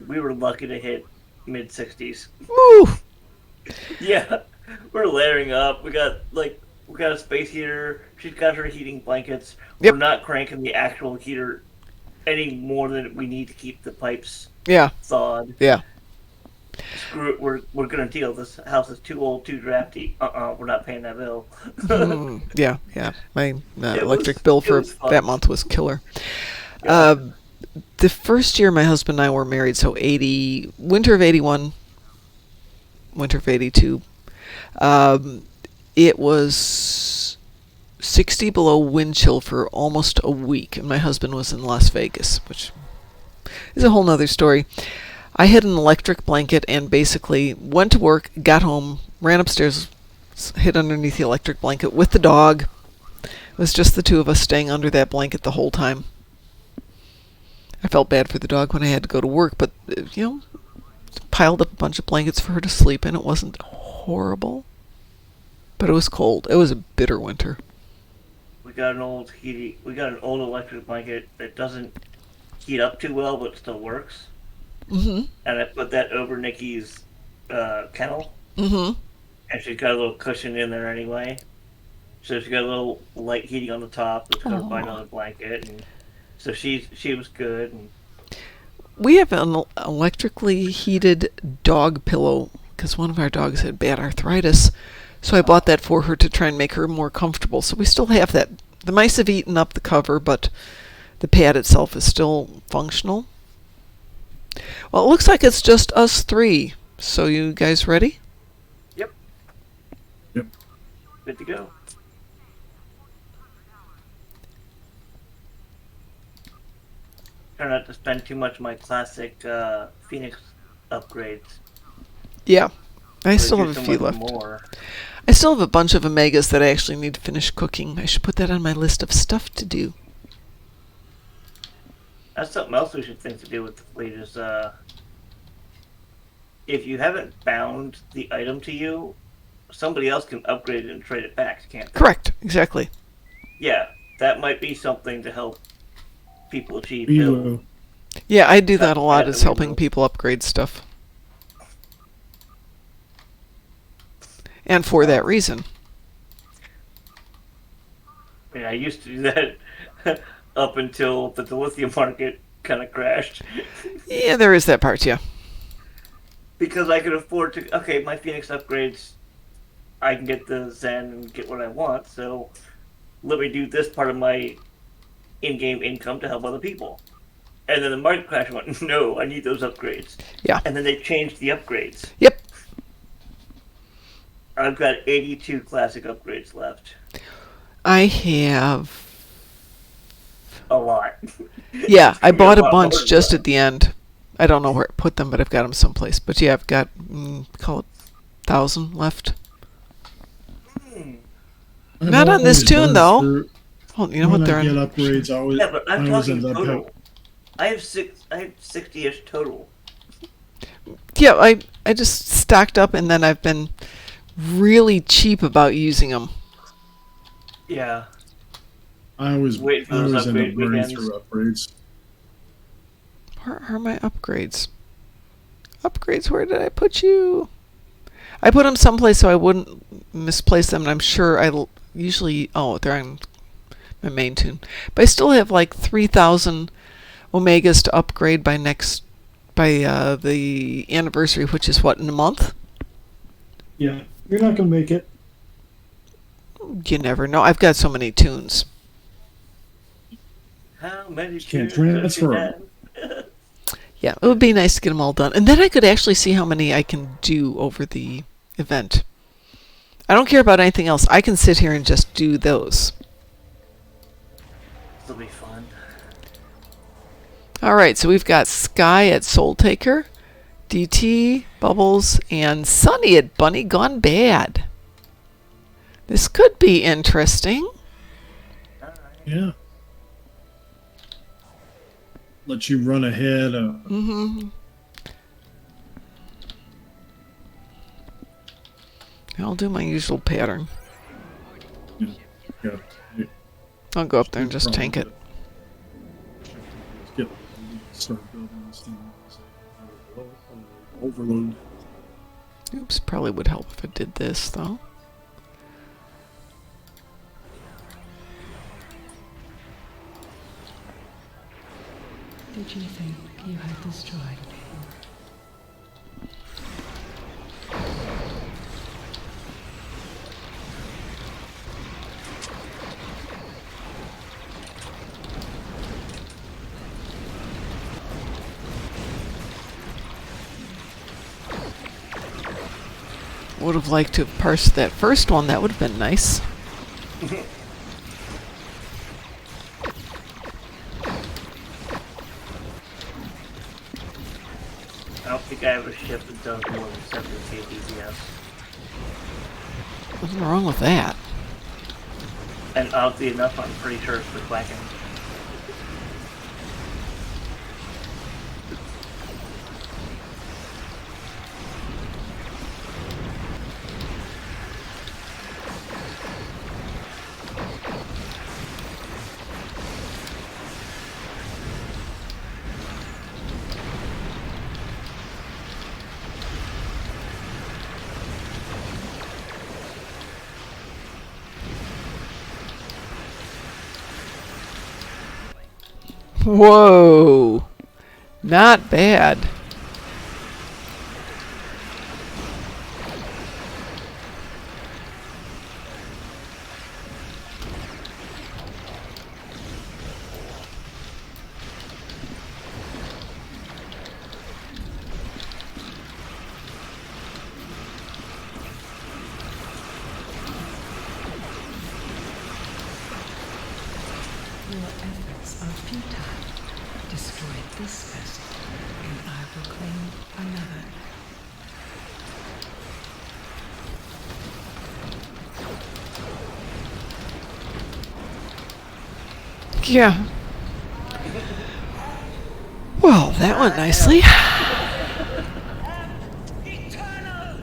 Speaker 6: we were lucky to hit mid 60s.
Speaker 1: Woo.
Speaker 6: Yeah, we're layering up. We got a space heater. She's got her heating blankets.
Speaker 1: Yep.
Speaker 6: We're not cranking the actual heater any more than we need to keep the pipes
Speaker 1: Yeah.
Speaker 6: thawed.
Speaker 1: Yeah.
Speaker 6: Screw it. We're gonna deal. This house is too old, too drafty. We're not paying that bill.
Speaker 1: Yeah. My
Speaker 6: It
Speaker 1: electric
Speaker 6: was-
Speaker 1: bill
Speaker 6: it
Speaker 1: for
Speaker 6: was fun.
Speaker 1: that month was killer.
Speaker 6: Yeah.
Speaker 1: The first year my husband and I were married, so winter of 81, winter of 82, it was 60 below wind chill for almost a week, and my husband was in Las Vegas, which is a whole nother story. I had an electric blanket and basically went to work, got home, ran upstairs, hid underneath the electric blanket with the dog. It was just the two of us staying under that blanket the whole time. I felt bad for the dog when I had to go to work, but, piled up a bunch of blankets for her to sleep in. It wasn't horrible, but it was cold. It was a bitter winter.
Speaker 6: We got an old electric blanket that doesn't heat up too well, but still works.
Speaker 1: Mm-hmm.
Speaker 6: and I put that over Nikki's kennel,
Speaker 1: Mm-hmm.
Speaker 6: and she's got a little cushion in there anyway. So she's got a little light heating on the top that's covered by
Speaker 1: Oh.
Speaker 6: another blanket, and so she was good. And
Speaker 1: We have an electrically heated dog pillow because one of our dogs had bad arthritis. So I bought that for her to try and make her more comfortable. So we still have that. The mice have eaten up the cover, but the pad itself is still functional. Well, it looks like it's just us three. So you guys ready?
Speaker 6: yep,
Speaker 2: Yep.
Speaker 6: good to go. Try not to spend too much of my classic Phoenix upgrades.
Speaker 1: Yeah. I
Speaker 6: They
Speaker 1: still
Speaker 6: do
Speaker 1: have a
Speaker 6: so
Speaker 1: few
Speaker 6: much
Speaker 1: left.
Speaker 6: More.
Speaker 1: I still have a bunch of Omegas that I actually need to finish cooking. I should put that on my list of stuff to do.
Speaker 6: That's something else we should think to do with the fleet is if you haven't bound the item to you, somebody else can upgrade it and trade it back, can't they?
Speaker 1: Correct. Exactly.
Speaker 6: Yeah, that might be something to help people achieve
Speaker 2: We
Speaker 6: build.
Speaker 2: will.
Speaker 1: Yeah, I do that a lot,
Speaker 6: Yeah,
Speaker 1: is
Speaker 6: we
Speaker 1: helping
Speaker 6: will.
Speaker 1: people upgrade stuff. And for that reason.
Speaker 6: I mean, I used to do that up until the lithium market kind of crashed.
Speaker 1: Yeah, there is that part, yeah.
Speaker 6: Because I could afford to, okay, my Phoenix upgrades, I can get the Zen and get what I want, so let me do this part of my in-game income to help other people. And then the market crash went, no, I need those upgrades.
Speaker 1: Yeah.
Speaker 6: And then they changed the upgrades.
Speaker 1: Yep.
Speaker 6: I've got 82 classic upgrades left.
Speaker 1: I have...
Speaker 6: A lot.
Speaker 1: Yeah, I
Speaker 6: It's gonna be
Speaker 1: bought a
Speaker 6: lot
Speaker 1: bunch
Speaker 6: more than
Speaker 1: just
Speaker 6: that.
Speaker 1: at the end. I don't know where I put them, but I've got them someplace. But yeah, I've got, call it 1,000 left.
Speaker 2: I've
Speaker 1: Not on this
Speaker 2: always
Speaker 1: tune,
Speaker 2: done
Speaker 1: though.
Speaker 2: for-
Speaker 1: Well, you know
Speaker 2: when
Speaker 1: what, they're
Speaker 2: I get
Speaker 1: on...
Speaker 2: upgrades, I always,
Speaker 6: Yeah, but I'm
Speaker 2: I always
Speaker 6: talking
Speaker 2: end up
Speaker 6: total. I have 60-ish total.
Speaker 1: Yeah, I just stocked up, and then I've been really cheap about using them.
Speaker 6: Yeah.
Speaker 2: I always
Speaker 6: Wait for
Speaker 2: I
Speaker 6: those
Speaker 2: always end up
Speaker 6: upgrade
Speaker 2: burning
Speaker 6: weekends.
Speaker 2: through upgrades.
Speaker 1: Where are my upgrades? Upgrades, where did I put you? I put them someplace so I wouldn't misplace them, and I'm sure usually... Oh, they're on my main tune. But I still have like 3,000 Omegas to upgrade by the anniversary, which is what, in a month?
Speaker 2: Yeah, you're not gonna make it.
Speaker 1: You never know. I've got so many tunes.
Speaker 6: How many
Speaker 2: Can't
Speaker 6: tunes does she
Speaker 2: transfer
Speaker 6: have?
Speaker 2: 'em.
Speaker 1: Yeah, it would be nice to get them all done. And then I could actually see how many I can do over the event. I don't care about anything else. I can sit here and just do those.
Speaker 6: This'll be fun.
Speaker 1: All right, so we've got Sky at Soul Taker, DT, Bubbles, and Sunny at Bunny Gone Bad. This could be interesting.
Speaker 2: Yeah. Let you run ahead.
Speaker 1: Mm-hmm. I'll do my usual pattern.
Speaker 2: Yeah.
Speaker 1: I'll go up there and just tank it.
Speaker 2: Get, start building this thing. Overload.
Speaker 1: Oops, probably would help if it did this, though.
Speaker 7: Did you think you had destroyed me?
Speaker 1: Would have liked to have parsed that first one. That would have been nice.
Speaker 6: I don't think I have a ship that does more than 70 DPS.
Speaker 1: Nothing wrong with that.
Speaker 6: And oddly enough, I'm pretty sure it's for Quacking.
Speaker 1: Whoa. Not bad.
Speaker 7: Your efforts are futile. Destroy this vessel, and I will claim another.
Speaker 1: Yeah. Well, that went nicely.
Speaker 8: Eternal!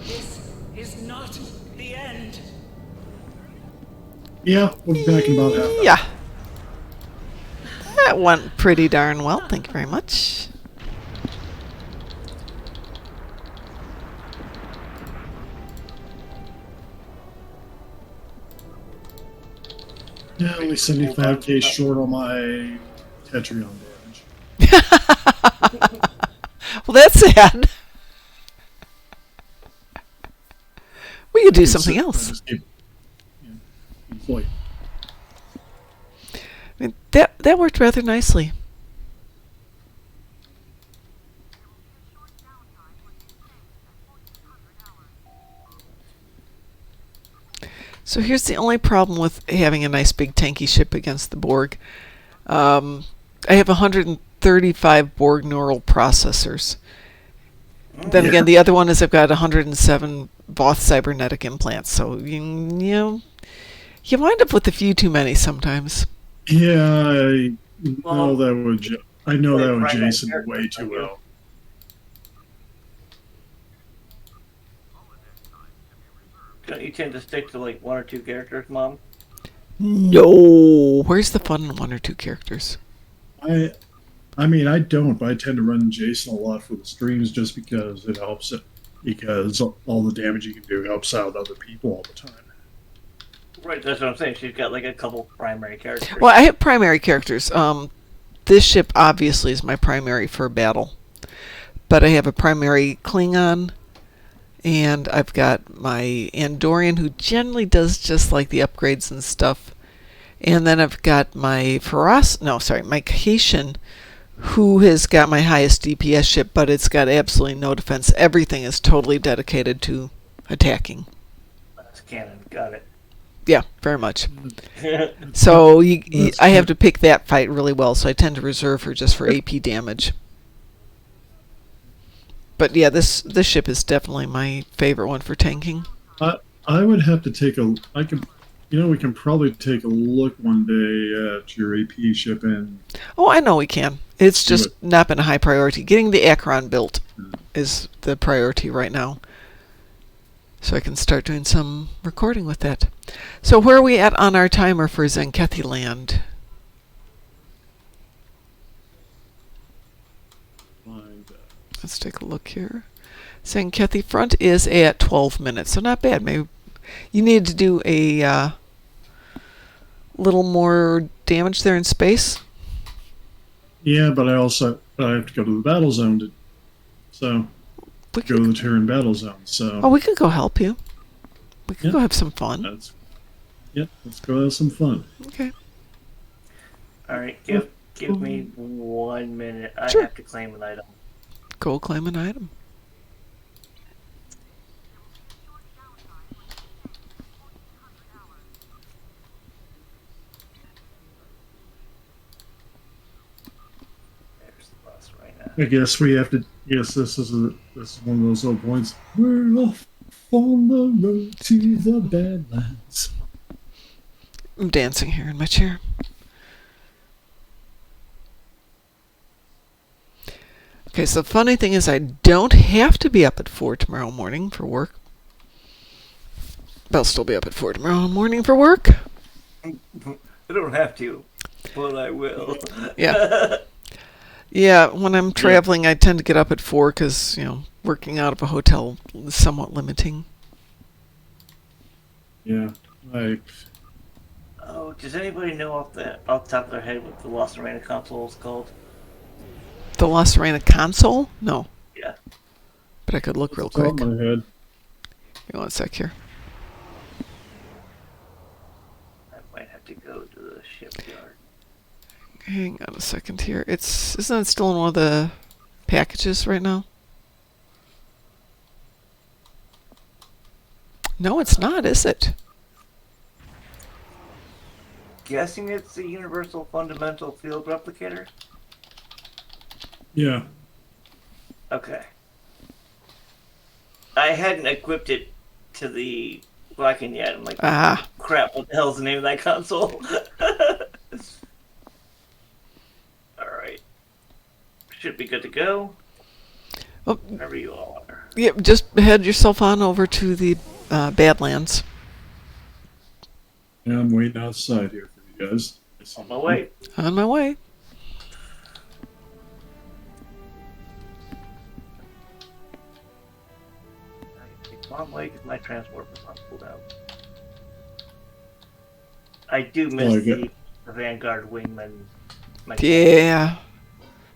Speaker 8: This is not the end.
Speaker 2: Yeah, we'll be back in about half an hour.
Speaker 1: Yeah. That went pretty darn well. Thank you very much.
Speaker 2: Yeah, only 75k short on my Tetrion damage.
Speaker 1: Well, that's sad. We could do something else.
Speaker 2: Just keep, employed.
Speaker 1: I mean, that worked rather nicely. So here's the only problem with having a nice big tanky ship against the Borg. I have 135 Borg neural processors. Then again, the other one is I've got 107 Voth cybernetic implants. So you wind up with a few too many sometimes.
Speaker 2: Yeah, I
Speaker 6: Well,
Speaker 2: know that would. I know that would
Speaker 6: right,
Speaker 2: Jason
Speaker 6: right,
Speaker 2: way too
Speaker 6: right.
Speaker 2: well.
Speaker 6: Don't you tend to stick to like one or two characters, Mom?
Speaker 1: No, where's the fun in one or two characters?
Speaker 2: I mean, I don't, but I tend to run Jason a lot for the streams just because it helps it. Because all the damage you can do helps out other people all the time.
Speaker 6: Right, that's what I'm saying. She's got like a couple primary characters.
Speaker 1: Well, I have primary characters. This ship obviously is my primary for battle, but I have a primary Klingon, and I've got my Andorian, who generally does just like the upgrades and stuff, and then I've got my my Haitian, who has got my highest DPS ship, but it's got absolutely no defense. Everything is totally dedicated to attacking.
Speaker 6: That's canon. Got it.
Speaker 1: Yeah, very much. So I have to pick that fight really well, so I tend to reserve her just for AP damage. But yeah, this ship is definitely my favorite one for tanking.
Speaker 2: I would have to take a. We can probably take a look one day at your AP ship and.
Speaker 1: Oh, I know we can. It's just not been a high priority. Getting the Acheron built is the priority right now. So I can start doing some recording with that. So where are we at on our timer for Zenkethi Land? Let's take a look here. Zenkethi Front is at 12 minutes, so not bad. Maybe you need to do a little more damage there in space.
Speaker 2: Yeah, but I have to go to the battle zone go to the Terran battle zone. So
Speaker 1: we could go help you. We could go have some fun.
Speaker 2: Let's go have some fun.
Speaker 1: Okay.
Speaker 6: All right, give me 1 minute. I
Speaker 1: Sure.
Speaker 6: have to claim an item.
Speaker 1: Go claim an item.
Speaker 6: There's the bus right now.
Speaker 2: I guess we have to. Yes, this is one of those little points. We're off on the road to the Badlands.
Speaker 1: I'm dancing here in my chair. Okay, so the funny thing is I don't have to be up at 4 tomorrow morning for work. But I'll still be up at 4 tomorrow morning for work.
Speaker 6: I don't have to, but I will.
Speaker 1: Yeah. Yeah, when I'm traveling, I tend to get up at 4 because, working out of a hotel is somewhat limiting.
Speaker 2: Yeah,
Speaker 6: Oh, does anybody know off the top of their head what the Lost Arena console is called?
Speaker 1: The La Serena console? No,
Speaker 6: Yeah.
Speaker 1: but I could look real
Speaker 2: Off the top
Speaker 1: quick.
Speaker 2: of my head.
Speaker 1: Give me one sec here.
Speaker 6: I might have to go to the shipyard.
Speaker 1: Hang on a second here. Isn't it still in one of the packages right now? No, it's not, is it?
Speaker 6: Guessing it's the Universal Fundamental Field Replicator?
Speaker 2: Yeah.
Speaker 6: Okay. I hadn't equipped it to the Blacken yet. I'm like,
Speaker 1: Ah,
Speaker 6: crap, what the hell's the name of that console? Alright. Should be good to go.
Speaker 1: oh,
Speaker 6: Wherever you all are.
Speaker 1: yep. Just head yourself on over to the Badlands.
Speaker 2: Yeah, I'm waiting outside here for you guys.
Speaker 6: On my way.
Speaker 1: On my way.
Speaker 6: Long way because my transport was not pulled out. I do
Speaker 2: Oh,
Speaker 6: miss
Speaker 2: I get-
Speaker 6: the Vanguard Wingman.
Speaker 1: Yeah,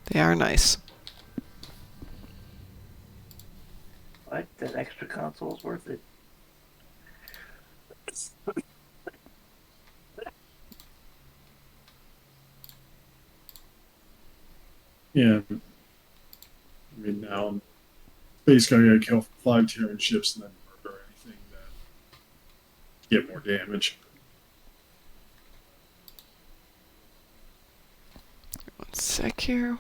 Speaker 1: they are nice.
Speaker 6: What? That extra console is worth it.
Speaker 2: Yeah. I mean, now I'm basically I gotta kill 5 Terran ships and then murder anything that get more damage.
Speaker 1: One sec here.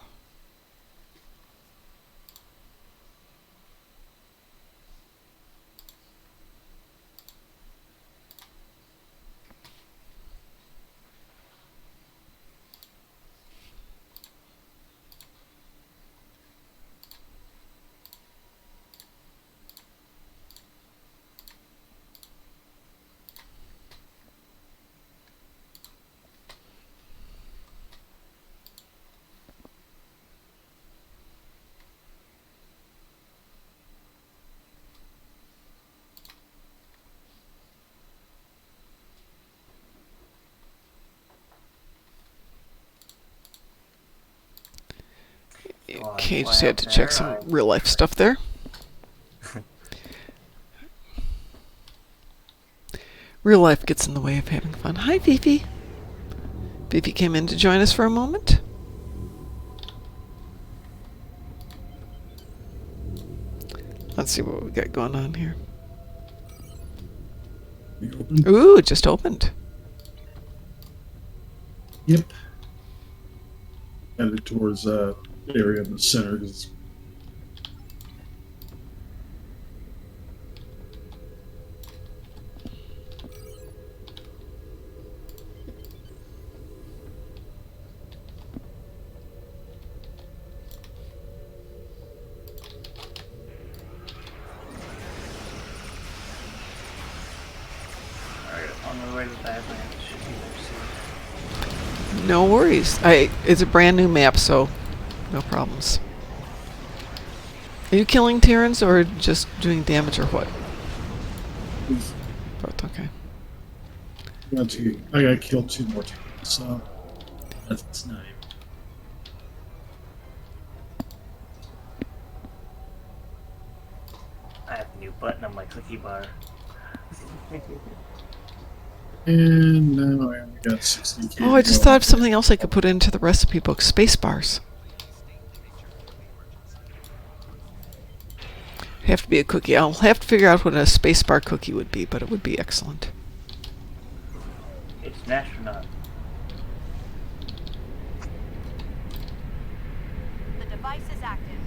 Speaker 1: Okay, just had to check some real life stuff there. Real life gets in the way of having fun. Hi, Fifi. Fifi came in to join us for a moment. Let's see what we got going on here.
Speaker 2: You open?
Speaker 1: Ooh, it just opened.
Speaker 2: Yep. Headed towards area in the center. 'Cause
Speaker 6: Alright, on my way to Badlands. Should be there soon.
Speaker 1: No worries. It's a brand new map, so no problems. Are you killing Terrans or just doing damage or what? Both, okay.
Speaker 2: I gotta kill 2 more Terrans, so that's not even.
Speaker 6: I have a new button on my clicky bar.
Speaker 2: And now I only got 60k.
Speaker 1: Oh, I just thought of something else I could put into the recipe book. Space bars. Have to be a cookie. I'll have to figure out what a space bar cookie would be, but it would be excellent.
Speaker 6: It's an astronaut.
Speaker 5: The device is active.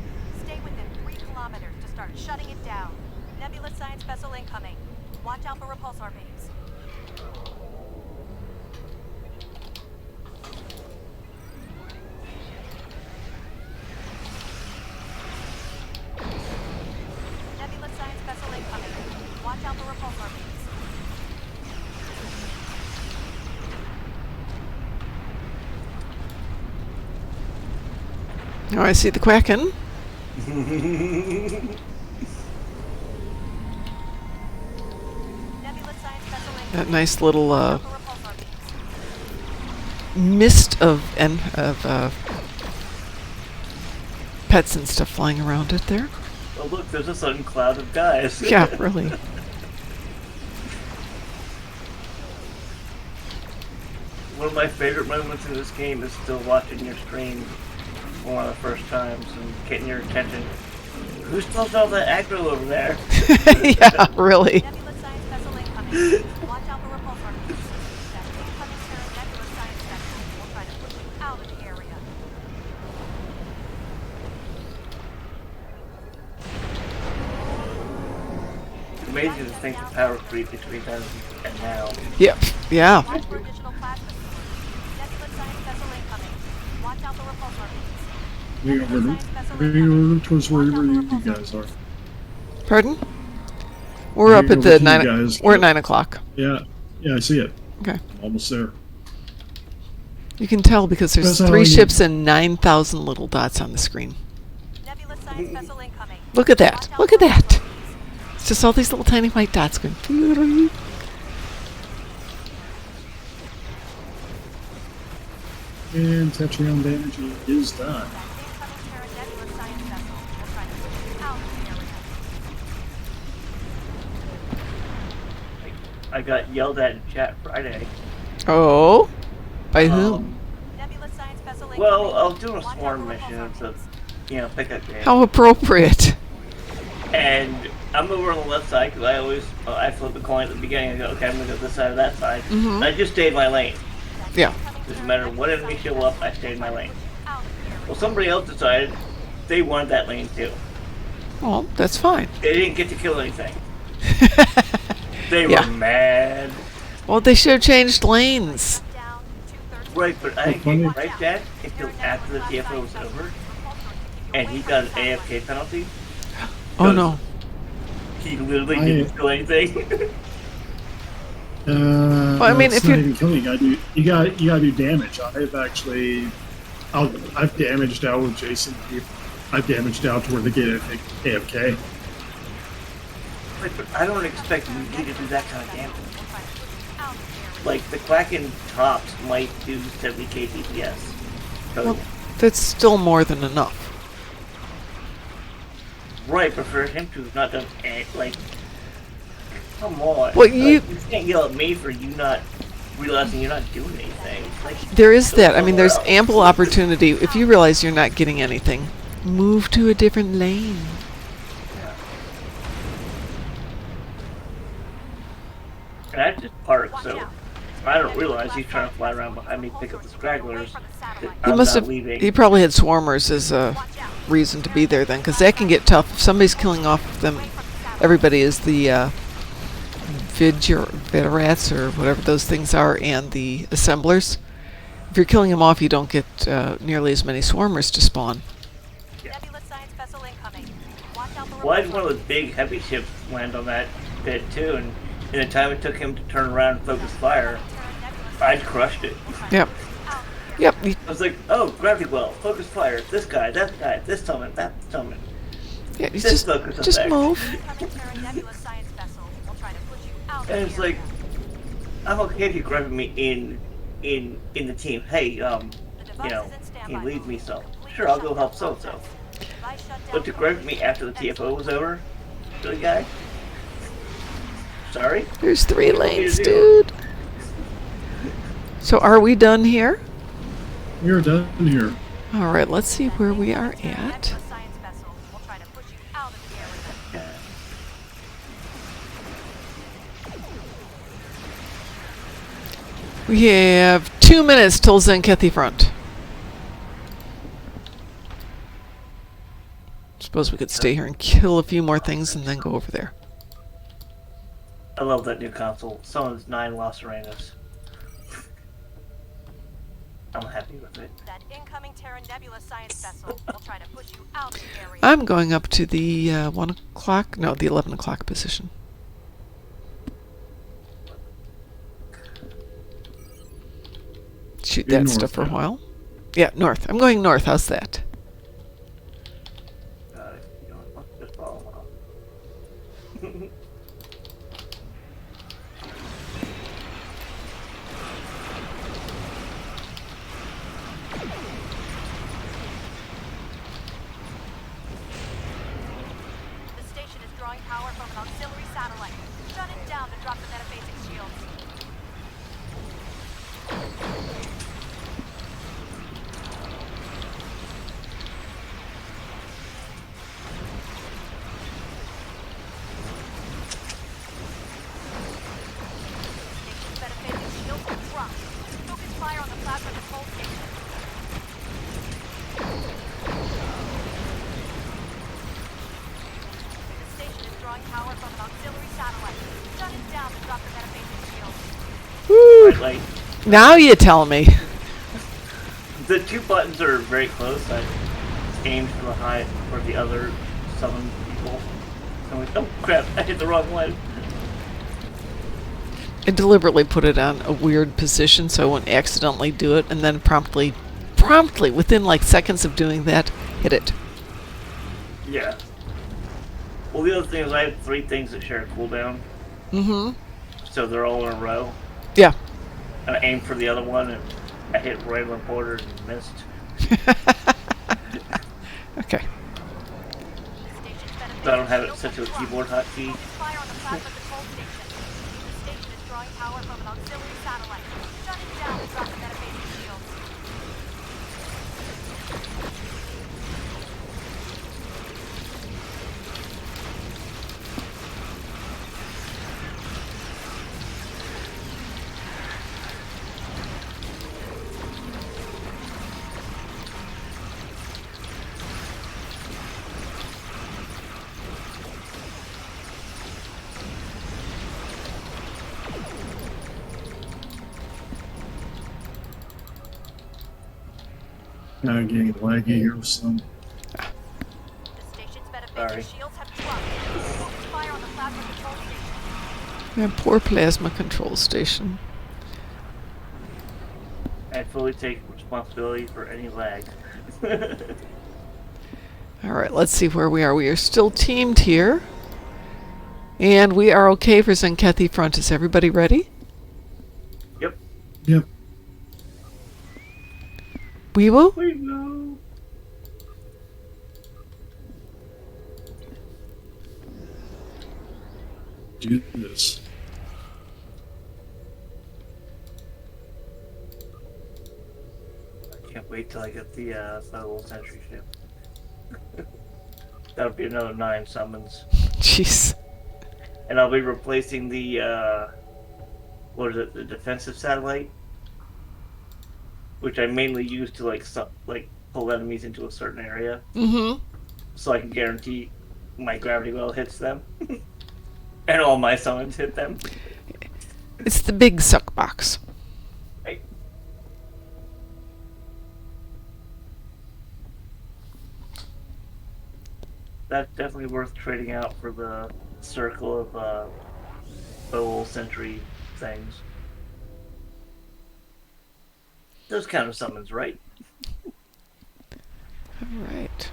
Speaker 5: Stay within 3 kilometers to start shutting it down. Nebula science vessel incoming. Watch out for repulsor beams. Nebula science vessel incoming. Watch out for repulsor beams.
Speaker 1: Oh, I see the Kraken.
Speaker 5: Nebula science vessel incoming.
Speaker 1: That nice little
Speaker 5: Watch out for repulsor beams.
Speaker 1: mist of pets and stuff flying around it there.
Speaker 6: Oh look, there's a sudden cloud of guys.
Speaker 1: Yeah, really.
Speaker 6: One of my favorite moments in this game is still watching your stream for one of the first times and getting your attention. Who's supposed all that aggro over there?
Speaker 1: Yeah, really.
Speaker 5: Nebula science vessel incoming. Watch out for repulsor beams. That incoming Terran Nebula science vessel will try to push you out of the area.
Speaker 6: It's amazing to think the power creep between then and now.
Speaker 1: Yep. Yeah.
Speaker 5: Watch for additional plasma streams. Nebula science vessel incoming. Watch out for repulsor beams.
Speaker 2: Heading over towards wherever you guys are.
Speaker 1: Pardon? We're up
Speaker 2: Heading
Speaker 1: at the
Speaker 2: over to you
Speaker 1: 9.
Speaker 2: guys.
Speaker 1: We're at 9 o'clock.
Speaker 2: Yeah, I see it.
Speaker 1: Okay.
Speaker 2: I'm almost there.
Speaker 1: You can tell because there's
Speaker 2: That's
Speaker 1: 3
Speaker 2: all you-
Speaker 1: ships and 9,000 little dots on the screen.
Speaker 5: Nebula science vessel incoming.
Speaker 1: Look at that.
Speaker 5: Watch out
Speaker 1: Look
Speaker 5: for
Speaker 1: at that.
Speaker 5: repulsor beams.
Speaker 1: It's just all these little tiny white dots going.
Speaker 2: And Tetrion damage is done.
Speaker 5: That incoming Terran Nebula science vessel will try to push you out of the area.
Speaker 6: I got yelled at in chat Friday.
Speaker 1: Oh? By whom?
Speaker 5: Nebula science vessel incoming.
Speaker 6: Well, I was doing a
Speaker 5: Watch out
Speaker 6: swarm
Speaker 5: for
Speaker 6: mission.
Speaker 5: repulsor
Speaker 6: It's a,
Speaker 5: beams.
Speaker 6: pickup game.
Speaker 1: How appropriate.
Speaker 6: And I'm over on the left side because I always, I flip the coin at the beginning and go, okay, I'm going to go this side or that side.
Speaker 1: Mhm.
Speaker 6: And I just stayed my lane.
Speaker 1: Yeah.
Speaker 6: Doesn't matter what enemy show up, I stayed in my lane. Well, somebody else decided they wanted that lane too.
Speaker 1: Well, that's fine.
Speaker 6: They didn't get to kill anything. They
Speaker 1: Yeah.
Speaker 6: were mad.
Speaker 1: Well, they should have changed lanes.
Speaker 5: Down 2/3.
Speaker 6: Right, but I
Speaker 2: funny.
Speaker 6: didn't right that until after the TFO was over, and he got an AFK penalty.
Speaker 1: Oh no.
Speaker 6: He literally
Speaker 2: I-
Speaker 6: didn't do anything.
Speaker 1: Well, I mean,
Speaker 2: it's
Speaker 1: if
Speaker 2: not
Speaker 1: you-
Speaker 2: even killing, you gotta do damage. I've damaged out with Jason. I've damaged out to where they get AFK.
Speaker 6: Right, but I don't expect me to do that kind of damage. Like the Kraken tops might do 70k DPS. So,
Speaker 1: Well, that's still more than enough.
Speaker 6: right, but for him to have not done like, come on.
Speaker 1: Well,
Speaker 6: Like, you can't yell at me for you not realizing you're not doing anything. Like,
Speaker 1: There is that. I mean, there's
Speaker 6: somewhere else.
Speaker 1: ample opportunity. If you realize you're not getting anything, move to a different lane.
Speaker 6: And I just parked, so I don't realize he's trying to fly around behind me, pick up the stragglers. that
Speaker 1: He
Speaker 6: I'm
Speaker 1: must
Speaker 6: not
Speaker 1: have.
Speaker 6: leaving.
Speaker 1: He probably had swarmers as a reason to be there then, because that can get tough. If somebody's killing off them, everybody is the Vidurats or whatever those things are, and the assemblers. If you're killing them off, you don't get nearly as many swarmers to spawn.
Speaker 5: Nebula science vessel incoming. Watch out for
Speaker 6: Well, I had one of the big heavy ships land on that bit too, and in the time it took him to turn around and focus fire, I'd crushed it.
Speaker 1: Yep. Yep.
Speaker 6: I was like, oh, gravity well, focus fire, this guy, this summon, that summon.
Speaker 1: Yeah, you
Speaker 6: This
Speaker 1: just
Speaker 6: focus
Speaker 1: just
Speaker 6: effect.
Speaker 1: move.
Speaker 5: incoming Terran Nebula science vessel will try to push you out of the
Speaker 6: And it's
Speaker 5: area.
Speaker 6: like, I'm okay if you grab me in the team. Hey,
Speaker 5: The device is in standby
Speaker 6: can you leave
Speaker 5: mode.
Speaker 6: me so?
Speaker 5: Complete
Speaker 6: Sure, I'll go
Speaker 5: shutdown
Speaker 6: help so-and-so.
Speaker 5: process. Device shut down
Speaker 6: But to grab
Speaker 5: complete.
Speaker 6: me after the TFO was over, really, guy? Sorry?
Speaker 1: There's 3
Speaker 6: What do you
Speaker 1: lanes,
Speaker 6: do?
Speaker 1: dude. So are we done here?
Speaker 2: We're done here.
Speaker 1: All right, let's see where we are
Speaker 5: Terran
Speaker 1: at.
Speaker 5: Nebula science vessel will try to push you out of the area.
Speaker 1: We have 2 minutes till Zenkethi front. Suppose we could stay here and kill a few more things and then go over there.
Speaker 6: I love that new console. Someone's 9 Las Arenas. I'm happy with it.
Speaker 5: That incoming Terran Nebula science vessel will try to push you out of the area.
Speaker 1: I'm going up to the 1 o'clock, no, the 11 o'clock position. Shoot
Speaker 2: You're
Speaker 1: that
Speaker 2: north
Speaker 1: stuff for a
Speaker 2: now.
Speaker 1: while. Yeah, north. I'm going north. How's that?
Speaker 6: You know, let's just follow along.
Speaker 5: power from an auxiliary satellite. Shut it down to drop the metaphasic shield.
Speaker 1: Woo!
Speaker 6: Right, like,
Speaker 1: Now you tell me.
Speaker 6: the two buttons are very close. I aimed for the high for the other summon people. I'm like, oh crap, I hit the wrong one.
Speaker 1: I deliberately put it on a weird position so I wouldn't accidentally do it, and then promptly, within like seconds of doing that, hit it.
Speaker 6: Yeah. Well, the other thing is I have 3 things that share a cooldown,
Speaker 1: Mm-hmm.
Speaker 6: so they're all in a row.
Speaker 1: Yeah.
Speaker 6: And I aimed for the other one, and I hit right on the border and missed.
Speaker 1: Okay.
Speaker 5: Station's metaphasic
Speaker 6: So I don't have it
Speaker 5: shield
Speaker 6: set to a
Speaker 5: has
Speaker 6: keyboard
Speaker 5: dropped.
Speaker 6: hotkey.
Speaker 5: Focus fire on the plasma control station. The station is drawing power from an auxiliary satellite. Shut it down to drop the metaphasic shield.
Speaker 2: Now getting laggy here with some.
Speaker 5: The station's metaphasic
Speaker 6: Sorry.
Speaker 5: shields have dropped. Focus fire on the plasma control station.
Speaker 1: Yeah, poor plasma control station.
Speaker 6: I fully take responsibility for any lag.
Speaker 1: All right, let's see where we are. We are still teamed here. And we are okay for Zenkethi front. Is everybody ready?
Speaker 6: Yep.
Speaker 2: Yep.
Speaker 1: Weeble?
Speaker 6: We go.
Speaker 2: Do this.
Speaker 6: I can't wait till I get the Federal Sentry ship. That'll be another 9 summons.
Speaker 1: Jeez.
Speaker 6: And I'll be replacing the, what is it, the defensive satellite? Which I mainly use to, like, pull enemies into a certain area.
Speaker 1: Mm-hmm.
Speaker 6: So I can guarantee my gravity well hits them. And all my summons hit them.
Speaker 1: It's the big suck box.
Speaker 6: Right. That's definitely worth trading out for the circle of Federal Sentry things. Those kind of summons, right?
Speaker 1: All right.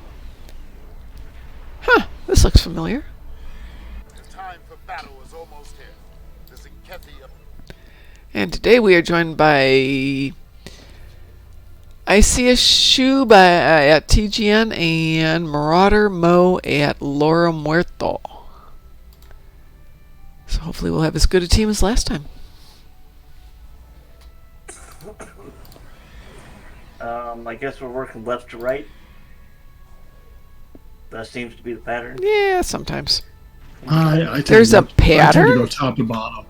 Speaker 1: Huh, this looks familiar.
Speaker 3: The time for battle is almost here. The Zenkethi
Speaker 1: And today we are joined by Isia Shu at TGN and Marauder Mo at Loro Muerto. So hopefully we'll have as good a team as last time.
Speaker 6: I guess we're working left to right. That seems to be the pattern.
Speaker 1: Yeah, sometimes.
Speaker 2: I tend
Speaker 1: There's
Speaker 2: to
Speaker 1: a
Speaker 2: go- I tend to
Speaker 1: pattern?
Speaker 2: go top to bottom.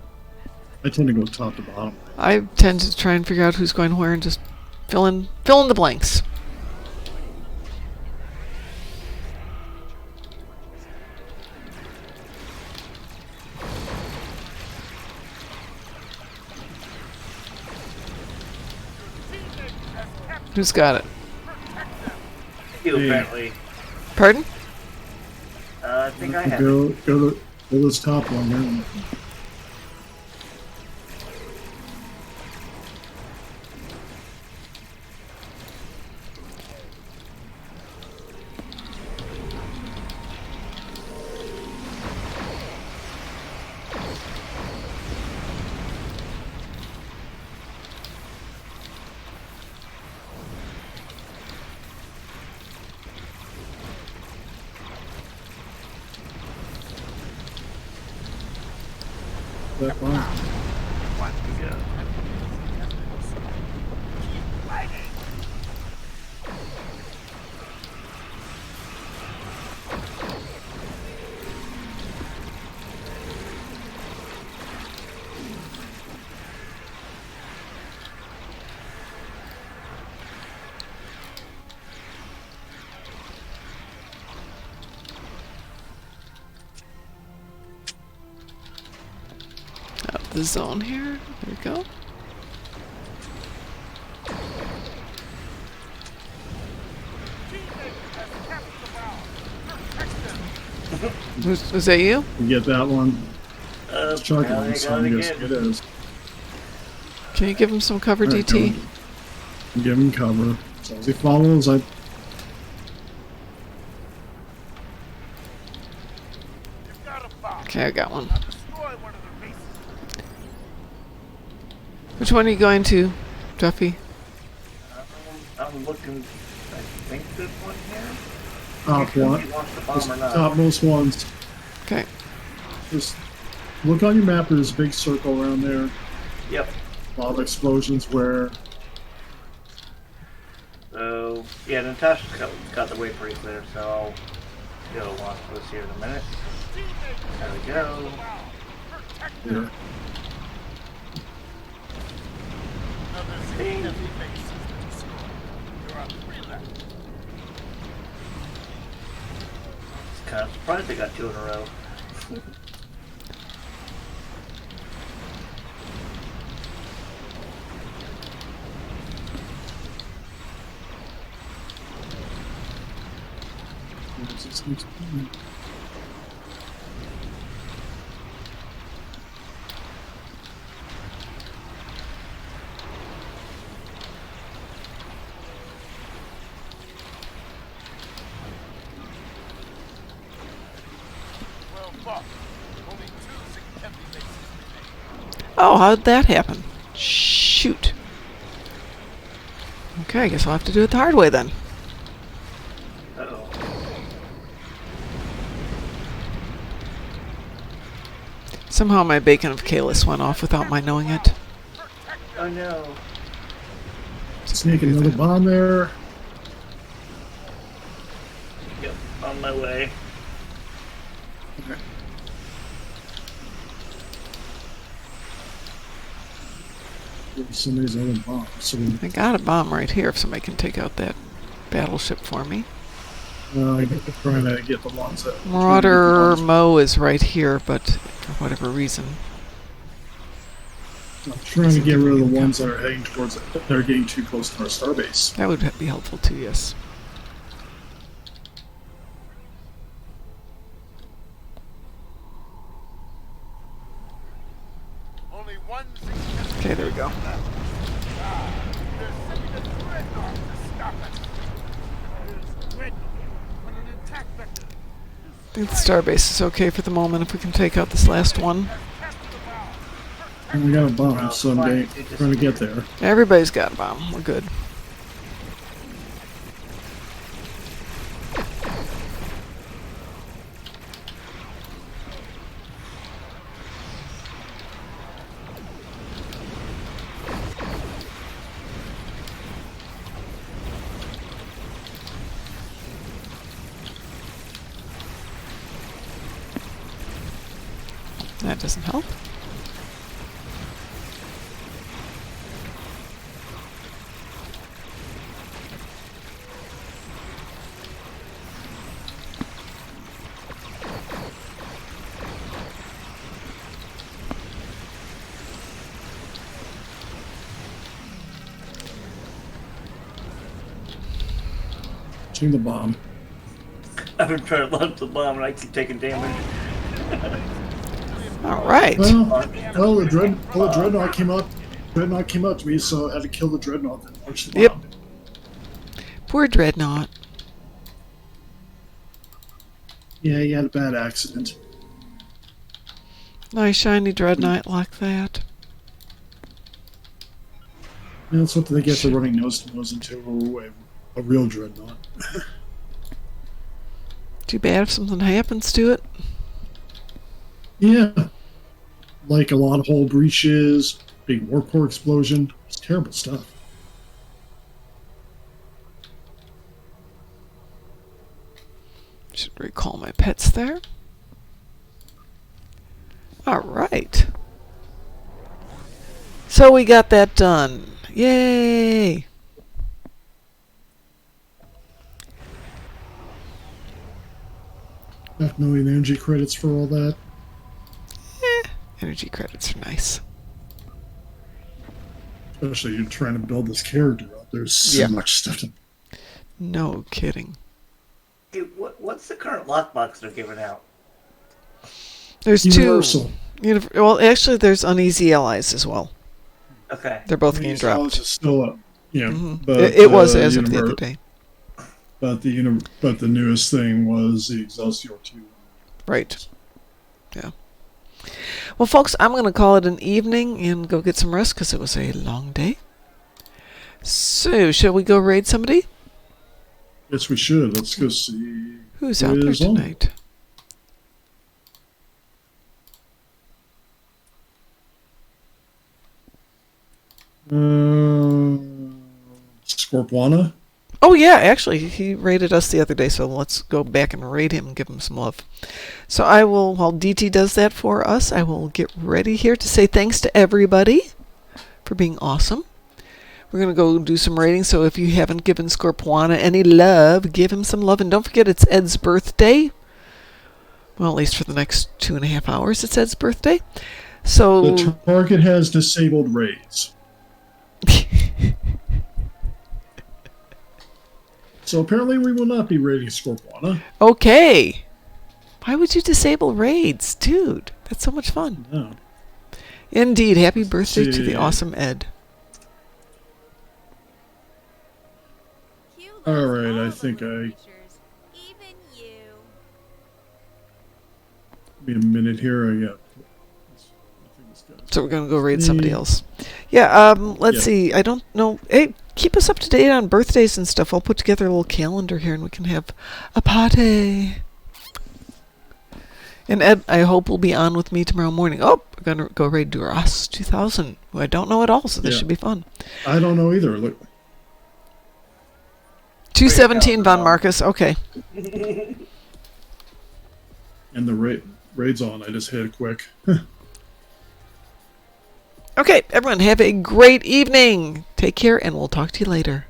Speaker 2: I tend to go top to bottom.
Speaker 1: I tend to try and figure out who's going where and just fill in the blanks. Who's got it?
Speaker 6: You
Speaker 2: Hey.
Speaker 6: apparently.
Speaker 1: Pardon?
Speaker 6: I think I have.
Speaker 2: Go this top one here. That one.
Speaker 6: Yeah.
Speaker 1: the zone here. There we go.
Speaker 3: Teammate has captured the bow. Protect them.
Speaker 1: Was that you?
Speaker 2: You get that one. Chuck
Speaker 6: Now
Speaker 2: it,
Speaker 6: they
Speaker 2: so
Speaker 6: got
Speaker 2: I'm
Speaker 6: it
Speaker 2: guessing
Speaker 6: again.
Speaker 2: it is.
Speaker 1: Can you give him some cover,
Speaker 2: Alright,
Speaker 1: DT?
Speaker 2: go. Give him cover. As long as he follows,
Speaker 3: You've got a bow.
Speaker 1: Okay, I got one.
Speaker 3: Now destroy one of their bases.
Speaker 1: Which one are you going to, Duffy?
Speaker 6: I'm looking. I think this one here.
Speaker 2: top one.
Speaker 6: He wants the bomb or not.
Speaker 2: Topmost ones.
Speaker 1: Okay.
Speaker 2: Just look on your map. There's a big circle around there.
Speaker 6: Yep.
Speaker 2: A lot of explosions where.
Speaker 6: So yeah, Natasha's got the way pretty clear. So I'll go watch this here in a minute.
Speaker 3: Teammate
Speaker 6: There we go.
Speaker 3: the bow. Protect
Speaker 2: Yeah.
Speaker 3: them. Now there's
Speaker 6: Ding.
Speaker 3: heavy bases to destroy. There are 3 left.
Speaker 6: Kind of surprised they got 2 in a row.
Speaker 3: Well, fuck. Only 2 heavy bases remain.
Speaker 1: Oh, how'd that happen? Shoot. Okay, I guess I'll have to do it the hard way then.
Speaker 6: Uh-oh.
Speaker 1: Somehow my Bacon of Kalis went off without my knowing it.
Speaker 6: Oh no.
Speaker 2: Sneak another bomb there.
Speaker 6: Yep. On my way.
Speaker 2: Some of these other bombs. So
Speaker 1: I got a bomb right here if somebody can take out that battleship for me.
Speaker 2: I'm trying to get the ones that.
Speaker 1: Marauder Mo is right here, but for whatever reason.
Speaker 2: I'm trying to get rid of the ones that are heading towards it. They're getting too close to our starbase.
Speaker 1: That would be helpful too, yes.
Speaker 3: Only 1
Speaker 1: Okay, there we go.
Speaker 3: They're sending a dreadnought to stop us. There's dreadnought on an attack vector.
Speaker 1: I think the starbase is okay for the moment if we can take out this last one.
Speaker 3: Capture the bow.
Speaker 2: And we got a bomb, so I'm trying to get there.
Speaker 1: Everybody's got a bomb. We're good. That doesn't help.
Speaker 2: Shoot the bomb.
Speaker 6: I've been trying to launch the bomb and I keep taking damage.
Speaker 1: All right.
Speaker 2: Well, the dreadnought came up. Dreadnought came up to me, so I had to kill the dreadnought and launch the bomb.
Speaker 1: Yep. Poor Dreadnought.
Speaker 2: Yeah, he had a bad accident.
Speaker 1: Nice shiny Dreadnought like that.
Speaker 2: Yeah, that's what they get for running nose to nose into a real dreadnought.
Speaker 1: Too bad if something happens to it.
Speaker 2: Yeah. Like a lot of hull breaches, big warp core explosion. It's terrible stuff.
Speaker 1: Should recall my pets there. All right. So we got that done. Yay!
Speaker 2: Not knowing the energy credits for all that.
Speaker 1: Energy credits are nice.
Speaker 2: Especially you're trying to build this character up. There's so
Speaker 1: Yeah.
Speaker 2: much stuff to.
Speaker 1: No kidding.
Speaker 6: Hey, what's the current lockbox they're giving out?
Speaker 1: There's
Speaker 2: Universal.
Speaker 1: two. Well, actually, there's Uneasy Allies as well.
Speaker 6: Okay.
Speaker 1: They're both getting
Speaker 2: These allies
Speaker 1: dropped.
Speaker 2: is still up. Yeah,
Speaker 1: Mhm.
Speaker 2: but
Speaker 1: It was as of the other
Speaker 2: univer-
Speaker 1: day.
Speaker 2: But the newest thing was the Excelsior 2.
Speaker 1: Right. Yeah. Well, folks, I'm going to call it an evening and go get some rest because it was a long day. So, shall we go raid somebody?
Speaker 2: Yes, we should. Let's go see
Speaker 1: Who's
Speaker 2: who
Speaker 1: out there
Speaker 2: is on.
Speaker 1: tonight?
Speaker 2: Scorpuana.
Speaker 1: Oh, yeah, actually, he raided us the other day, so let's go back and raid him and give him some love. So I will, while DT does that for us, I will get ready here to say thanks to everybody for being awesome. We're going to go do some raiding, so if you haven't given Scorpuana any love, give him some love. And don't forget, it's Ed's birthday. Well, at least for the next 2.5 hours, it's Ed's birthday. So
Speaker 2: The target has disabled raids. So apparently we will not be raiding Scorpuana.
Speaker 1: okay. Why would you disable raids? Dude, that's so much fun.
Speaker 2: No.
Speaker 1: Indeed, happy birthday to the
Speaker 2: see.
Speaker 1: awesome Ed.
Speaker 2: All right, I think
Speaker 5: Even you.
Speaker 2: be a minute here. I got.
Speaker 1: So we're going to go raid somebody else. Yeah, let's
Speaker 2: Yeah.
Speaker 1: see. I don't know. Hey, keep us up to date on birthdays and stuff. I'll put together a little calendar here and we can have a party. And Ed, I hope, will be on with me tomorrow morning. Oh, we're going to go raid Duras 2000, who I don't know at all, so this
Speaker 2: Yeah.
Speaker 1: should be fun.
Speaker 2: I don't know either. Look.
Speaker 1: 217 Von Marcus. Okay.
Speaker 2: And the raid's on. I just hit it quick.
Speaker 1: Okay, everyone, have a great evening. Take care, and we'll talk to you later.